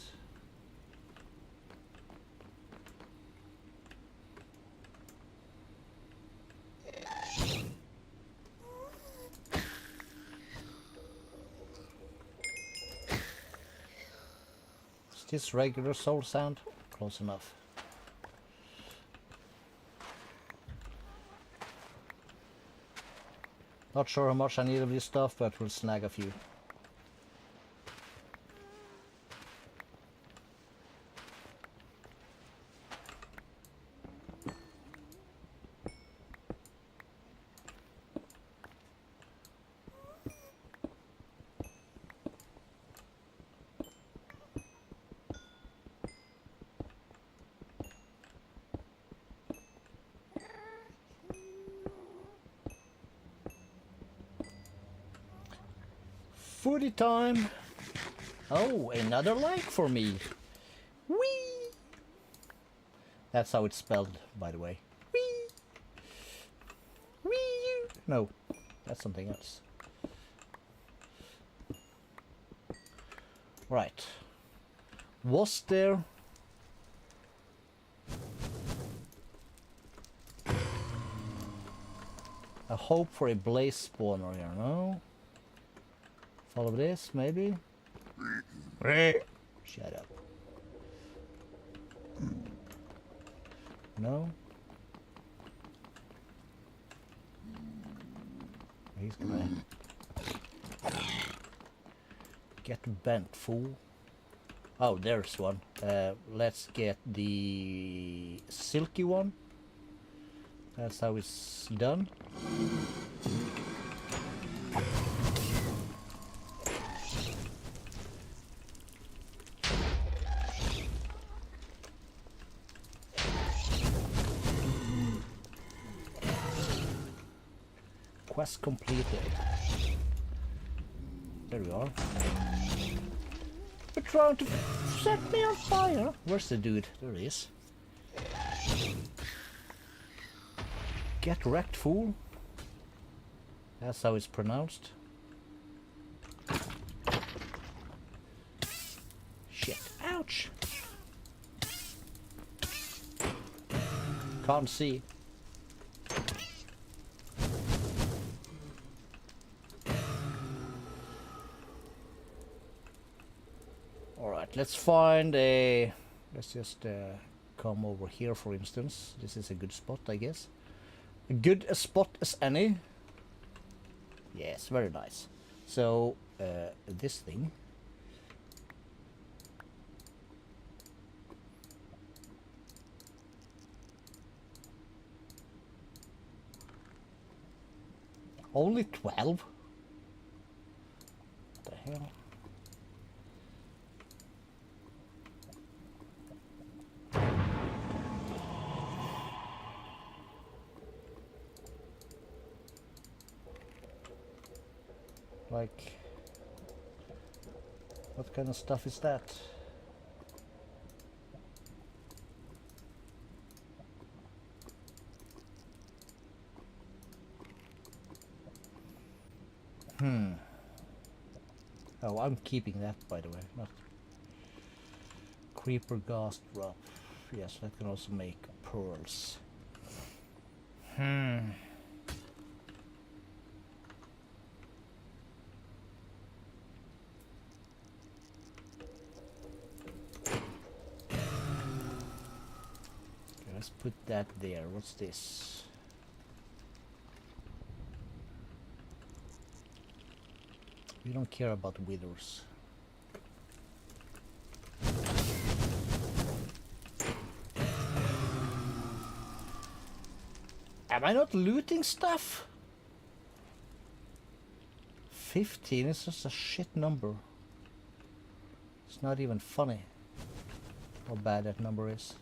Is this regular soul sand? Close enough. Not sure how much I need of this stuff, but we'll snag a few. Foodie time! Oh, another like for me! Whee! That's how it's spelled, by the way. Whee! Whee! No, that's something else. Right. Was there... a hope for a blaze spawner here, no? Follow this, maybe? Shut up. No? He's gonna get bent, fool. Oh, there's one. Let's get the silky one. That's how it's done. Quest completed. There we are. You're trying to set me on fire. Where's the dude? There he is. Get wrecked, fool. That's how it's pronounced. Shit. Ouch. Can't see. Alright, let's find a... Let's just come over here, for instance. This is a good spot, I guess. A good a spot as any. Yes, very nice. So, this thing. Only 12? What the hell? Like, what kind of stuff is that? Oh, I'm keeping that, by the way. Not creeper ghast drop. Yes, that can also make pearls. Let's put that there. What's this? We don't care about withers. Am I not looting stuff? 15 is just a shit number. It's not even funny how bad that number is.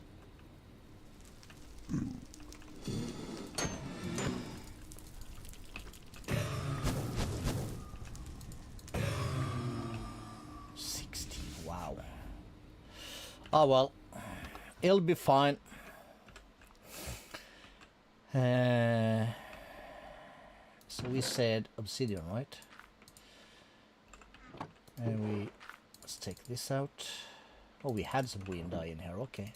Wow. Oh well, it'll be fine. So we said obsidian, right? And let's take this out. Oh, we had some green dye in here. Okay.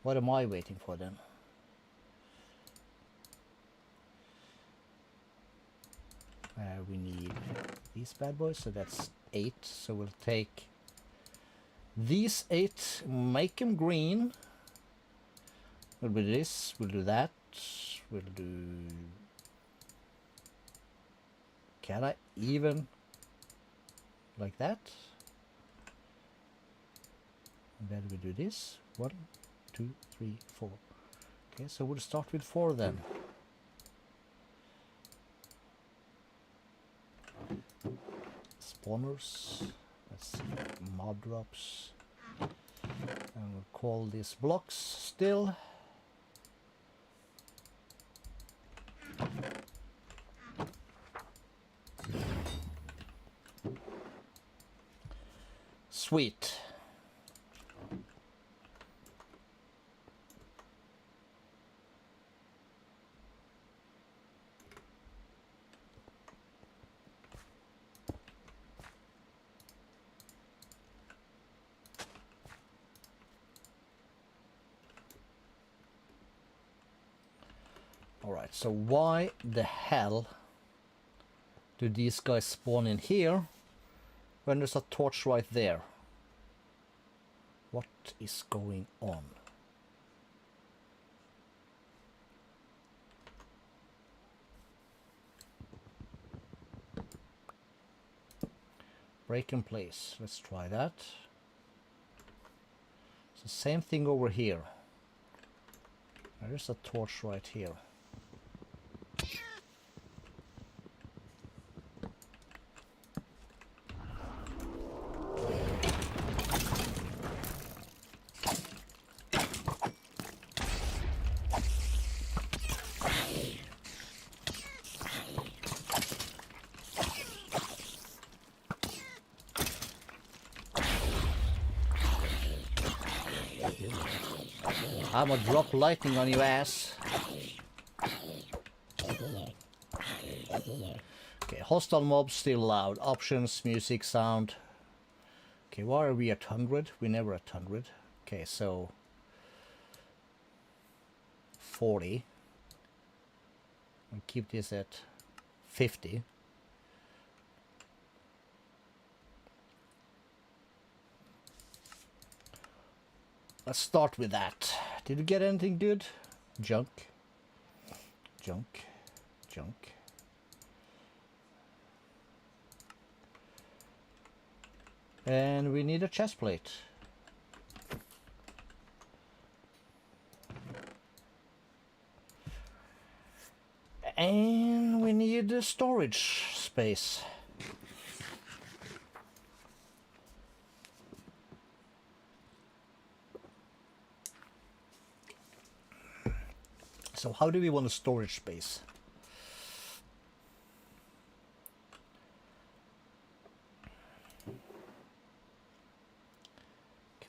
What am I waiting for then? We need these bad boys, so that's 8. So we'll take these 8, make them green. We'll do this, we'll do that, we'll do... Can I even... like that? And then we do this. 1, 2, 3, 4. Okay, so we'll start with 4 then. Spawners. Let's see, mob drops. And we'll call these blocks still. Sweet. Alright, so why the hell do these guys spawn in here when there's a torch right there? What is going on? Break in place. Let's try that. It's the same thing over here. There's a torch right here. I'ma drop lightning on your ass. Okay, hostile mobs still loud. Options, music, sound. Okay, why are we at 100? We're never at 100. Okay, so 40. And keep this at 50. Let's start with that. Did you get anything good? Junk. Junk. Junk. And we need a chest plate. And we need a storage space. So how do we want a storage space?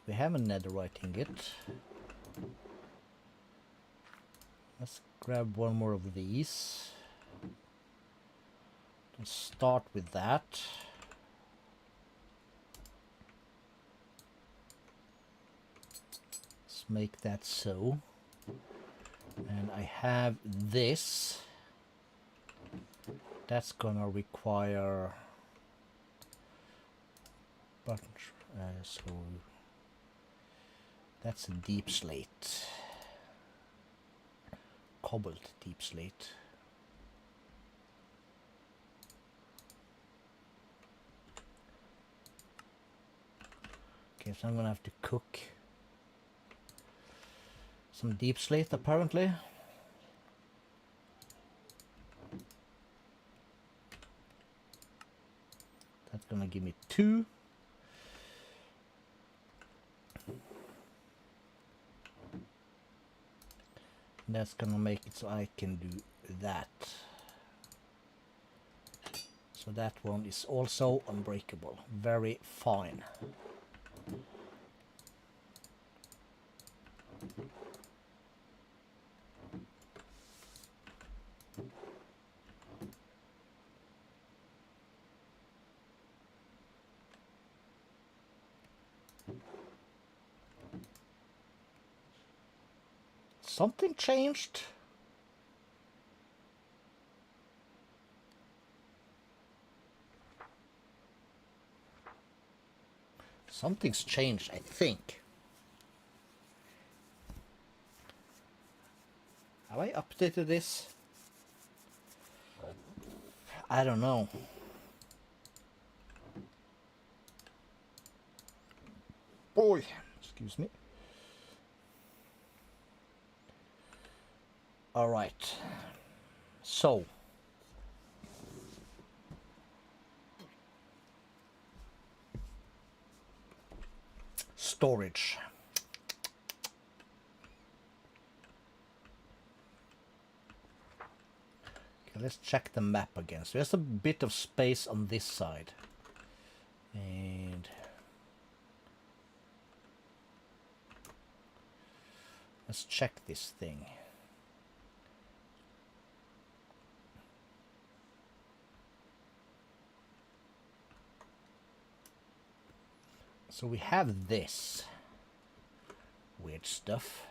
We have a netherite ingot. Let's grab one more of these. Let's start with that. Let's make that so. And I have this. That's gonna require button. So that's a deep slate. Cobbled deep slate. Okay, so I'm gonna have to cook some deep slate apparently. That's gonna give me 2. That's gonna make it so I can do that. So that one is also unbreakable. Very fine. Something changed. Something's changed, I think. Have I updated this? I don't know. Boy, excuse me. All right. So. Storage. Okay, let's check the map again. So there's a bit of space on this side. And let's check this thing. So we have this weird stuff.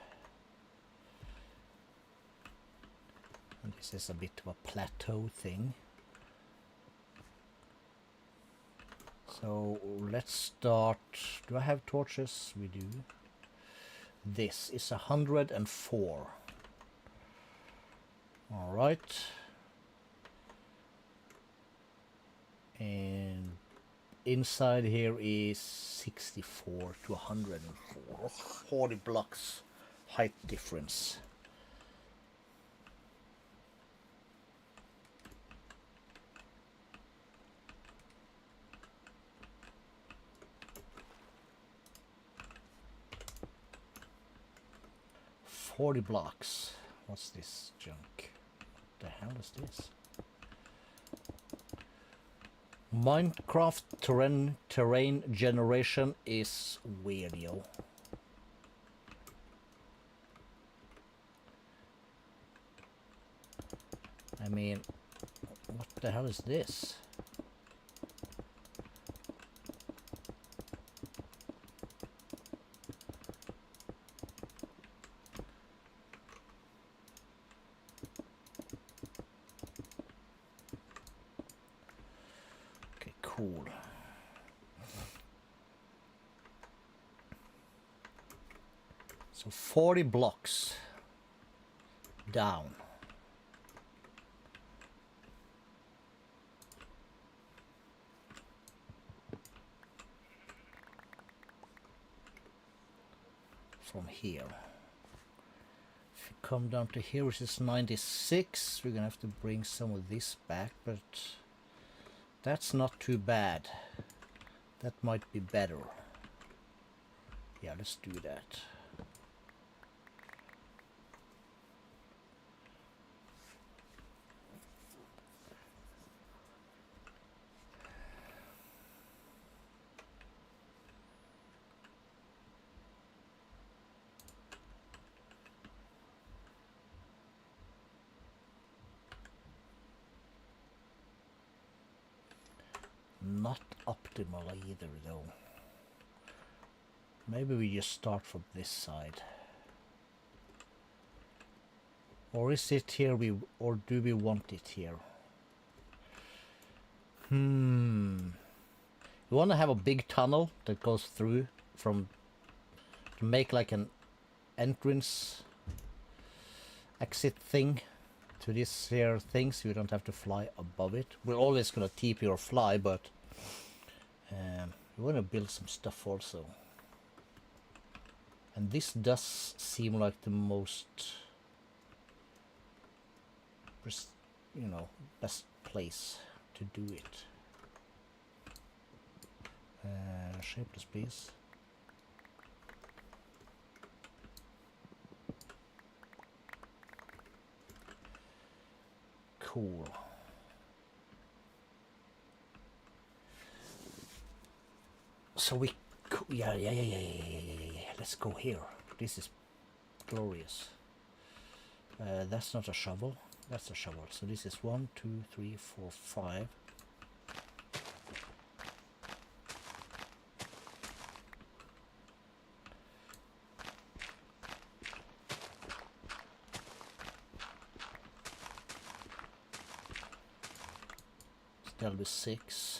And this is a bit of a plateau thing. So let's start. Do I have torches? We do. This is 104. All right. And inside here is 64 to 104. 40 blocks height difference. $40 blocks. What's this junk? What the hell is this? Minecraft terrain generation is weird, yo. I mean, what the hell is this? Okay, cool. So 40 blocks down. From here. If you come down to here, which is 96, we're gonna have to bring some of this back, but that's not too bad. That might be better. Yeah, let's do that. Not optimal either, though. Maybe we just start from this side. Or is it here or do we want it here? We want to have a big tunnel that goes through to make like an entrance exit thing to this here thing, so you don't have to fly above it. We're always gonna TP or fly, but we want to build some stuff also. And this does seem like the most, you know, best place to do it. Shapeless piece. Cool. So we, yeah. Let's go here. This is glorious. That's not a shovel. That's a shovel. So this is 1, 2, 3, 4, 5. That'll be 6.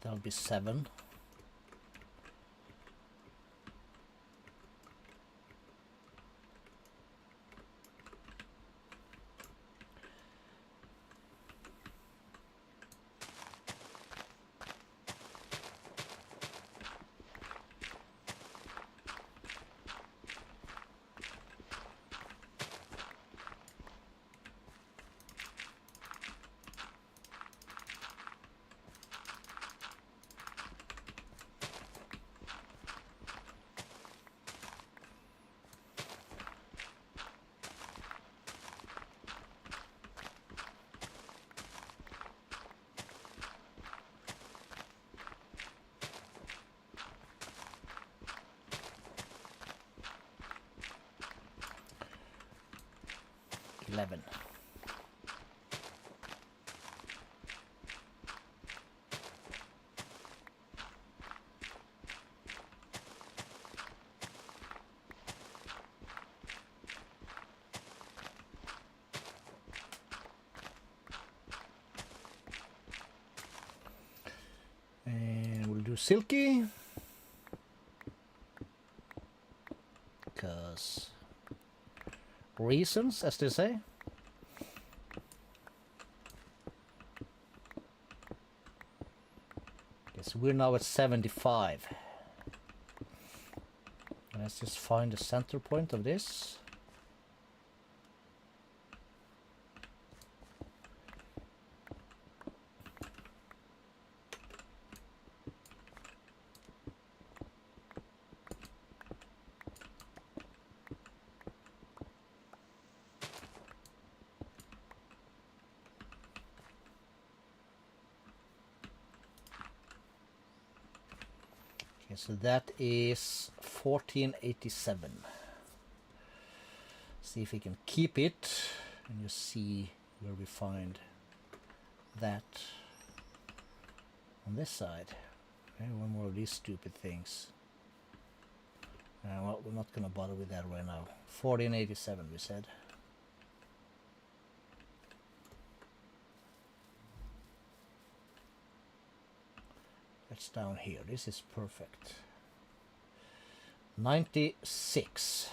That'll be 7. $11. And we'll do silky, because reasons, as they say. Yes, we're now at 75. Let's just find the center point of this. So that is 1487. See if we can keep it, and just see where we find that on this side. Okay, one more of these stupid things. Well, we're not gonna bother with that right now. 40 and 87 we said. That's down here. This is perfect. 96.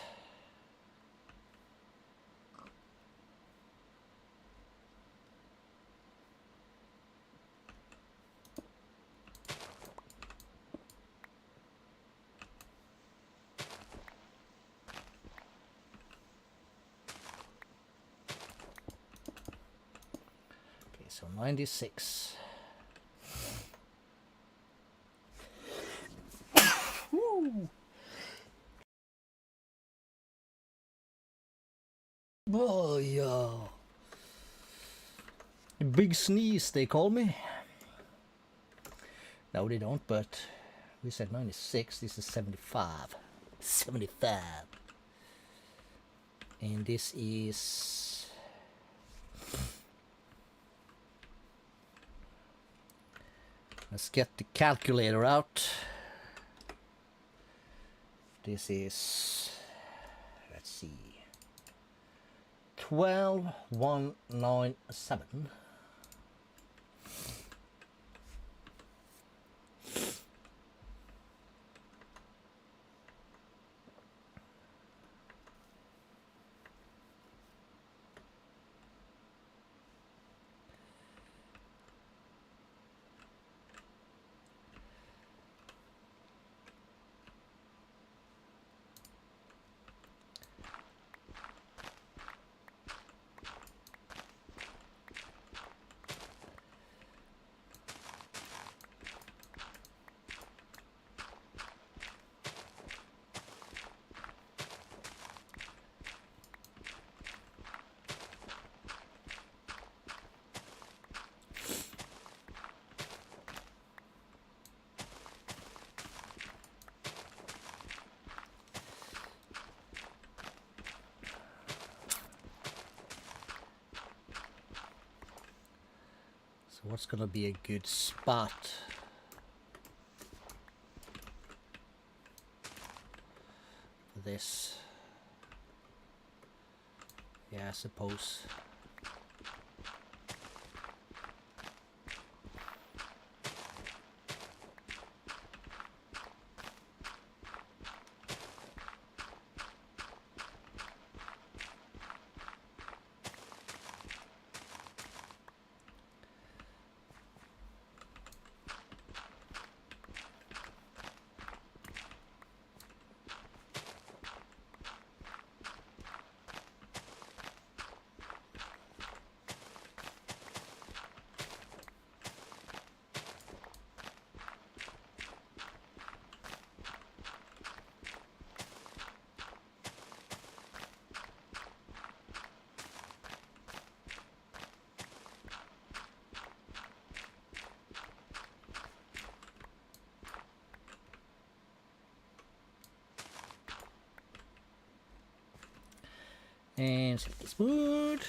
Okay, so 96. Woo. Oh yeah. Big sneeze, they call me. No, they don't, but we said 96. This is 75. 75. And this is... Let's get the calculator out. This is... Let's see... 12197. So what's gonna be a good spot for this? Yeah, I suppose. And select this wood.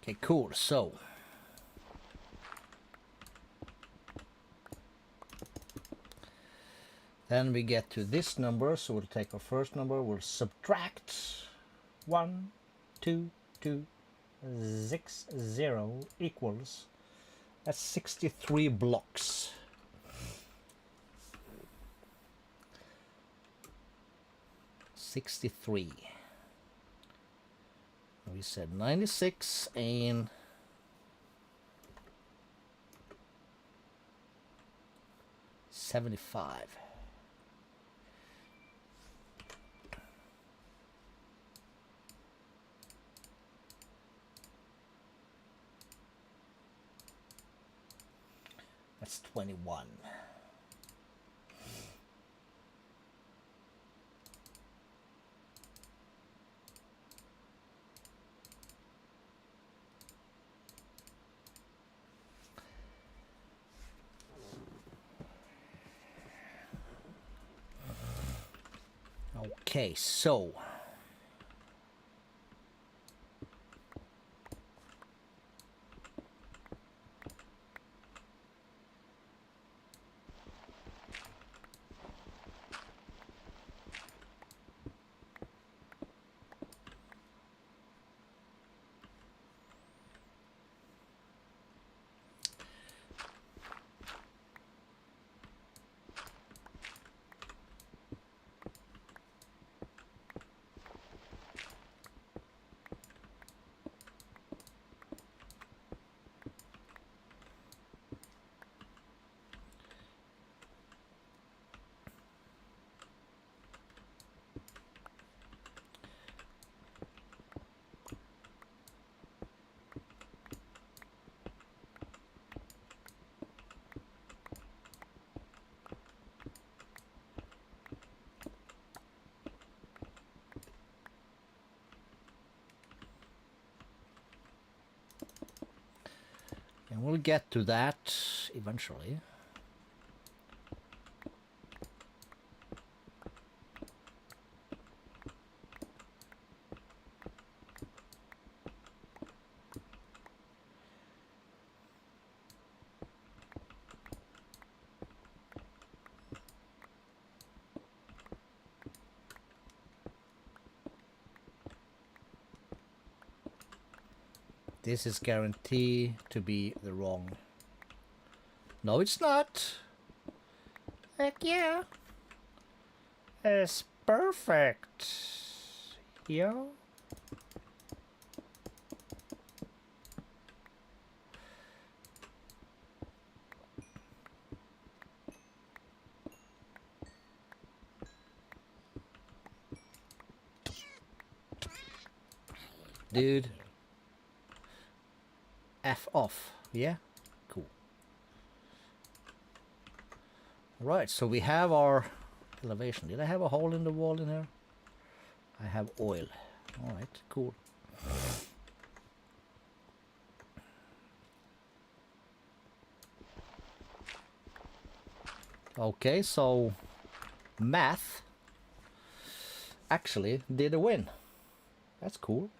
Okay, cool. So then we get to this number, so we'll take our first number, we'll subtract 1, 2, 2, 6, 0 equals, that's 63 blocks. We said 96 and 75. That's 21. Okay, so and we'll get to that eventually. This is guaranteed to be the wrong. No, it's not. Heck yeah. It's perfect. Yo. Dude. F off. Yeah? Cool. Right, so we have our elevation. Did I have a hole in the wall in here? I have oil. Alright, cool. Okay, so math actually did a win. That's cool.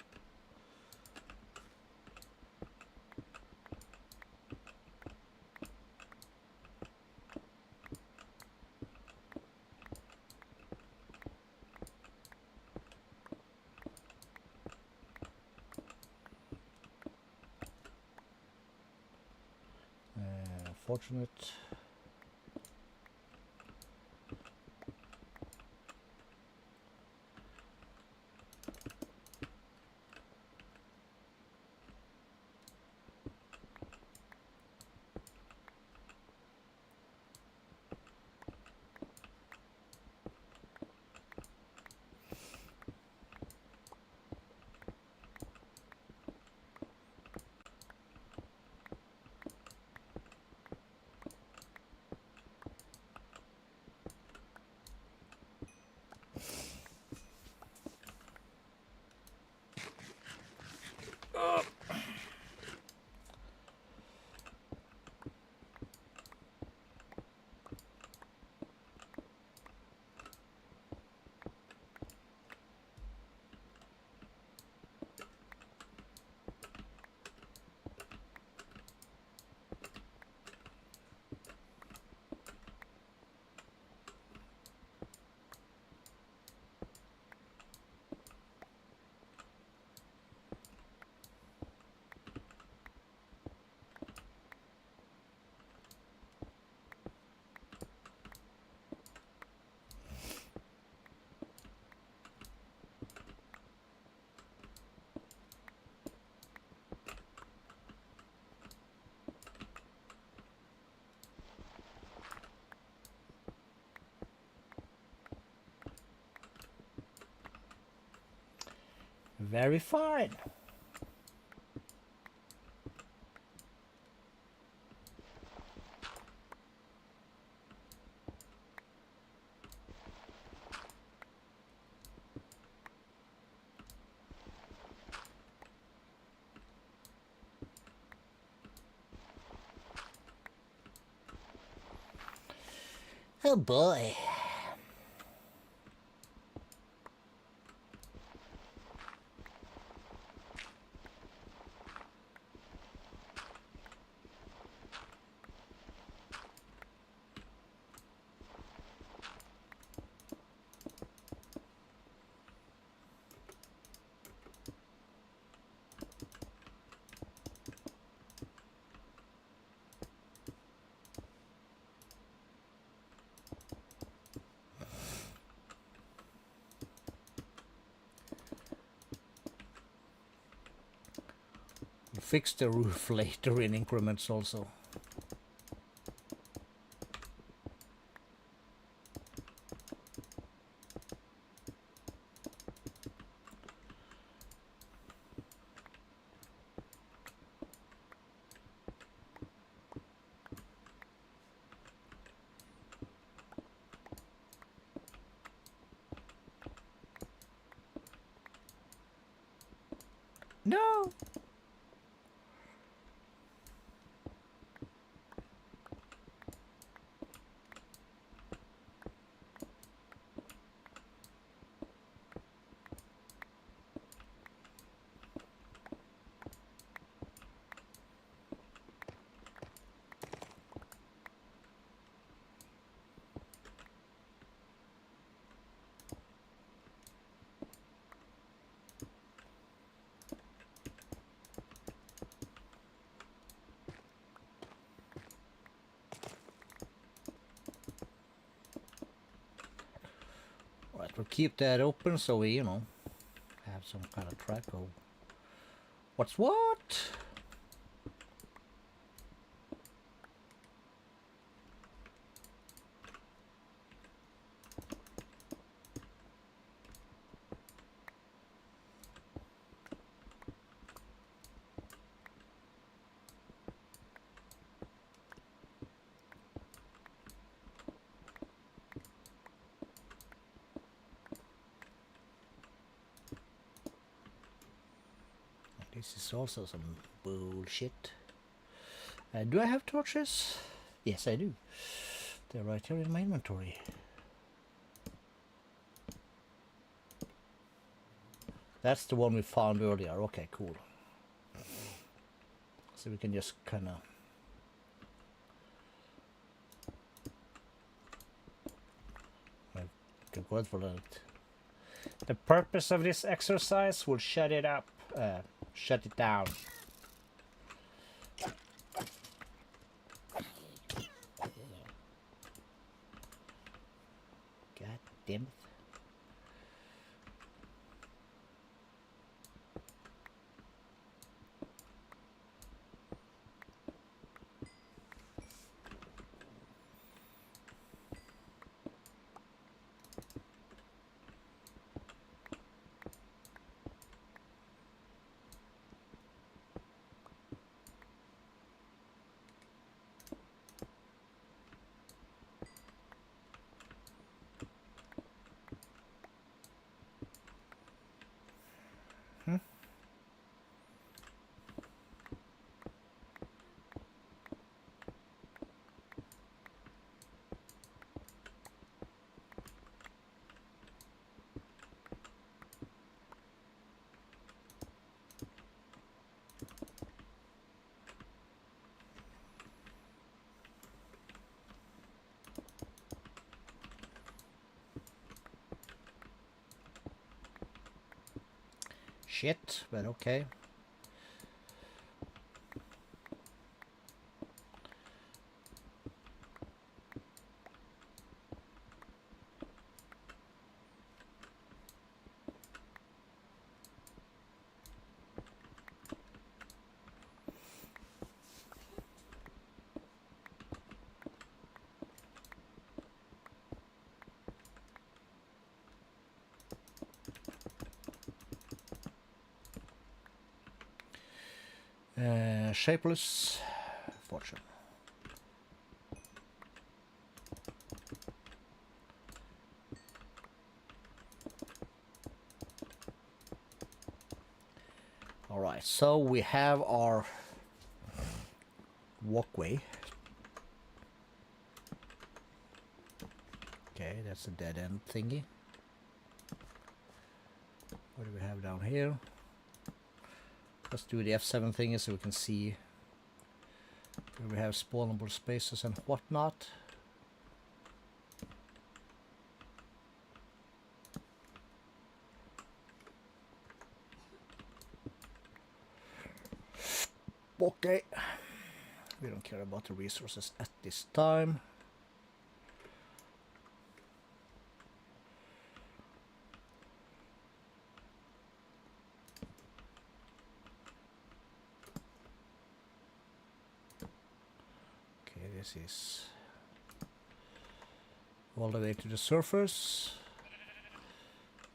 Fortunate. Very fine. Oh boy. Fix the roof later in increments also. No! Right, we'll keep that open so we, you know, have some kind of track of what's what. This is also some bullshit. Do I have torches? Yes, I do. They're right here in my inventory. That's the one we found earlier. Okay, cool. So we can just kind of... go for that. The purpose of this exercise will shut it up. Shut it down. God damn it. Shit, but okay. Shapeless fortune. All right, so we have our walkway. Okay, that's a dead end thingy. What do we have down here? Let's do the F7 thingy so we can see where we have spawnable spaces and whatnot. Okay. We don't care about the resources at this time. Okay, this is all the way to the surface.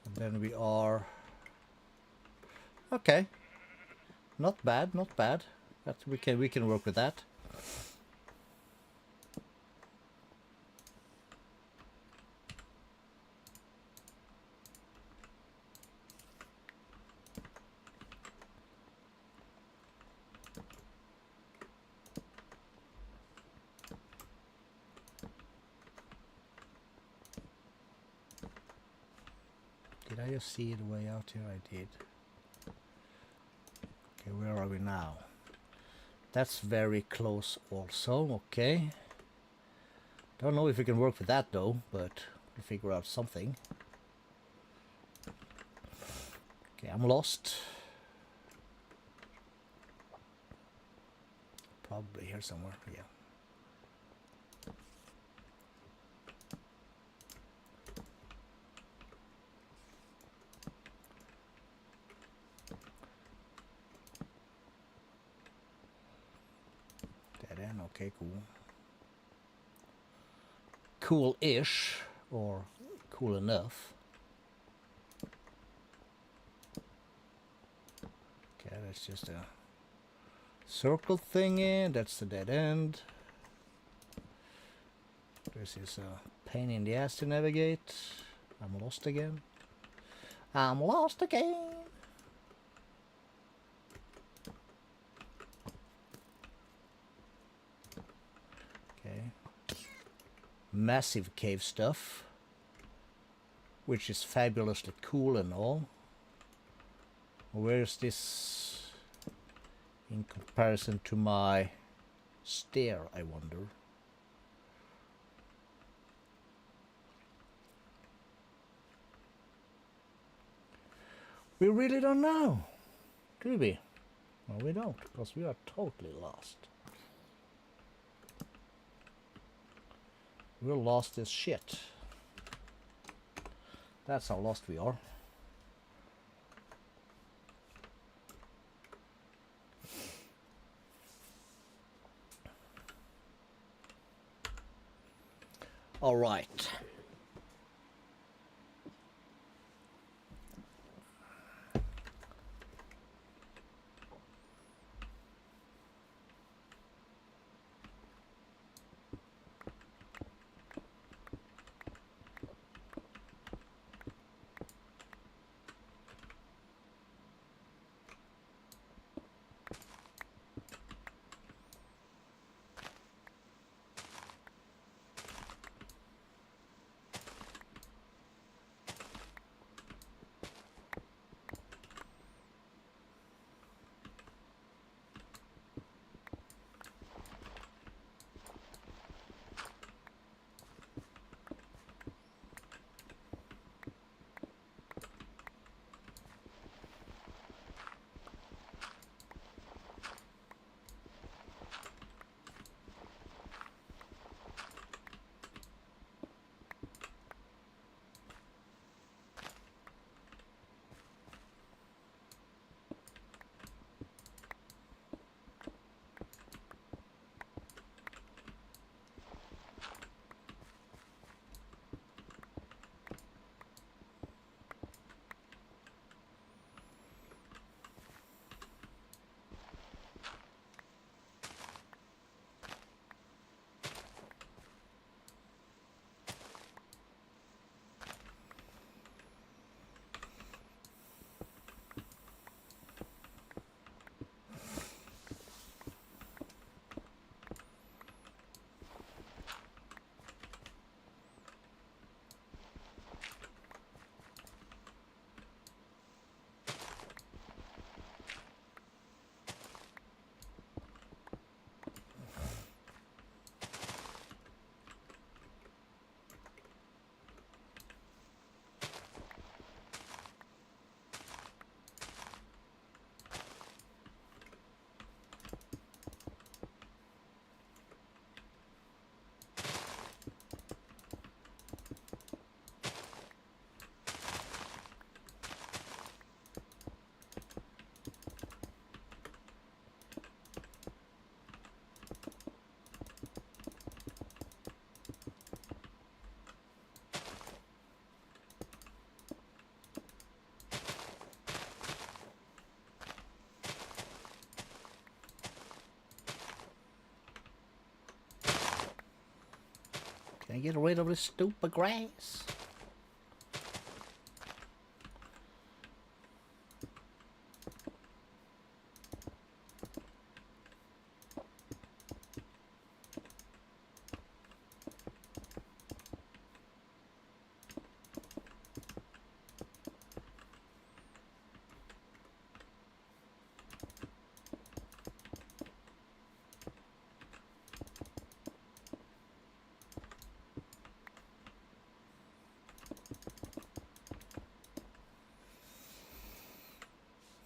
And then we are... Okay. Not bad, not bad. But we can work with that. Did I just see the way out here? I did. Okay, where are we now? That's very close also, okay. Don't know if we can work with that though, but we'll figure out something. Okay, I'm lost. Probably here somewhere, yeah. Dead end, okay, cool. Cool-ish, or cool enough. Okay, that's just a circle thingy, that's the dead end. This is a pain in the ass to navigate. I'm lost again. I'm lost again! Okay. Massive cave stuff, which is fabulously cool and all. Where's this in comparison to my stair, I wonder? We really don't know, do we? No, we don't, because we are totally lost. We're lost as shit. That's how lost we are. All right. Can I get rid of this stupid grass?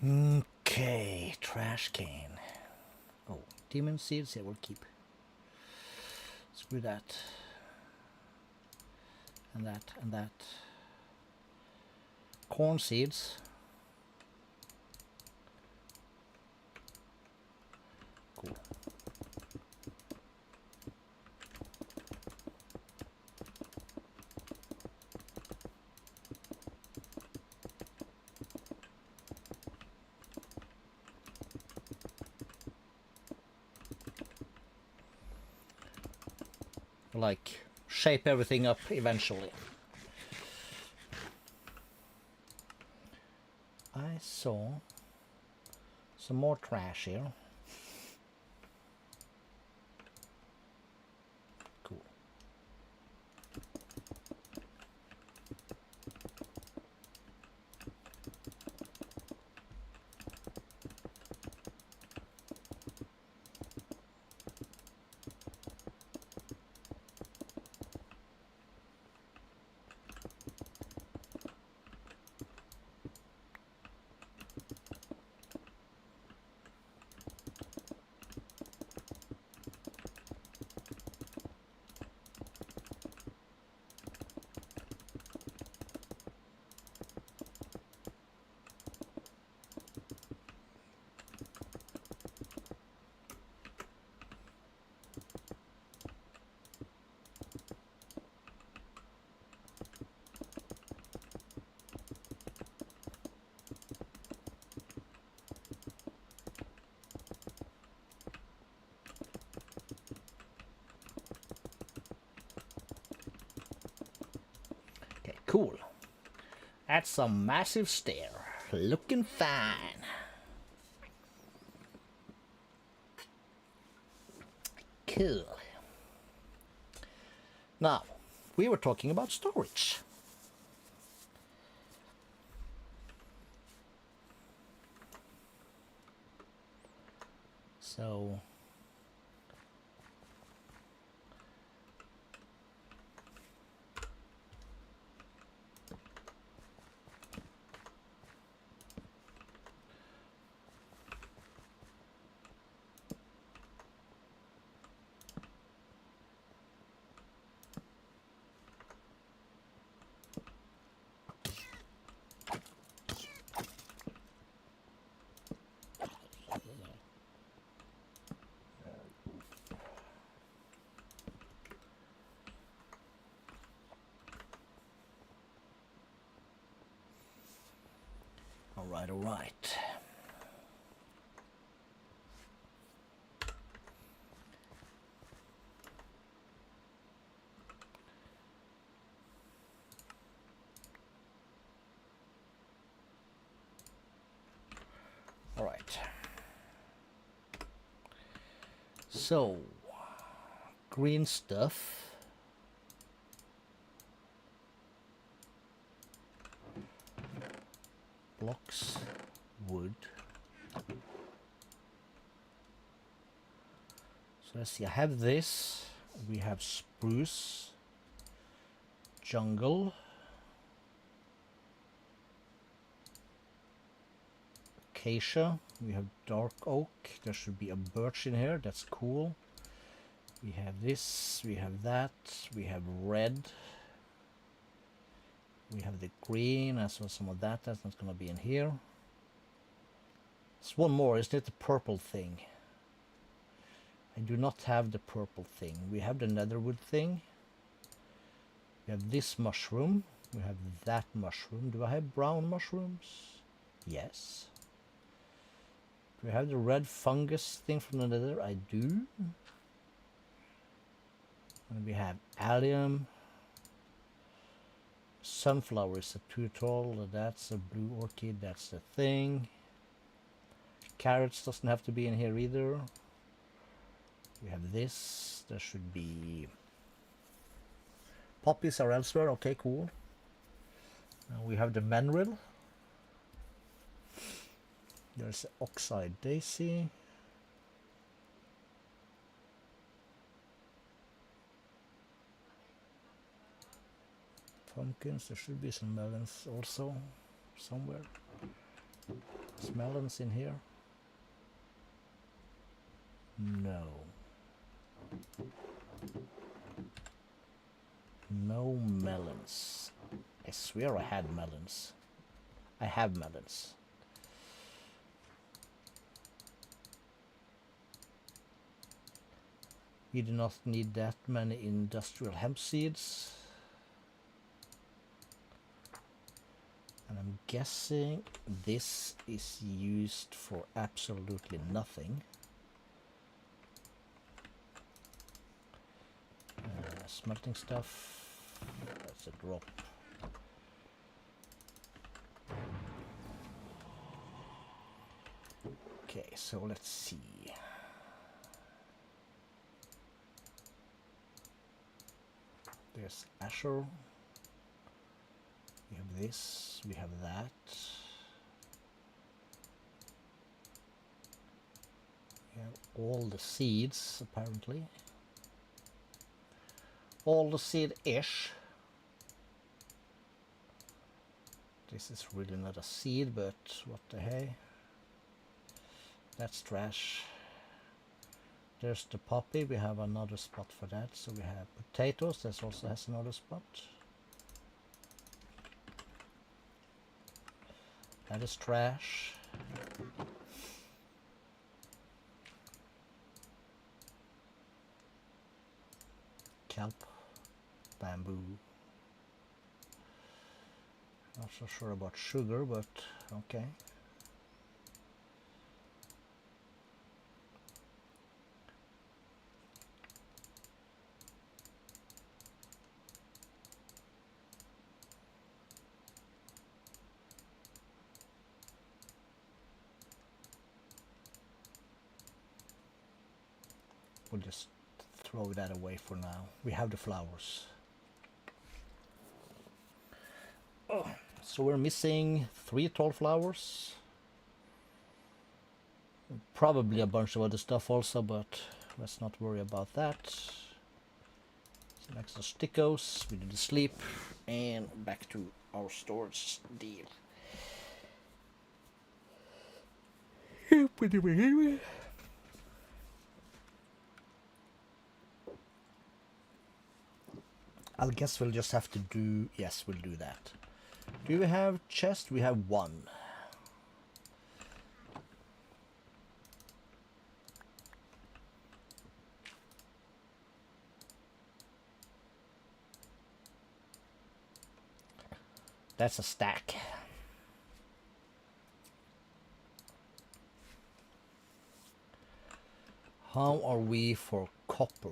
Okay, trash can. Oh, demon seeds, yeah, we'll keep. Screw that. And that, and that. Corn seeds. Cool. Like, shape everything up eventually. I saw some more trash here. Cool. Okay, cool. That's some massive stair. Looking fine. Cool. Now, we were talking about storage. So, all right, all right. All right. So, green stuff. Blocks, wood. So let's see, I have this. We have spruce, jungle, acacia. We have dark oak. There should be a birch in here. That's cool. We have this. We have that. We have red. We have the green. I saw some of that. That's not going to be in here. There's one more. Isn't it the purple thing? I do not have the purple thing. We have the netherwood thing. We have this mushroom. We have that mushroom. Do I have brown mushrooms? Yes. Do I have the red fungus thing from the nether? I do. And we have allium. Sunflower is a too tall. That's a blue orchid. That's the thing. Carrots doesn't have to be in here either. We have this. There should be poppies are elsewhere. Okay, cool. Now we have the manril. There's oxide daisy. Pumpkins. There should be some melons also somewhere. There's melons in here. No. No melons. I swear I had melons. I have melons. We do not need that many industrial hemp seeds. And I'm guessing this is used for absolutely nothing. Smelting stuff. That's a drop. Okay, so let's see. There's Azure. We have this, we have that. We have all the seeds, apparently. All the seed-ish. This is really not a seed, but what the hey. That's trash. There's the poppy, we have another spot for that. So we have potatoes, that also has another spot. That is trash. Kelp, bamboo. Not so sure about sugar, but okay. We'll just throw that away for now. We have the flowers. Oh, so we're missing 3 tall flowers. Probably a bunch of other stuff also, but let's not worry about that. Some extra stickos, we do the sleep, and back to our storage deal. I guess we'll just have to do, yes, we'll do that. Do we have chest? We have 1. That's a stack. How are we for copper?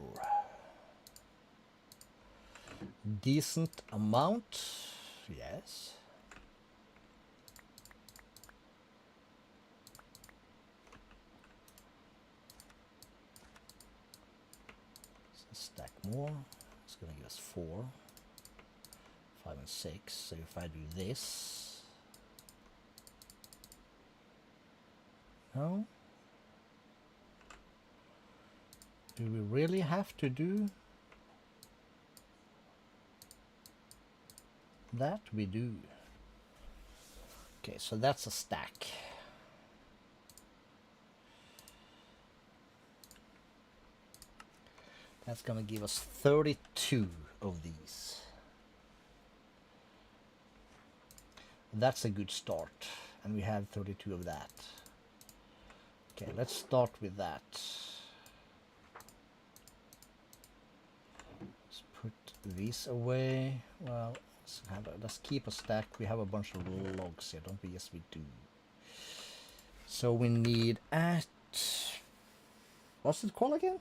Decent amount, yes. So stack more. It's gonna give us 4, 5, and 6. So if I do this, no. Do we really have to do that? We do. Okay, so that's a stack. That's gonna give us 32 of these. That's a good start, and we have 32 of that. Okay, let's start with that. Let's put these away. Well, let's keep a stack. We have a bunch of logs here, don't we? Yes, we do. So we need at, what's it called again?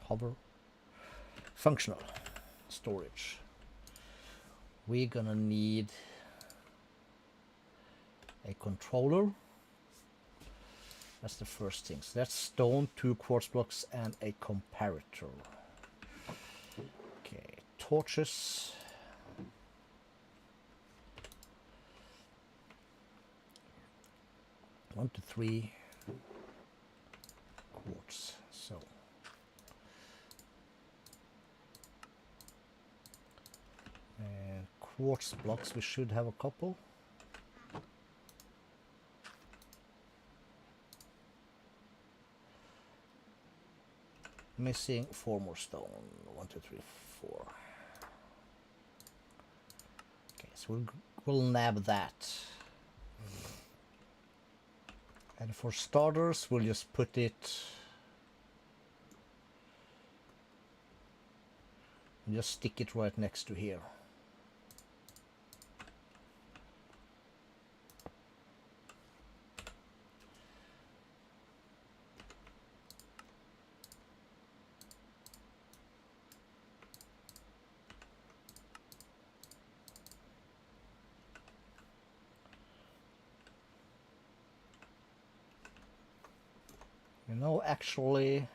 hover. Functional storage. We're gonna need a controller. That's the first thing. So that's stone, 2 quartz blocks, and a comparator. Okay, torches. 1 to 3 quartz. So and quartz blocks, we should have a couple. Missing 4 more stone. 1, 2, 3, 4. Okay, so we'll nab that. And for starters, we'll just put it. Just stick it right next to here. You know, actually,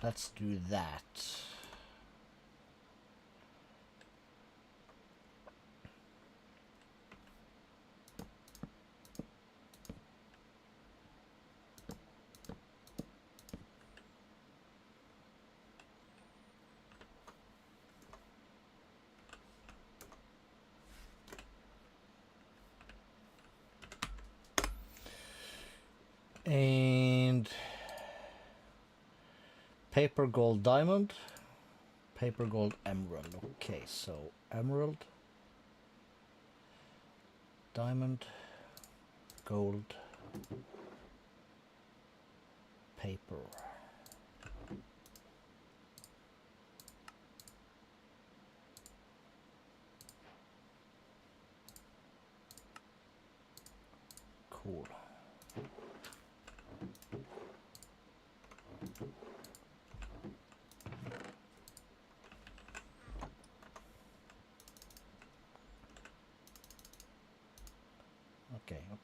let's do that. And paper, gold, diamond. Paper, gold, emerald. Okay, so emerald, diamond, gold, paper. Cool.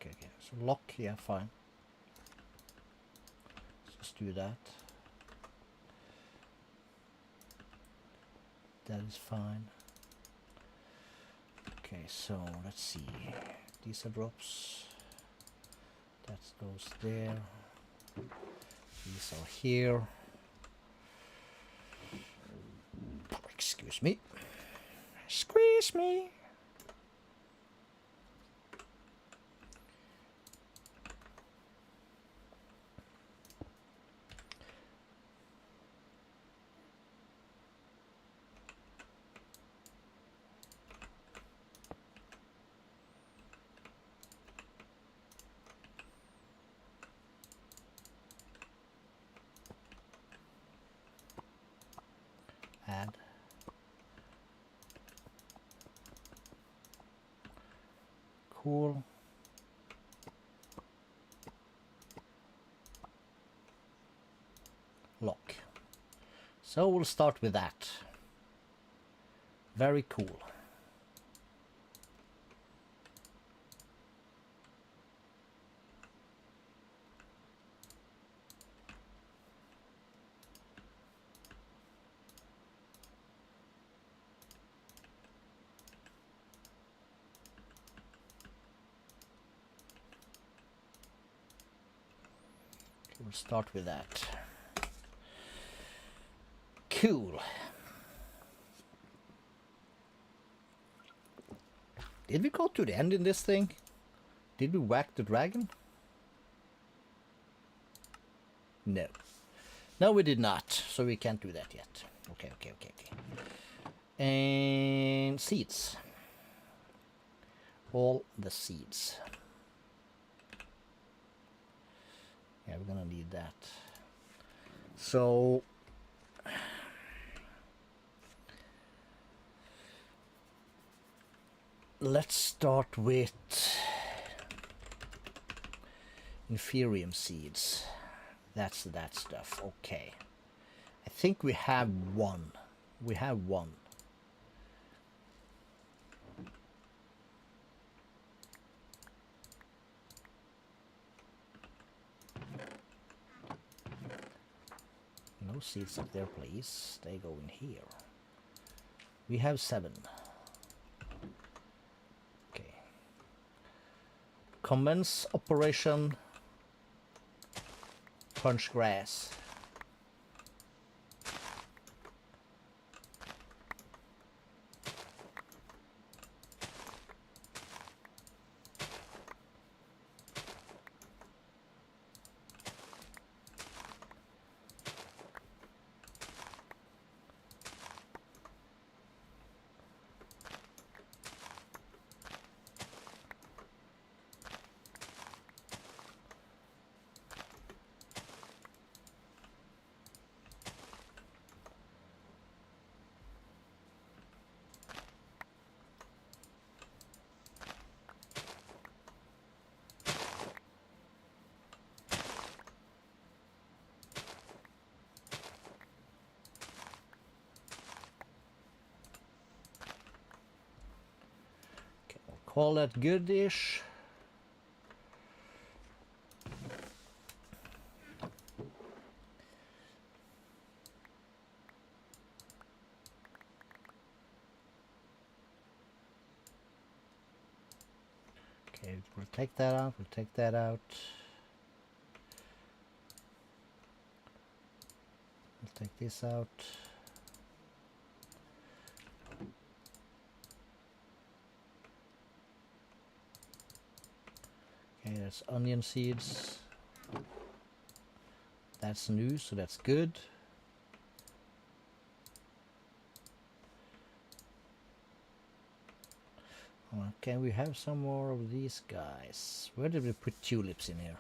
Okay. So lock, yeah, fine. Let's just do that. That is fine. Okay, so let's see. These are drops. That goes there. These are here. Excuse me. Squeeze me. Add. Cool. Lock. So we'll start with that. Very cool. We'll start with that. Cool. Did we go to the end in this thing? Did we whack the dragon? No. No, we did not. So we can't do that yet. Okay. And seeds. all the seeds. Yeah, we're gonna need that. So let's start with Inferium seeds. That's that stuff. Okay. I think we have one. We have one. No seeds up there, please. They go in here. We have 7. Okay. Commence operation punch grass. Call that goodish. Okay, we'll take that out. We'll take that out. We'll take this out. Okay, that's onion seeds. That's new, so that's good. Okay, we have some more of these guys. Where did we put tulips in here?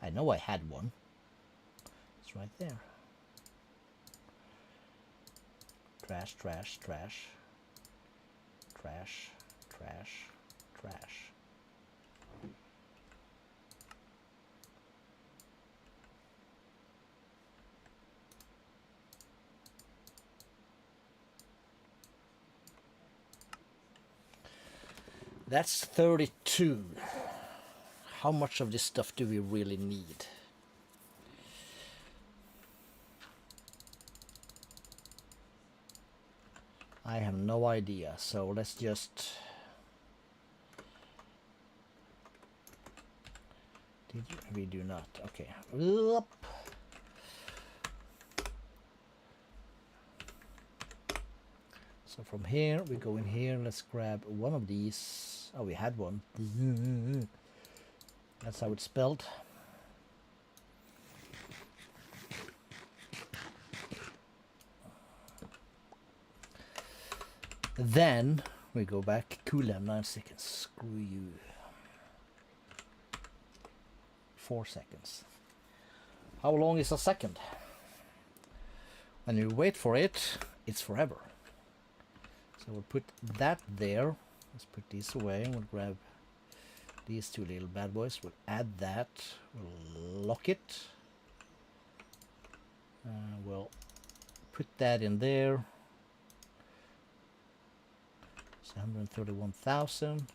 I know I had one. It's right there. Trash, trash, trash. Trash, trash, trash. That's 32. How much of this stuff do we really need? I have no idea, so let's just... We do not. Okay. Up. So from here, we go in here. Let's grab one of these. Oh, we had one. That's how it's spelled. Then we go back. Cooldown 9 seconds. Screw you. 4 seconds. How long is a second? When you wait for it, it's forever. So we'll put that there. Let's put these away. We'll grab these 2 little bad boys. We'll add that. We'll lock it. We'll put that in there. It's 131,000.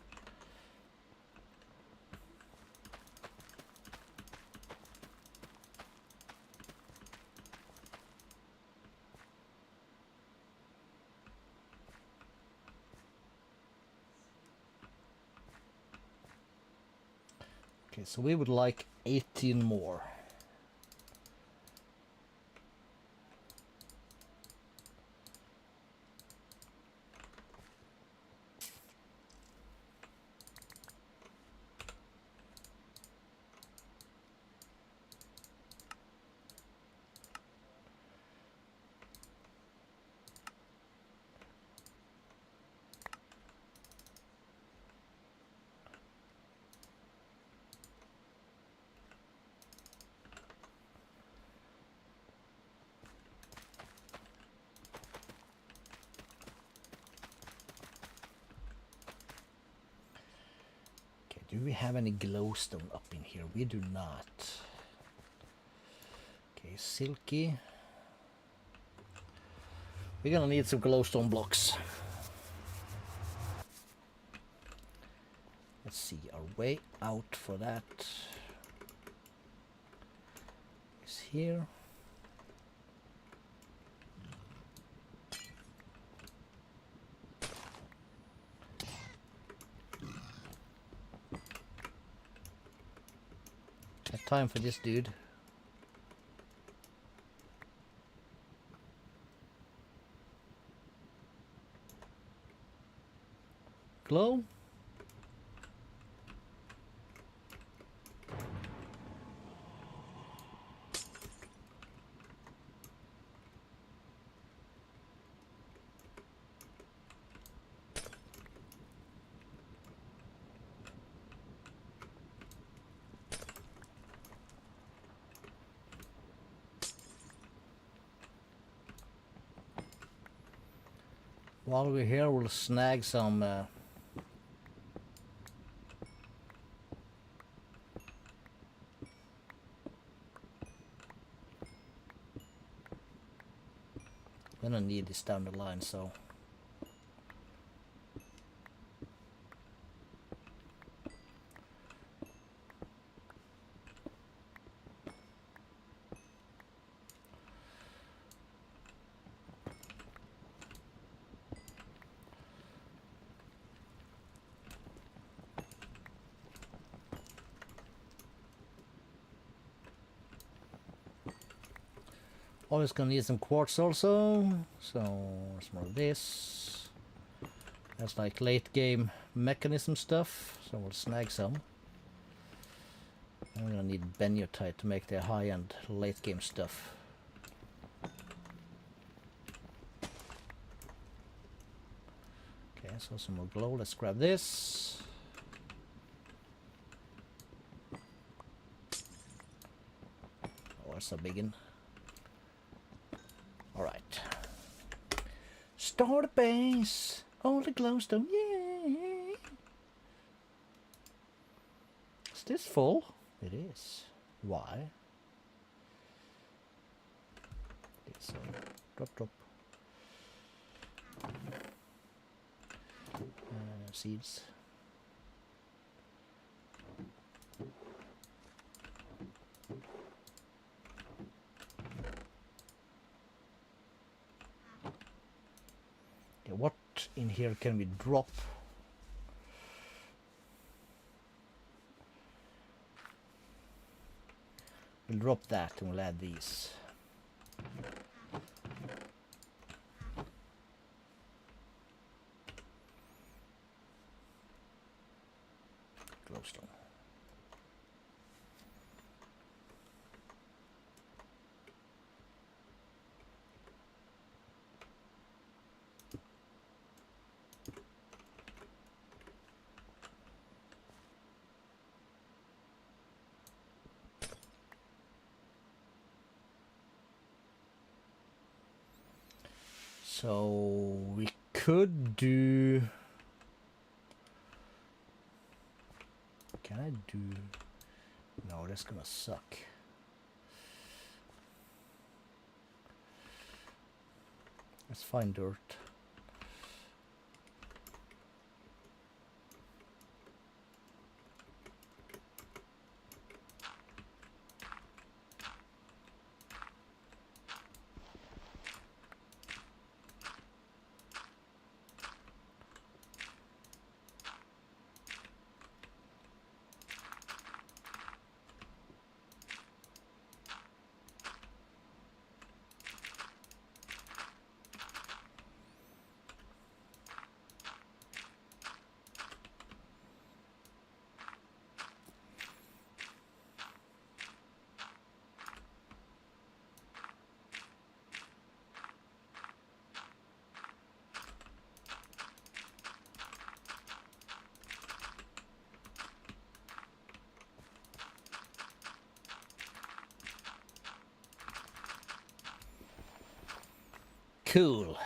Okay, so we would like 18 more. Do we have any glowstone up in here? We do not. Okay, silky. We're gonna need some glowstone blocks. Let's see, our way out for that is here. Got time for this dude. Glow? While we're here, we'll snag some gonna need this down the line, so always gonna need some quartz also. So some more of this. That's like late game mechanism stuff, so we'll snag some. I'm gonna need beniotite to make the high-end late game stuff. Okay, so some more glow. Let's grab this. Oh, that's a big one. Alright. Start a base! All the glowstone, yay! Is this full? It is. Why? It's drop. Seeds. Okay, what in here can we drop? We'll drop that and we'll add these. Glowstone. So we could do. Can I do? No, that's gonna suck. Let's find dirt. Cool.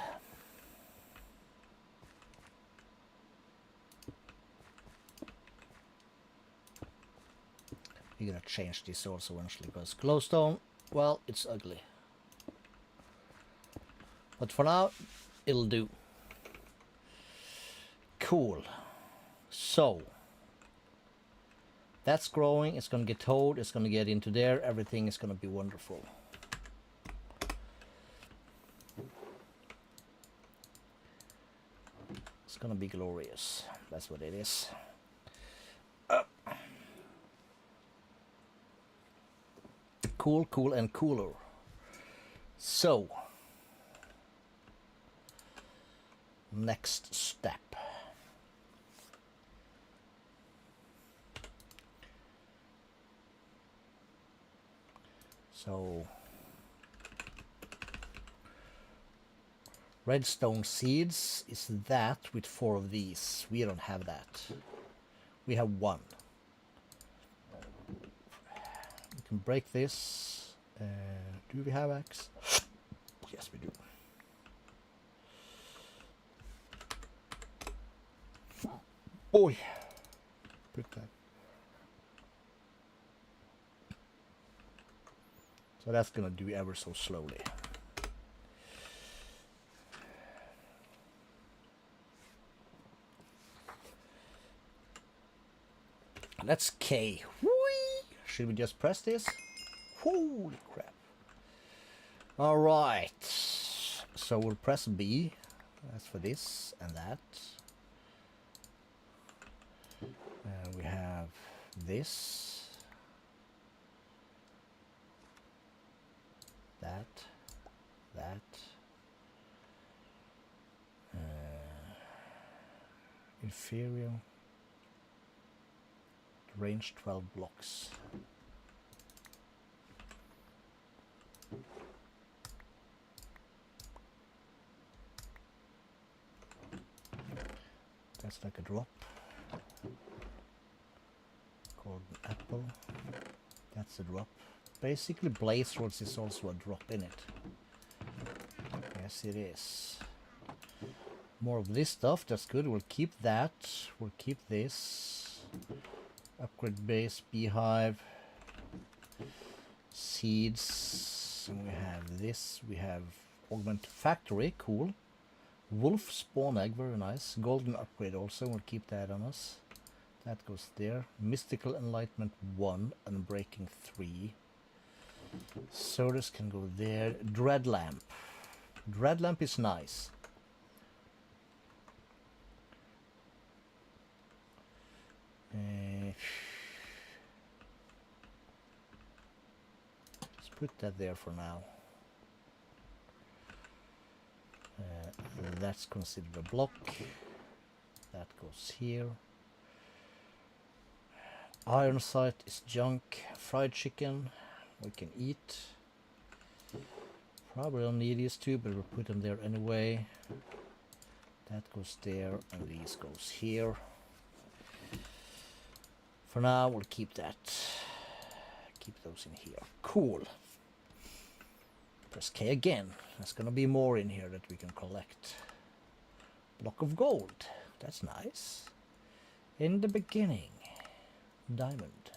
We're gonna change this also eventually, because glowstone, well, it's ugly. But for now, it'll do. Cool. So, that's growing, it's gonna get towed, it's gonna get into there, everything is gonna be wonderful. It's gonna be glorious, that's what it is. Cool, cool, and cooler. So, next step. So, redstone seeds is that with 4 of these. We don't have that. We have 1. We can break this. Do we have axe? Yes, we do. Boy, put that. So that's gonna do ever so slowly. Let's K. Whee! Should we just press this? Holy crap. Alright. So we'll press B. That's for this and that. And we have this. That. Inferior. Range 12 blocks. That's like a drop. Golden apple. That's a drop. Basically, blaze rods is also a drop in it. Yes, it is. More of this stuff. That's good. We'll keep that. We'll keep this. Upgrade base, beehive, seeds. And we have this. We have augment factory. Cool. Wolf spawn egg, very nice. Golden upgrade also, we'll keep that on us. That goes there. Mystical enlightenment 1, unbreaking 3. Sodas can go there. Dread lamp. Dread lamp is nice. Let's put that there for now. That's considered a block. That goes here. Iron sight is junk. Fried chicken we can eat. Probably don't need these two, but we'll put them there anyway. That goes there, and these goes here. For now, we'll keep that. Keep those in here. Cool. Press K again. There's gonna be more in here that we can collect. Block of gold. That's nice. In the beginning. Diamond.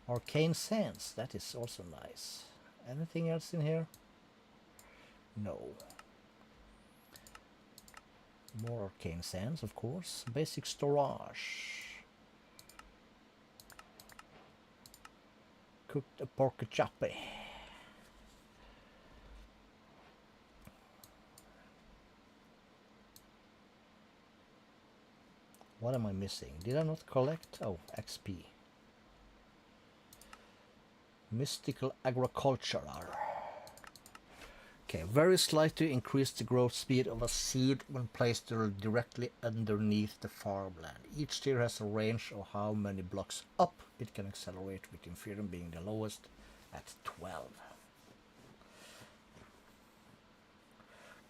Arcane sands. That is also nice. Anything else in here? No. More arcane sands, of course. Basic storage. Cooked a pork choppy. What am I missing? Did I not collect? Oh, XP. Mystical agriculture. Okay, very slightly increase the growth speed of a seed when placed directly underneath the farmland. Each tier has a range of how many blocks up it can accelerate, with inferior being the lowest at 12.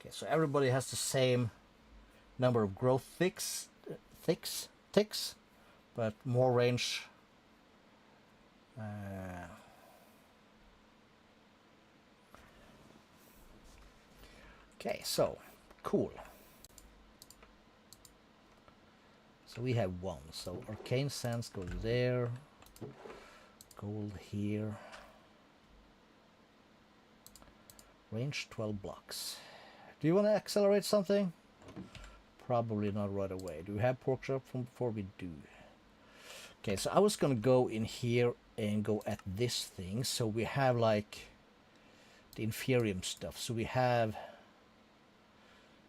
Okay, so everybody has the same number of growth ticks, but more range. Okay, so cool. So we have one. So arcane sands go there. Gold here. Range 12 blocks. Do you want to accelerate something? Probably not right away. Do we have pork chop from before? We do. Okay, so I was gonna go in here and go at this thing. So we have like the inferium stuff. So we have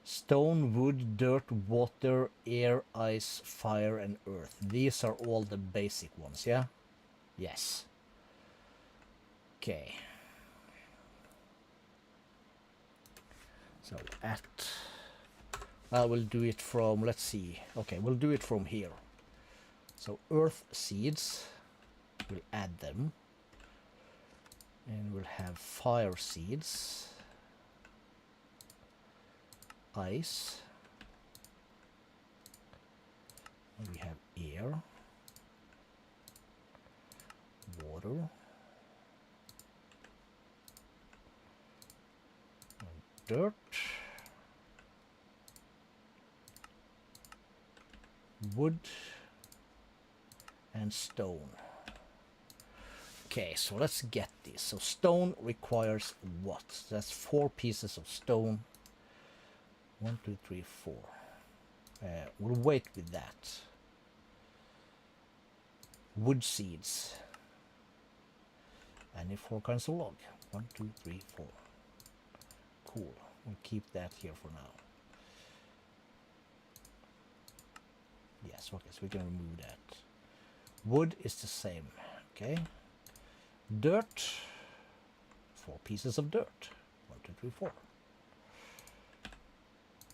stone, wood, dirt, water, air, ice, fire, and earth. These are all the basic ones, yeah? Yes. Okay. So we'll do it from, let's see. Okay, we'll do it from here. So earth seeds, we'll add them. And we'll have fire seeds. Ice. And we have air. Water. Dirt, wood, and stone. Okay, so let's get this. So stone requires what? That's 4 pieces of stone. 1, 2, 3, 4. We'll wait with that. Wood seeds. And 4 kinds of log. 1, 2, 3, 4. Cool. We'll keep that here for now. Yes, okay, so we can remove that. Wood is the same. Okay. Dirt. 4 pieces of dirt. 1, 2, 3, 4.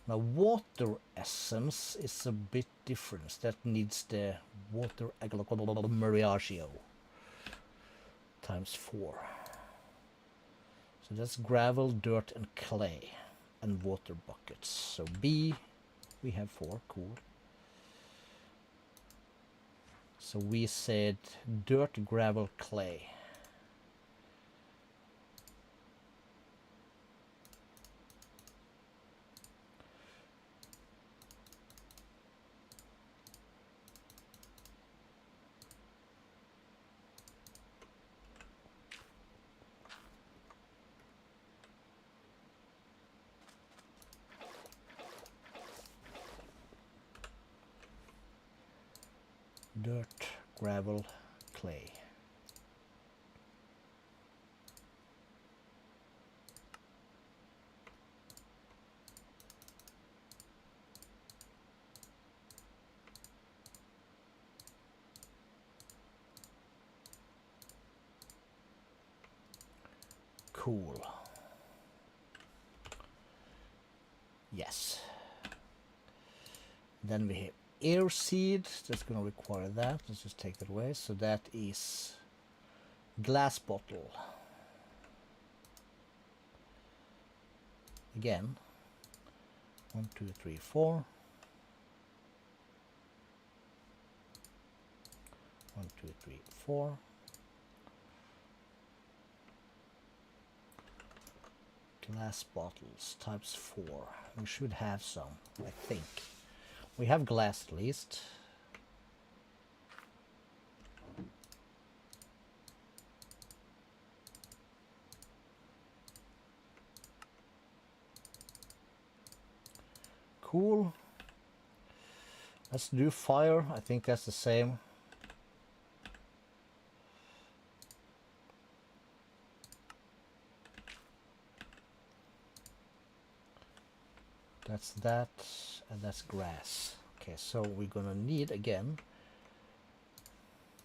Now water essence is a bit different. That needs the water mariagio times 4. So that's gravel, dirt, and clay, and water buckets. So B, we have 4, cool. So we said dirt, gravel, clay. Dirt, gravel, clay. Cool. Yes. Then we have air seed. That's going to require that. Let's just take that away. So that is glass bottle. Again. 1, 2, 3, 4. 1, 2, 3, 4. Glass bottles times 4. We should have some, I think. We have glass at least. Cool. Let's do fire. I think that's the same. That's that, and that's grass. Okay, so we're gonna need again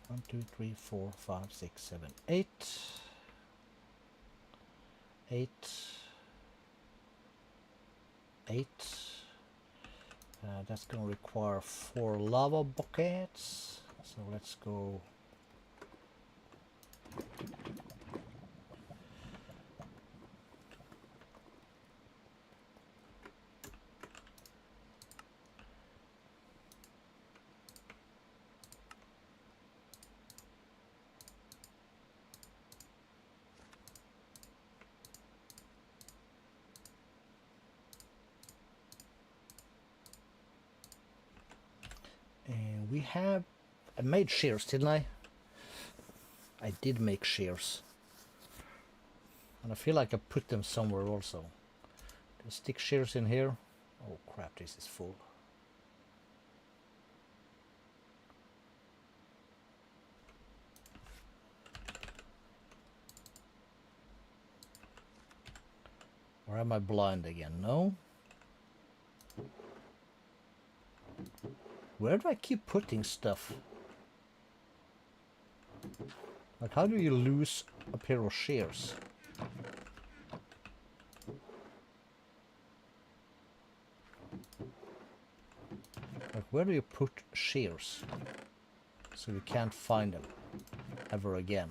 1, 2, 3, 4, 5, 6, 7, 8. 8. 8. That's gonna require 4 lava buckets. So let's go. we have... I made shears, didn't I? I did make shears. And I feel like I put them somewhere also. Did I stick shears in here? Oh crap, this is full. Or am I blind again? No? Where do I keep putting stuff? Like, how do you lose a pair of shears? Like, where do you put shears? So you can't find them ever again.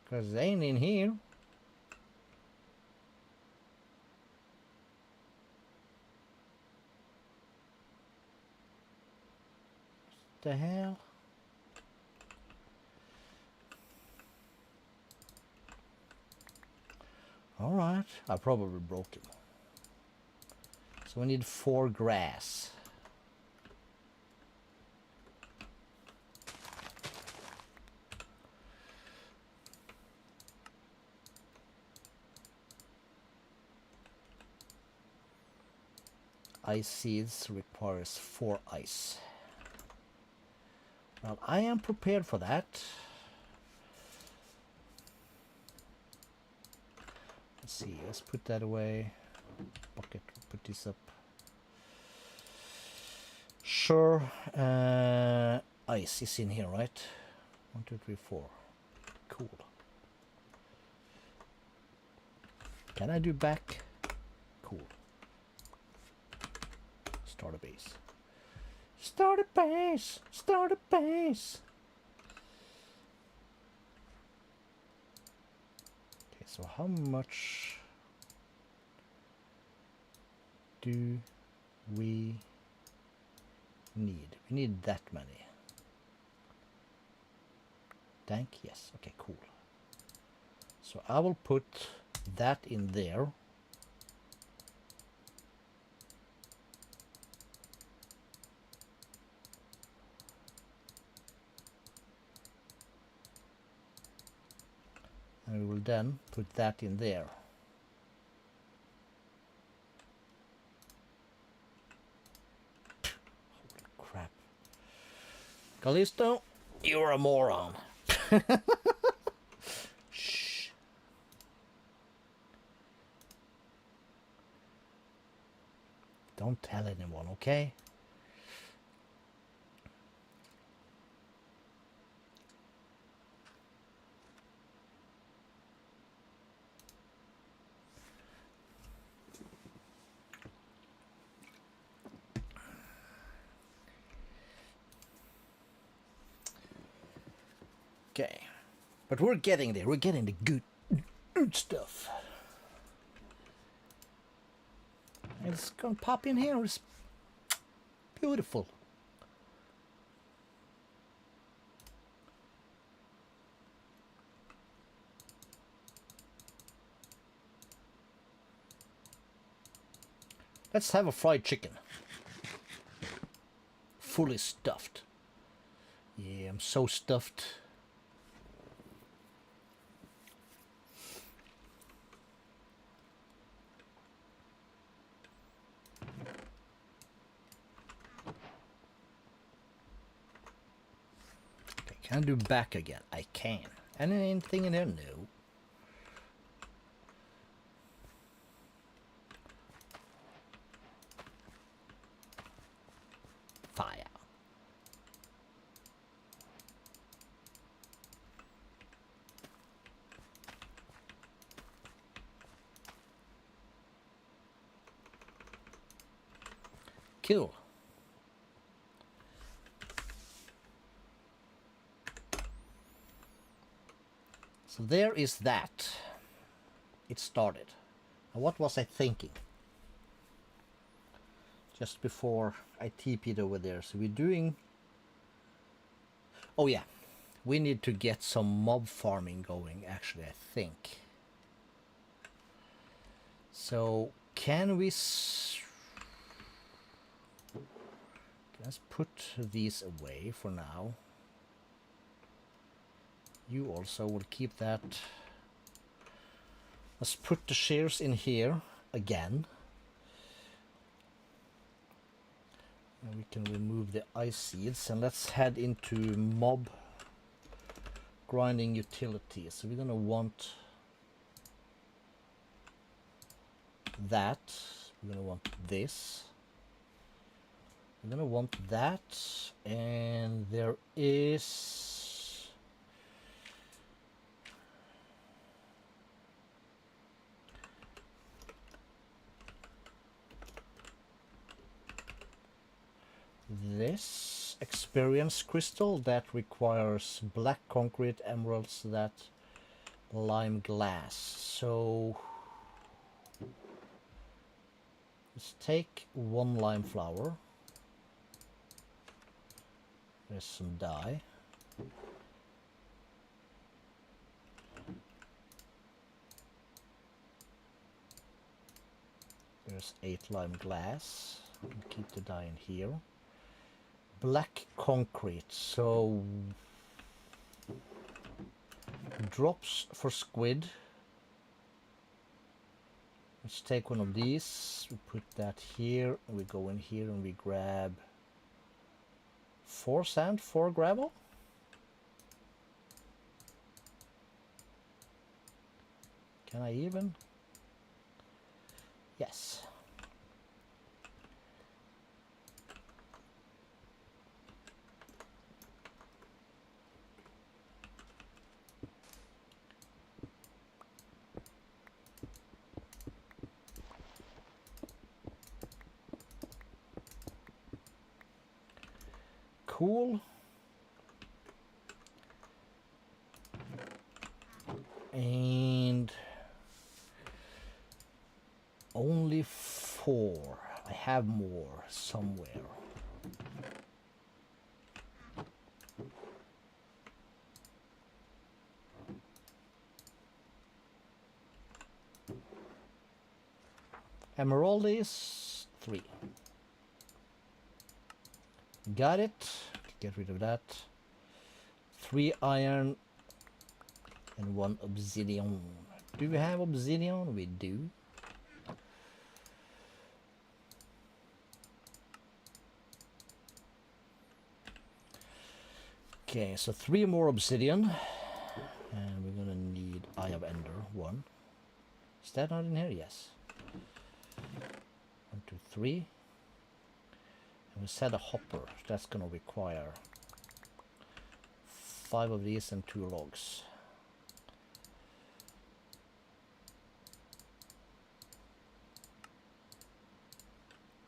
Because they ain't in here. What the hell? Alright, I probably broke it. So we need 4 grass. Ice seeds requires 4 ice. Well, I am prepared for that. Let's see, let's put that away. Bucket, put this up. Sure, ice is in here, right? 1, 2, 3, 4. Cool. Can I do back? Cool. Start a base. Start a base! Start a base! Okay, so how much do we need? We need that many. Tank? Yes. Okay, cool. So I will put that in there. And we will then put that in there. Holy crap. Calisto, you're a moron. Shh. Don't tell anyone, okay? Okay, but we're getting there. We're getting the good stuff. It's gonna pop in here. It's beautiful. Let's have a fried chicken. Fully stuffed. Yeah, I'm so stuffed. Can I do back again? I can. Anything in there? No. Fire. Cool. So there is that. It started. And what was I thinking? Just before I TP'd over there. So we're doing... Oh yeah. We need to get some mob farming going, actually, I think. So can we... Let's put these away for now. You also will keep that. Let's put the shears in here again. And we can remove the ice seeds, and let's head into mob grinding utilities. So we're gonna want that. We're gonna want this. We're gonna want that, and there is this experience crystal that requires black concrete, emeralds, that lime glass. So let's take one lime flower. There's some dye. There's 8 lime glass. We'll keep the dye in here. Black concrete. So drops for squid. Let's take one of these. We put that here. And we go in here and we grab 4 sand, 4 gravel. Can I even? Yes. Cool. And only 4. I have more somewhere. Emerald is 3. Got it. Get rid of that. 3 iron and 1 obsidian. Do we have obsidian? We do. Okay, so 3 more obsidian. And we're gonna need Eye of Ender 1. Is that not in here? Yes. 1, 2, 3. And we set a hopper. That's gonna require 5 of these and 2 logs.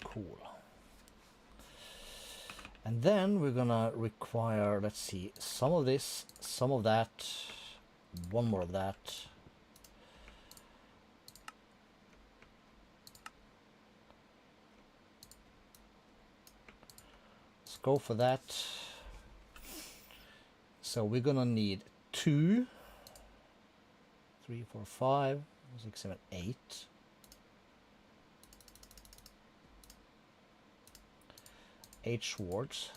Cool. And then we're gonna require, let's see, some of this, some of that, 1 more of that. Let's go for that. So we're gonna need 2, 3, 4, 5, 6, 7, 8. 8 swords.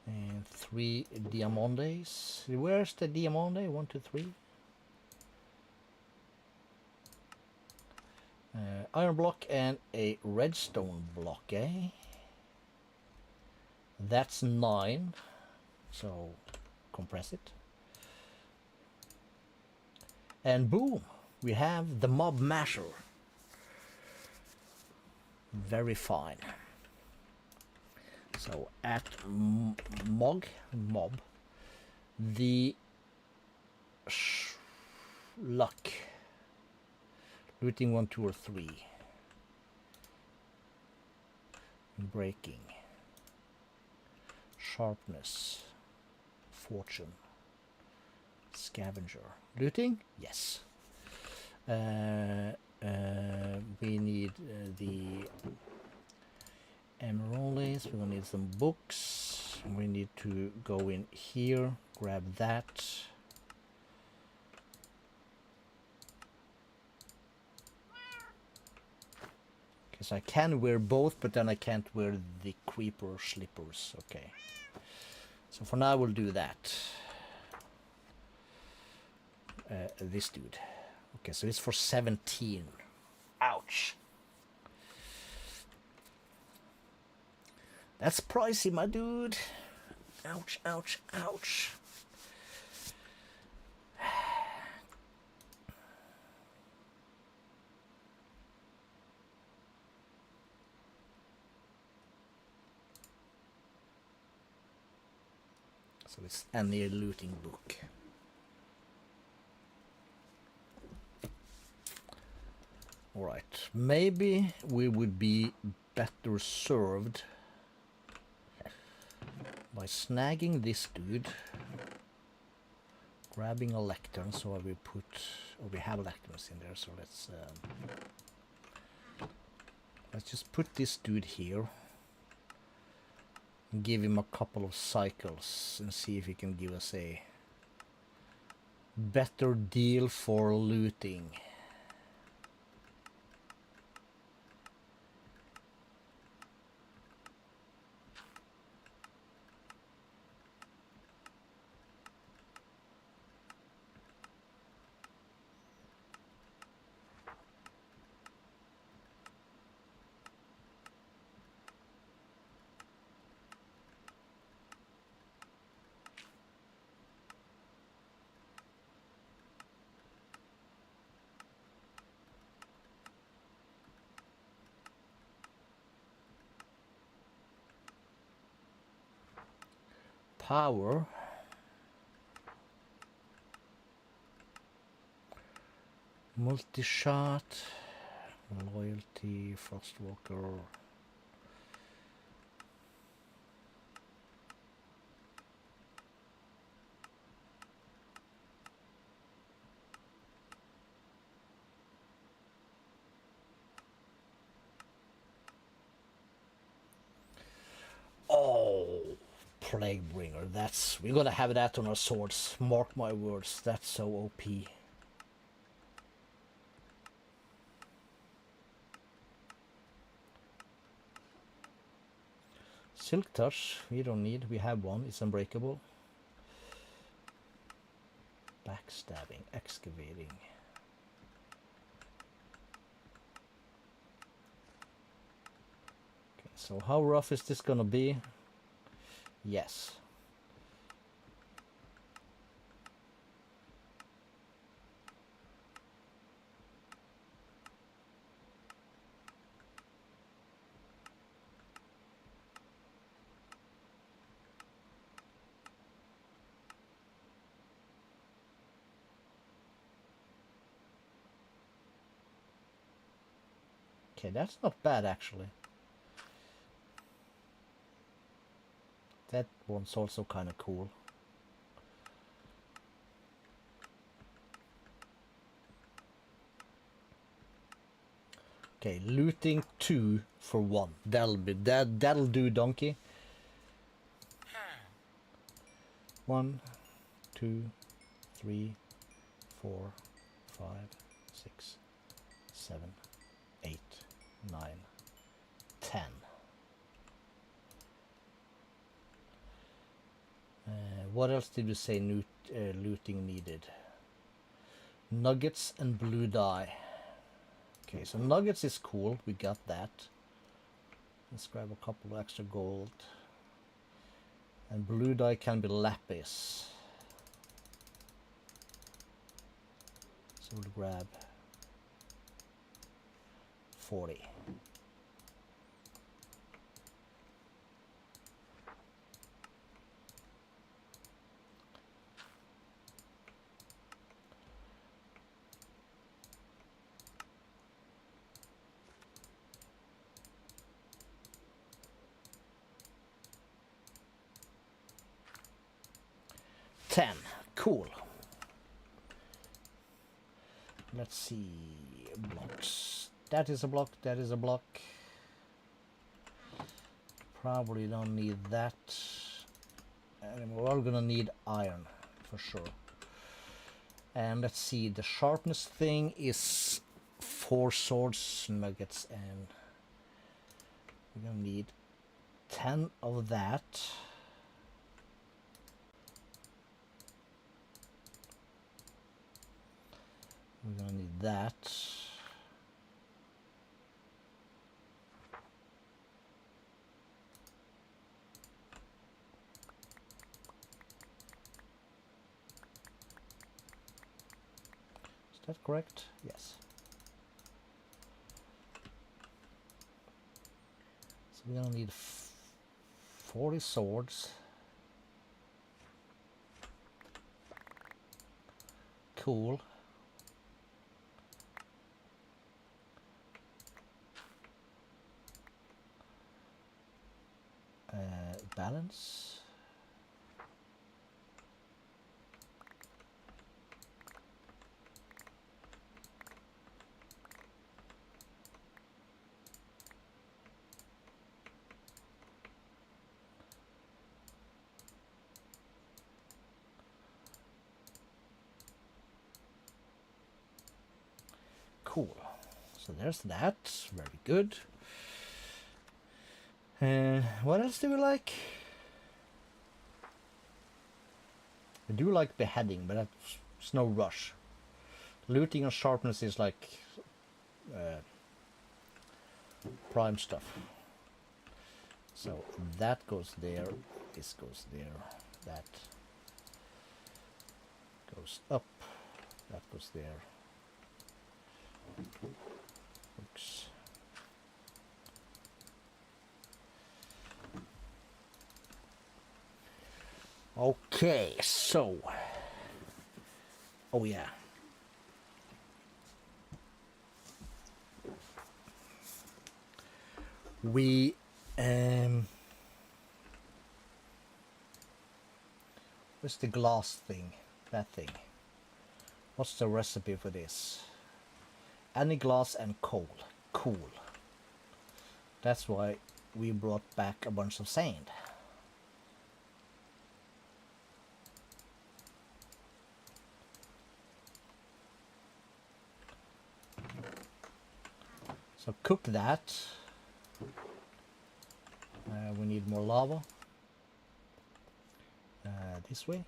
And 3 diamondes. Where's the diamande? 1, 2, 3. Iron block and a redstone block, eh? That's 9. So compress it. And boom, we have the mob masher. Very fine. So at mob, the luck, looting 1, 2, or 3, breaking, sharpness, fortune, scavenger, looting, yes. We need the emeralds. We're gonna need some books. We need to go in here, grab that. Because I can wear both, but then I can't wear the creeper slippers. Okay. So for now we'll do that. This dude. Okay, so it's for 17. Ouch. That's pricey, my dude. Ouch, ouch, ouch. So it's any looting book. Alright, maybe we would be better served by snagging this dude, grabbing a lectern, so we have lecterns in there, so let's just put this dude here, and give him a couple of cycles and see if he can give us a better deal for looting. Power. Multi-shot. Loyalty. Frostwalker. Oh, Plaguebringer. We're gonna have that on our swords. Mark my words. That's so OP. Silk Touch. We don't need. We have one. It's unbreakable. Backstabbing. Excavating. Okay, so how rough is this gonna be? Yes. Okay, that's not bad actually. That one's also kind of cool. Okay, looting 2 for 1. That'll do, donkey. 1, 2, 3, 4, 5, 6, 7, 8, 9, 10. What else did we say looting needed? Nuggets and blue dye. Okay, so nuggets is cool. We got that. Let's grab a couple of extra gold. And blue dye can be lapis. So we'll grab 40. Cool. Let's see. Blocks. That is a block. That is a block. Probably don't need that. And we're gonna need iron for sure. And let's see, the sharpness thing is 4 swords nuggets, and we're gonna need 10 of that. We're gonna need that. Is that correct? Yes. So we're gonna need 40 swords. Cool. Balance. Cool. So there's that. Very good. What else do we like? I do like beheading, but it's no rush. Looting and sharpness is like prime stuff. So that goes there, this goes there, that goes up, that goes there. Oops. Okay, so, oh yeah. We, what's the glass thing? That thing. What's the recipe for this? Any glass and coal. Cool. That's why we brought back a bunch of sand. So cook that. We need more lava. This way.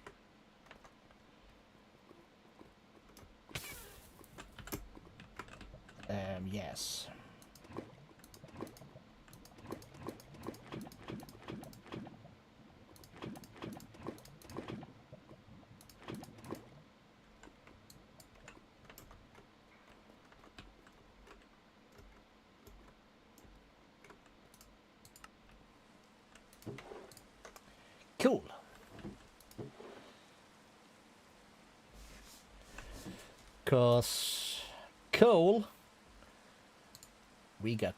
Yes. Cool. Cause coal, we got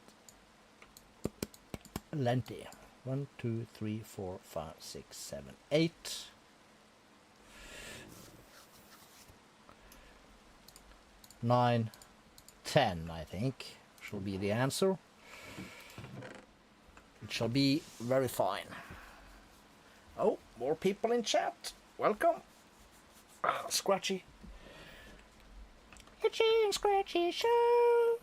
plenty. 1, 2, 3, 4, 5, 6, 7, 8. 9, 10, I think, shall be the answer. It shall be very fine. Oh, more people in chat. Welcome. Scratchy. Itchy and Scratchy Show.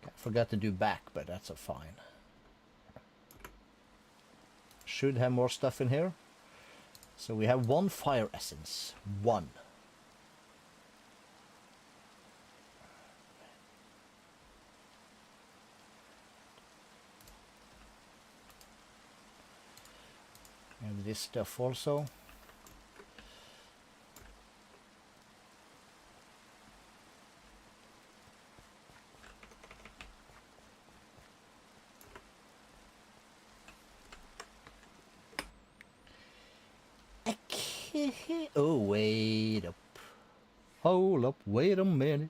I forgot to do back, but that's a fine. Should have more stuff in here. So we have 1 fire essence. 1. And this stuff also. Oh, wait up. Hold up, wait a minute.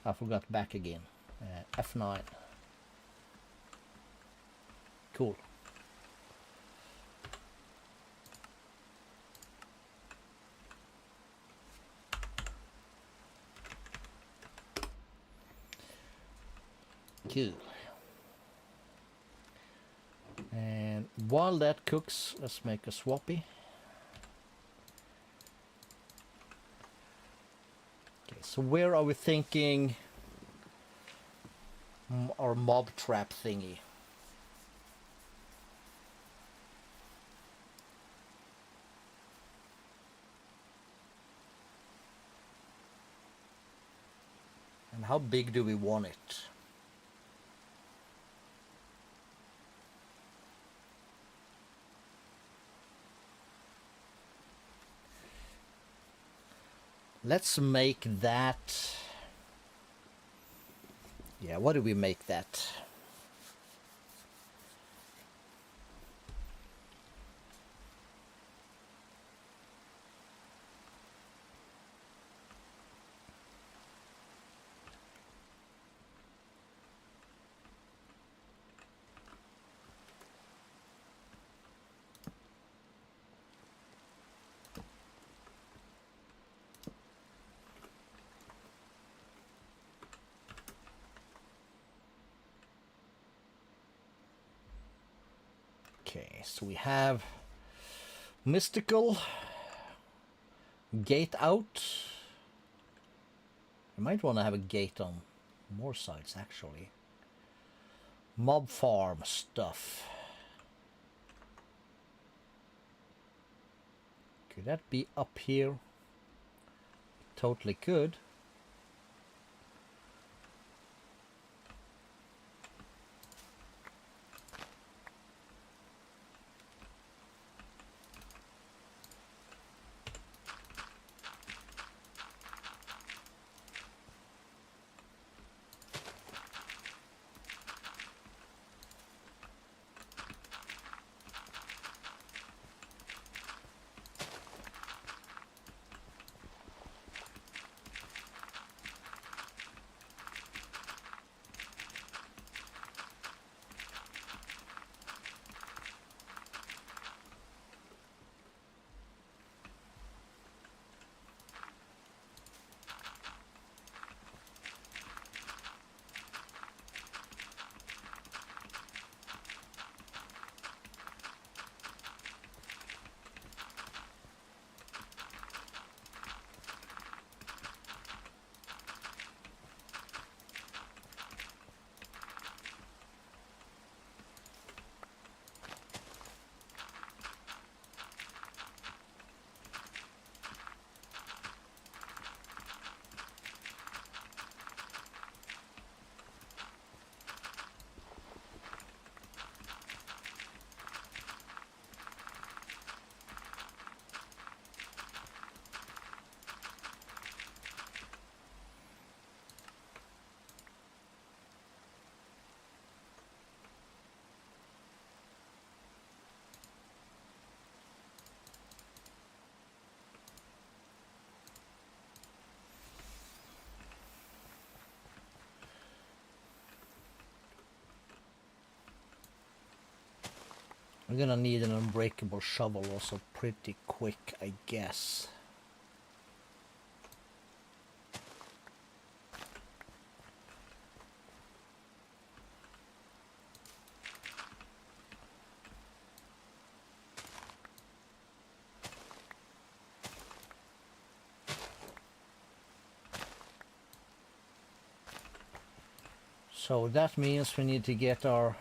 I forgot back again. F9. Cool. Cool. And While that cooks, let's make a swappy. Okay, so where are we thinking our mob trap thingy? And how big do we want it? Let's make that... Yeah, what do we make that? Okay, so we have mystical, gate out. I might want to have a gate on more sides actually. Mob farm stuff. Could that be up here? Totally could. I'm gonna need an unbreakable shovel also pretty quick, I guess. So that means we need to get our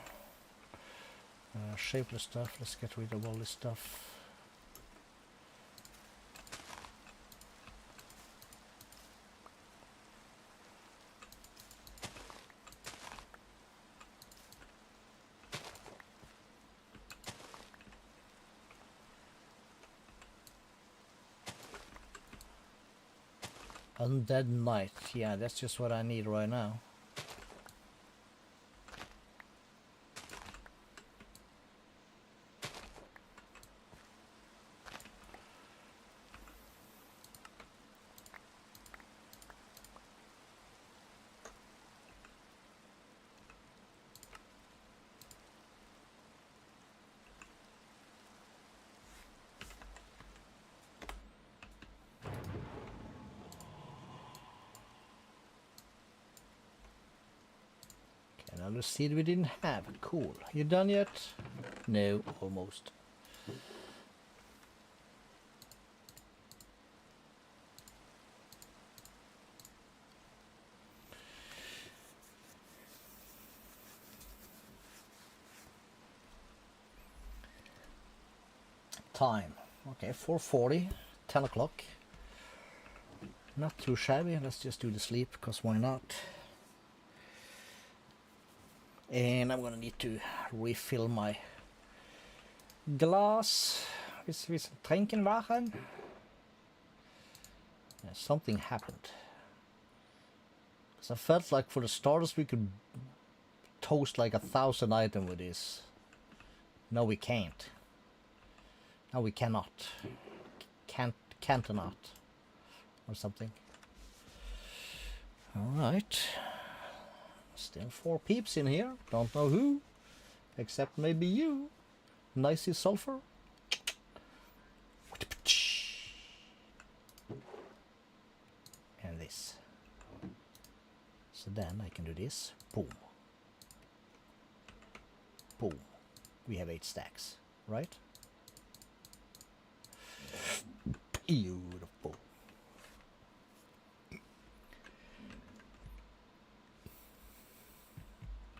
shapeless stuff. Let's get rid of all this stuff. Undead Knight. Yeah, that's just what I need right now. Another seed we didn't have. Cool. You done yet? No, almost. Time. Okay, 4:40, 10 o'clock. Not too shabby. Let's just do the sleep, because why not? And I'm gonna need to refill my glass with Tränkenwachen. Yeah, something happened. Because I felt like for the starters we could toast like 1,000 items with this. No, we can't. No, we cannot. Can't not. Or something. Alright. Still 4 peeps in here. Don't know who. Except maybe you. Nicey Sulfur. And this. So then I can do this. Boom. Boom. We have 8 stacks, right? Beautiful.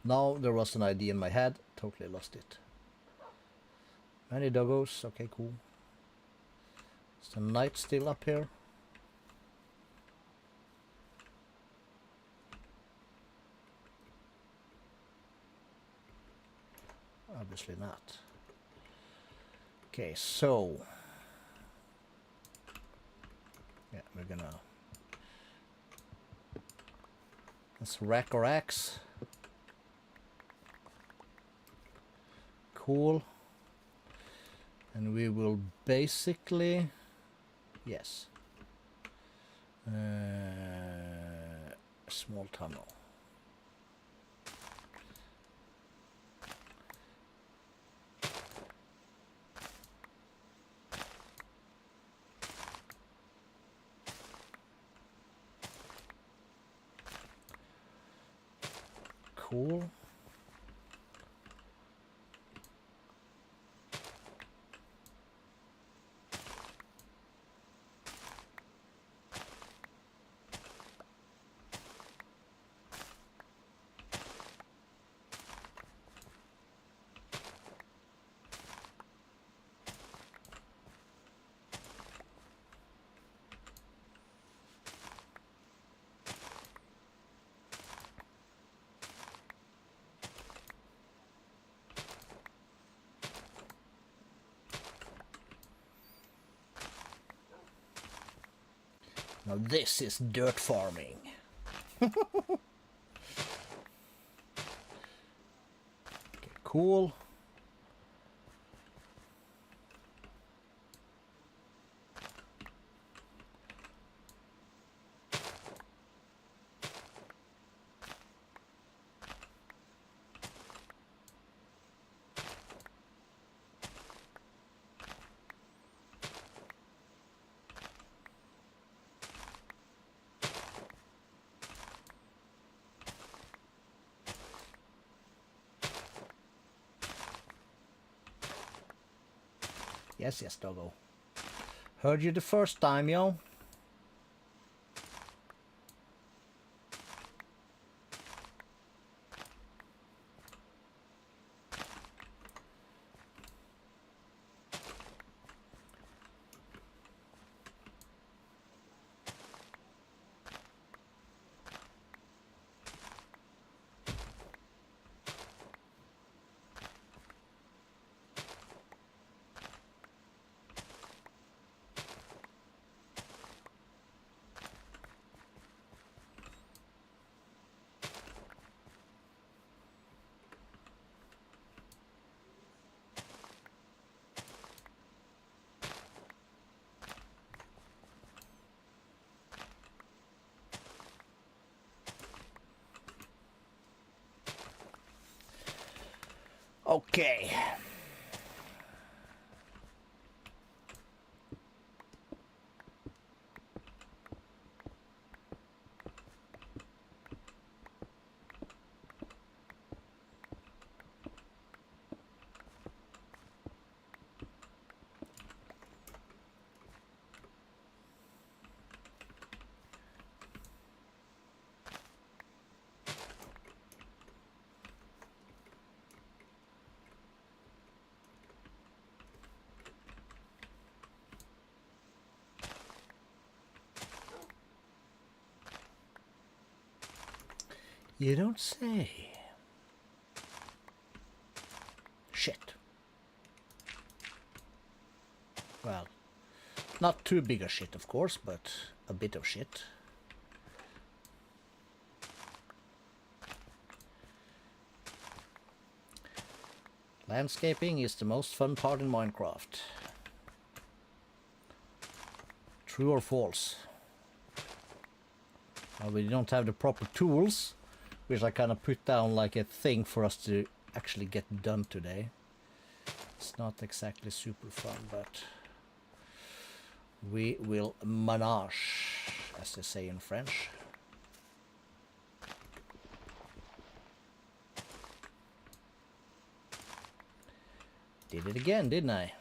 Now there was an idea in my head. Totally lost it. Many doggos. Okay, cool. Is the night still up here? Obviously not. Okay, so yeah, we're gonna let's rack our axe. Cool. And we will basically yes. Small tunnel. Cool. Now this is dirt farming. Okay, cool. Yes, yes, doggo. Heard you the first time, yo. Okay. You don't say. Shit. Well, not too big a shit, of course, but a bit of shit. Landscaping is the most fun part in Minecraft. True or false? Well, we don't have the proper tools, which I kind of put down like a thing for us to actually get done today. It's not exactly super fun, but we will manage, as they say in French. Did it again, didn't I?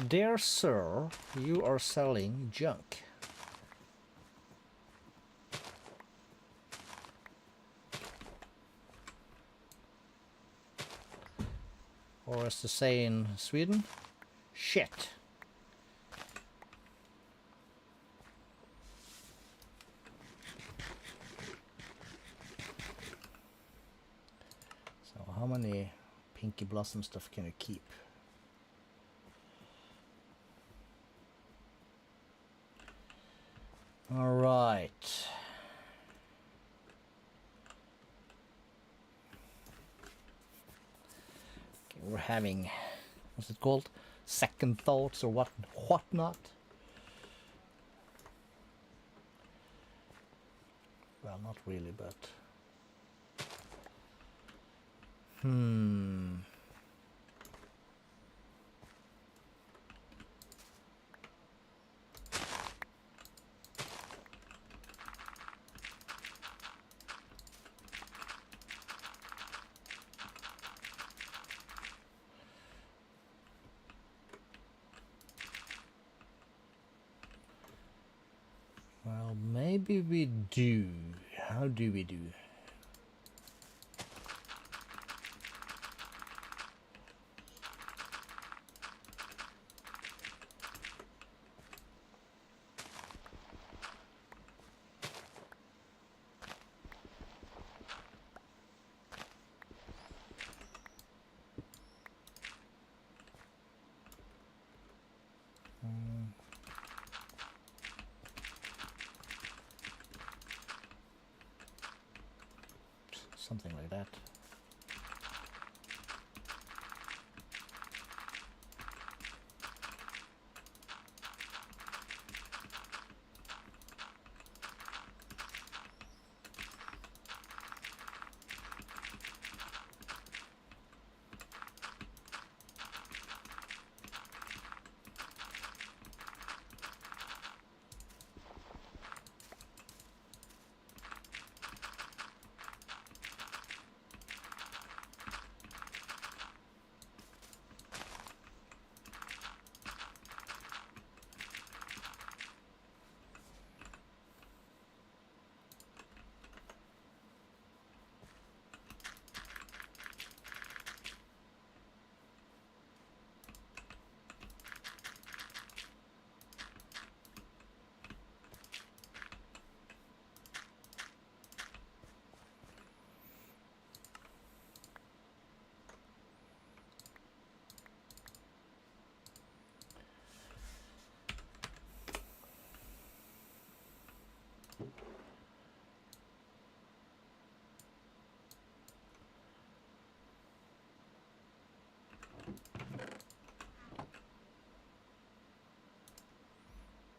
Dear sir, you are selling junk. Or as they say in Sweden, shit. So how many Pinky Blossom stuff can you keep? All right. Okay, we're having, what's it called? Second thoughts or whatnot. Well, not really, but well, maybe we do. How do we do? Something like that.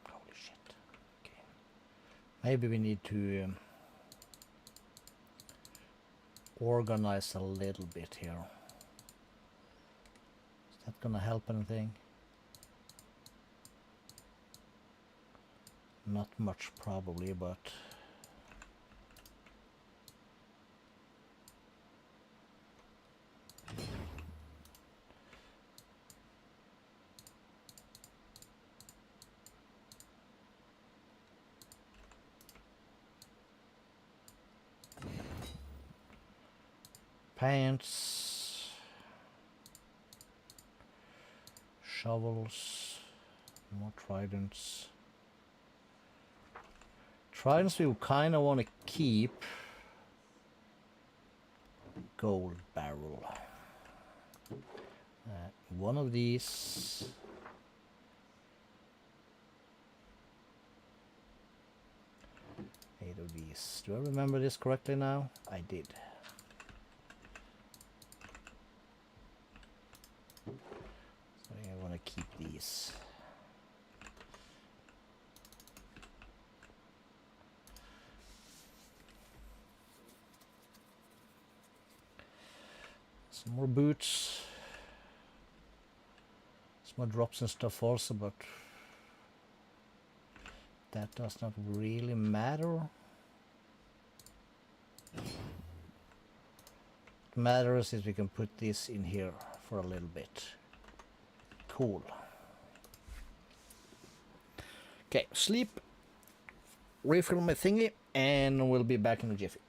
Holy shit. Okay. Maybe we need to organize a little bit here. Is that gonna help anything? Not much probably, but pants, shovels, more tridents. Tridents we kind of want to keep. Gold barrel. One of these. Eight of these. Do I remember this correctly now? I did. So I want to keep these. Some more boots. Some more drops and stuff also, but that does not really matter. What matters is we can put this in here for a little bit. Cool. Okay, sleep, refill my thingy, and we'll be back in a jiffy.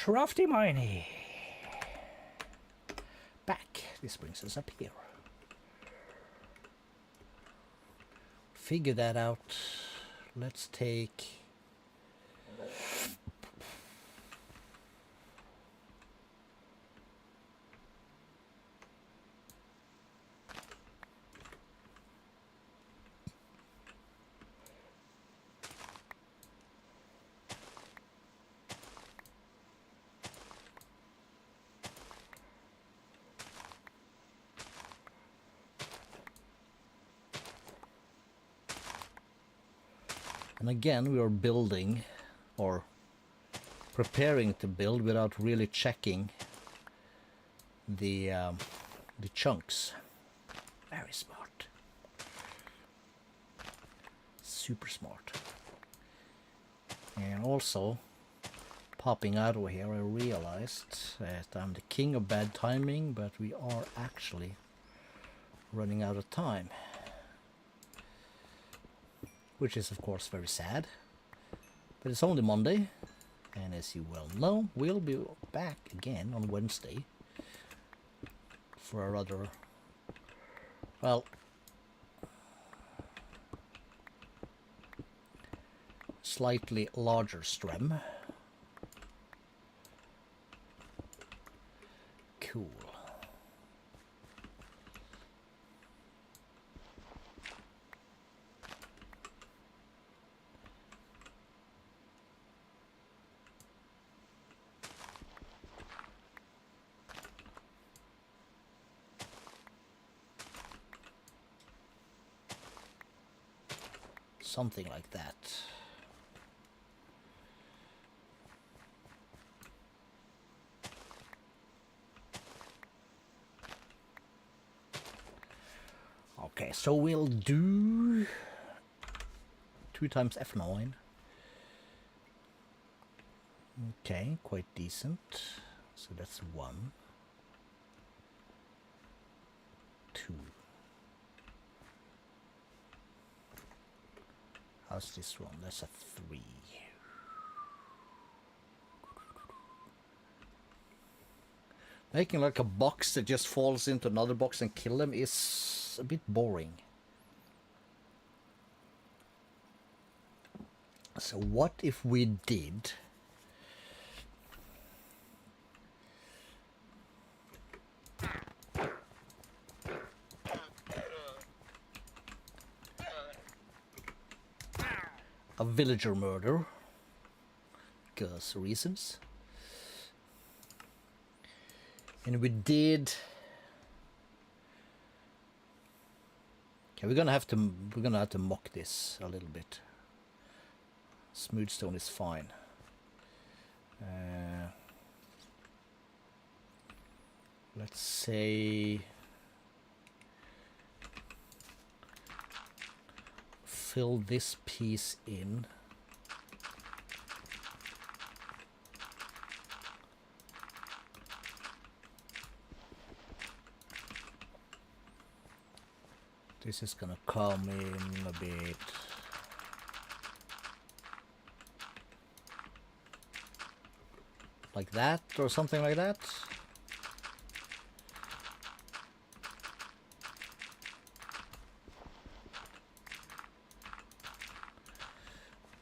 Crafty Miney. Back. This brings us up here. Figure that out. Let's take... And again, we are building or preparing to build without really checking the chunks. Very smart. Super smart. And also, popping out over here, I realized that I'm the king of bad timing, but we are actually running out of time. Which is of course very sad, but it's only Monday, and as you well know, we'll be back again on Wednesday for a rather, well, slightly larger stream. Cool. Something like that. Okay, so we'll do 2 times F9. Okay, quite decent. So that's 1, 2. How's this one? That's a 3. Making like a box that just falls into another box and kill them is a bit boring. So what if we did a villager murder? Because reasons. And we did. Okay, we're gonna have to mock this a little bit. Smooth stone is fine. Let's say fill this piece in. This is gonna come in a bit. Like that, or something like that.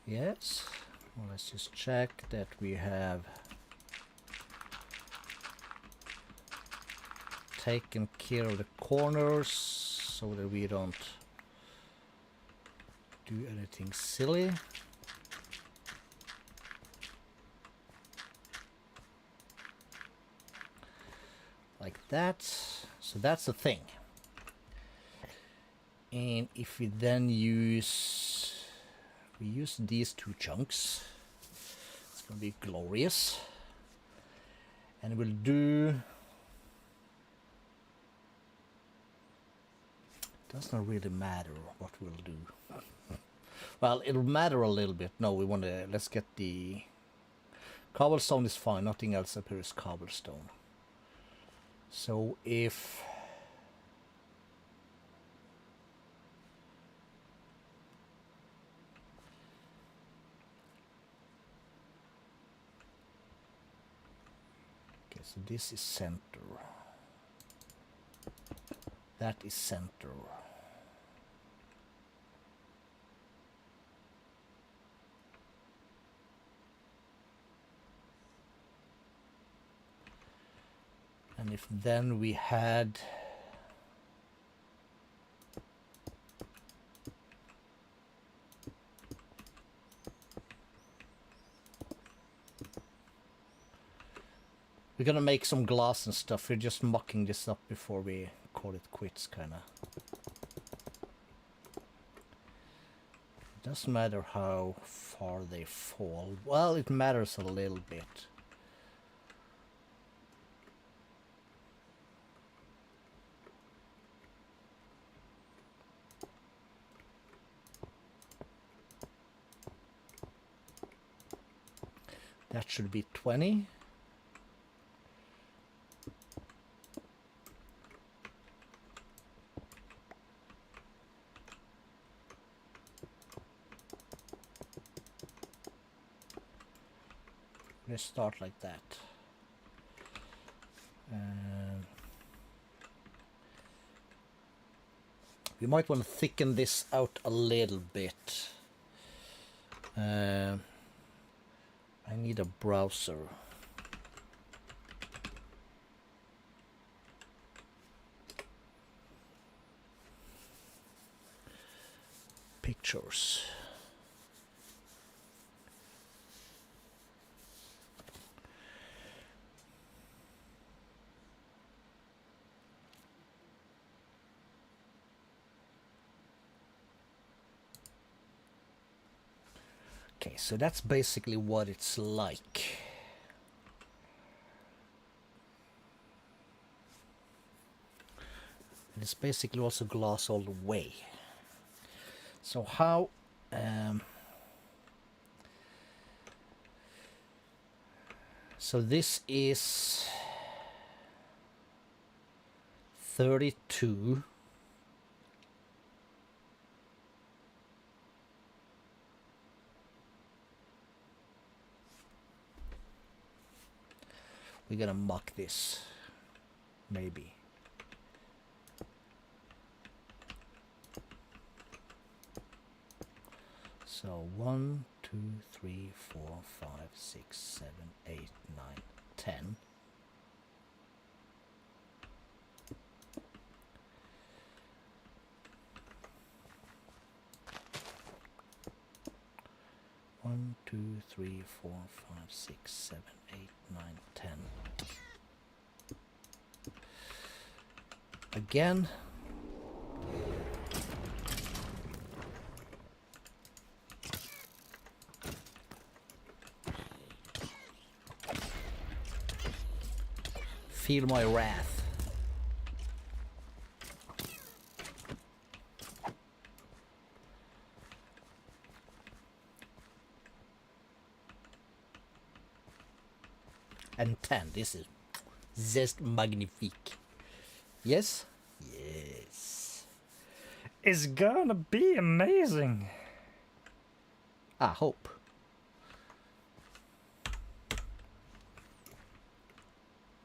Yes. Well, let's just check that we have taken care of the corners so that we don't do anything silly. Like that. So that's the thing. And if we then use these 2 chunks, it's gonna be glorious. And we'll do, does not really matter what we'll do. Well, it'll matter a little bit. No, we want to, let's get the cobblestone is fine, nothing else up here is cobblestone. So if Okay, so this is center. That is center. And if then we had we're gonna make some glass and stuff. We're just mucking this up before we call it quits, kinda. It doesn't matter how far they fall. Well, it matters a little bit. That should be 20. Let's start like that. We might want to thicken this out a little bit. I need a browser. Pictures. Okay, so that's basically what it's like. And it's basically also glass all the way. So how... so this is 32. We're gonna muck this, maybe. So 1, 2, 3, 4, 5, 6, 7, 8, 9, 10. One, 2, 3, 4, 5, 6, 7, 8, 9, 10. Again. Feel my wrath. And 10. This is just magnifique. Yes? Yes. It's gonna be amazing. I hope.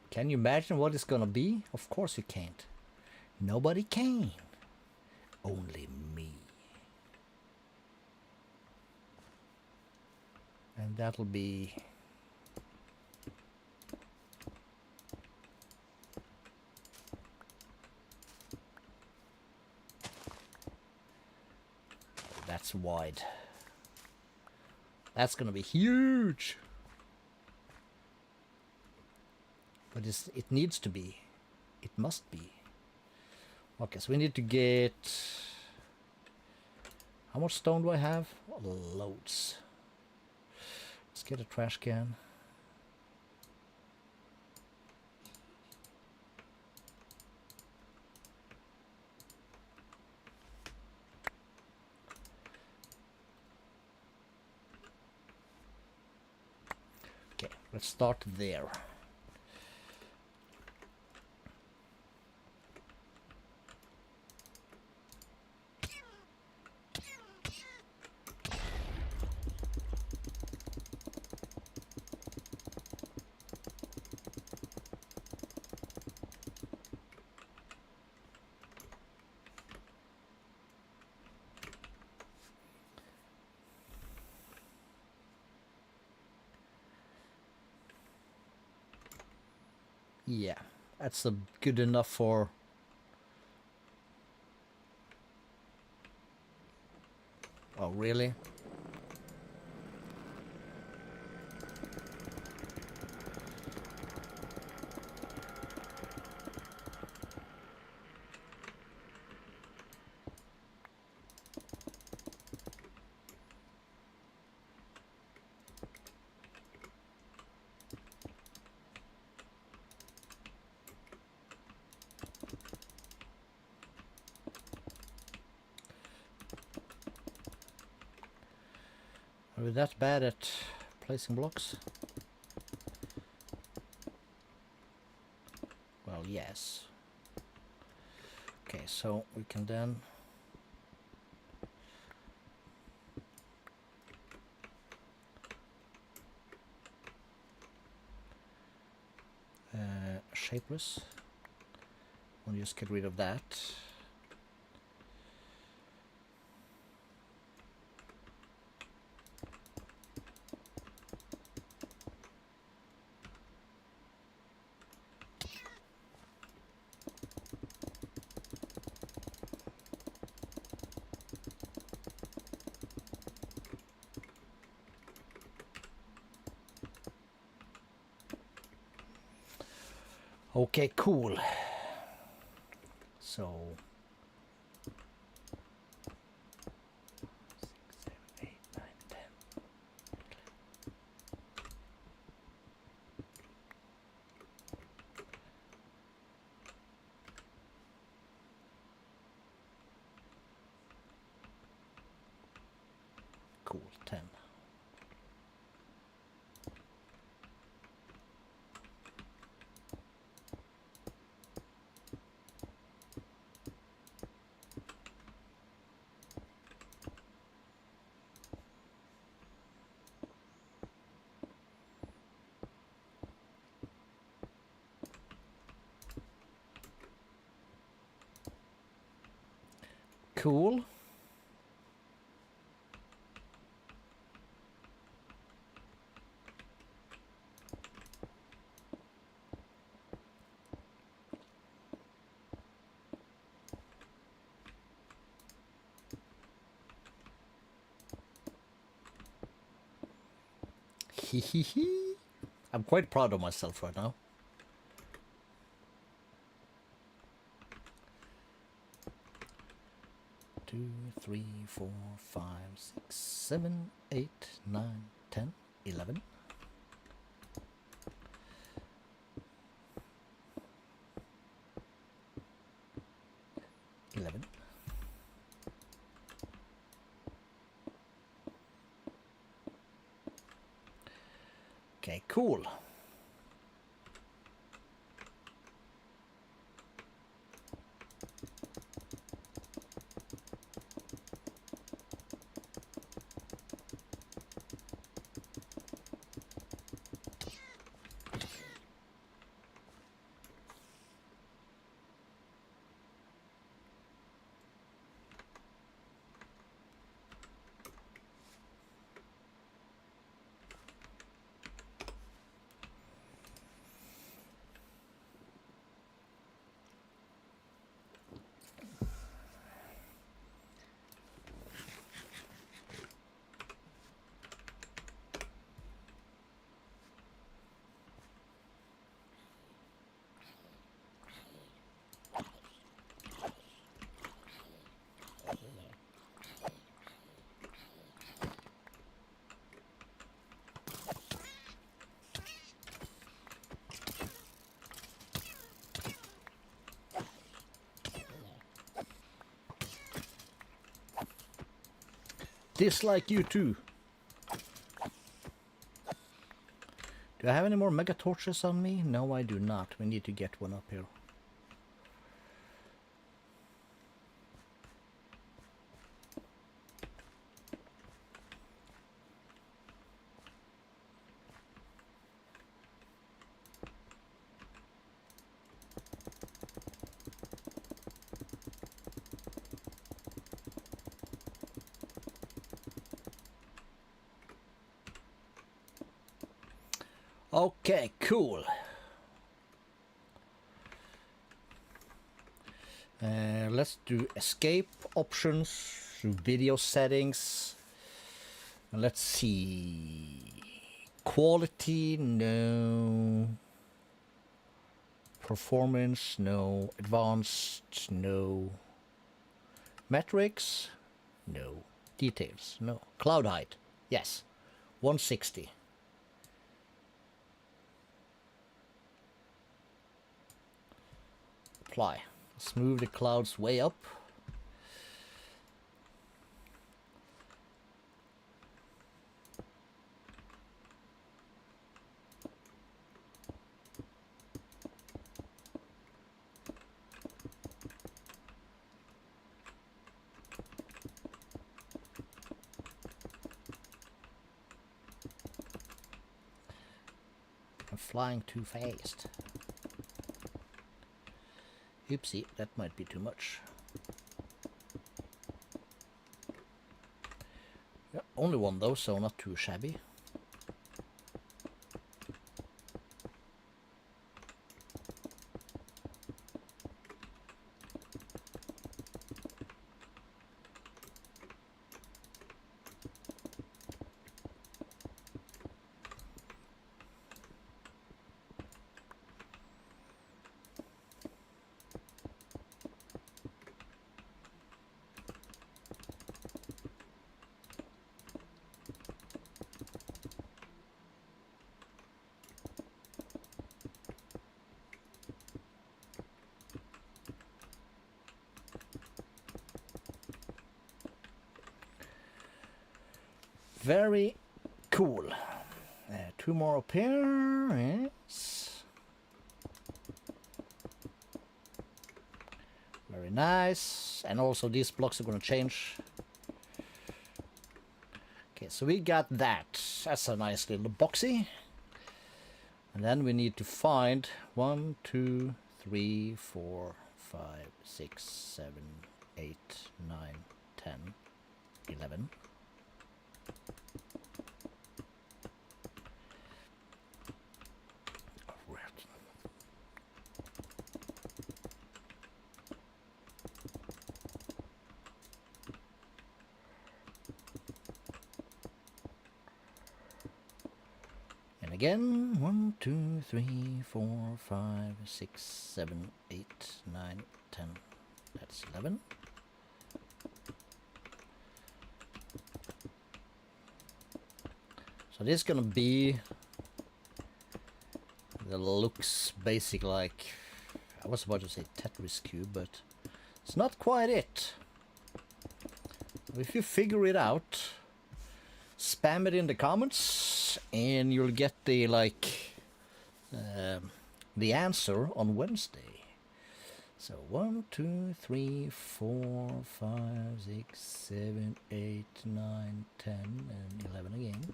Can you imagine what it's gonna be? Of course you can't. Nobody can. Only me. And that'll be... that's wide. That's gonna be huge. But it needs to be. It must be. Okay, so we need to get... how much stone do I have? Loads. Let's get a trash can. Okay, let's start there. Yeah, that's good enough for... Oh, really? Are we that bad at placing blocks? Well, yes. Okay, so we can then... shapeless. We'll just get rid of that. Okay, cool. So 6, 7, 8, 9, 10. Cool, 10. Cool. Hehehe. I'm quite proud of myself right now. Two, 3, 4, 5, 6, 7, 8, 9, 10, 11. 11. Okay, cool. Dislike you too. Do I have any more mega torches on me? No, I do not. We need to get one up here. Okay, cool. Let's do escape options, do video settings. And let's see. Quality, no. Performance, no. Advanced, no. Metrics, no. Details, no. Cloud height, yes. 160. Apply. Let's move the clouds way up. I'm flying too fast. Oopsie, that might be too much. Yeah, only one though, so not too shabby. Very cool. Two more up here. Yes. Very nice. And also these blocks are going to change. Okay, so we got that. That's a nice little boxy. And then we need to find 1, 2, 3, 4, 5, 6, 7, 8, 9, 10, 11. Again, 1, 2, 3, 4, 5, 6, 7, 8, 9, 10. That's 11. So this is gonna be the looks basically like, I was about to say Tetris cube, but it's not quite it. If you figure it out, spam it in the comments and you'll get the the answer on Wednesday. So 1, 2, 3, 4, 5, 6, 7, 8, 9, 10, and 11 again.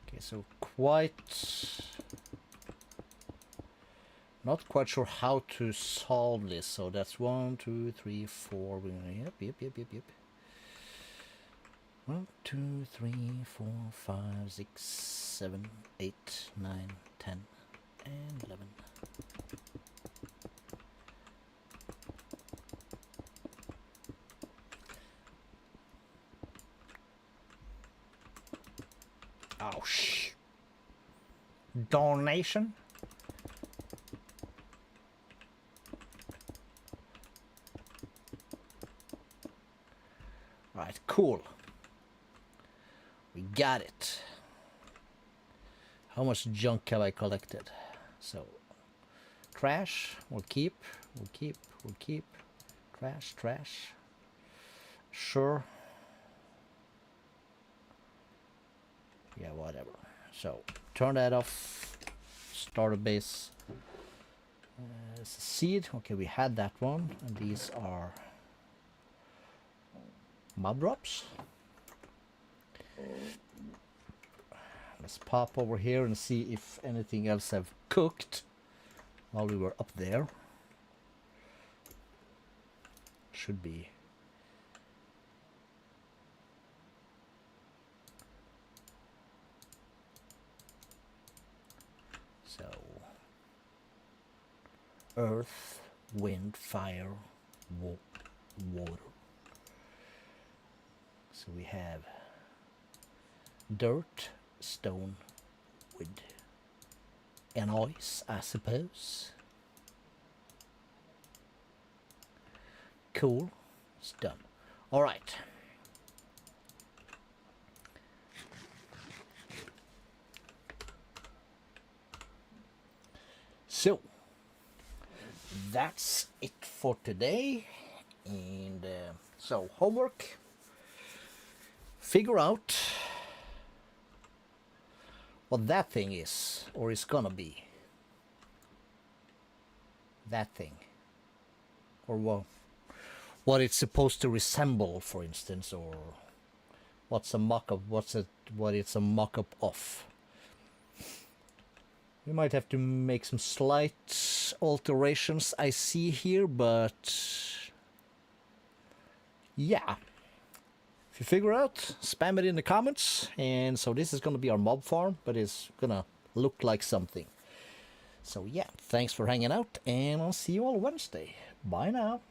Okay, so not quite sure how to solve this. So that's 1, 2, 3, 4. Yep. 1, 2, 3, 4, 5, 6, 7, 8, 9, 10, and 11. Oh, shh. Darnation. Right, cool. We got it. How much junk have I collected? So, trash, we'll keep. Trash. Sure. Yeah, whatever. So, turn that off. Start a base. It's a seed. Okay, we had that one. And these are mob drops. Let's pop over here and see if anything else have cooked while we were up there. Should be. earth, wind, fire, water. So we have dirt, stone, wood, and ice, I suppose. Cool. It's done. All right. So that's it for today. And so homework. Figure out what that thing is, or is gonna be. That thing. Or what it's supposed to resemble, for instance, or what's a mock-up, what it's a mock-up of. We might have to make some slight alterations I see here, but yeah. If you figure out, spam it in the comments. And so this is gonna be our mob farm, but it's gonna look like something. So yeah, thanks for hanging out, and I'll see you all Wednesday. Bye now.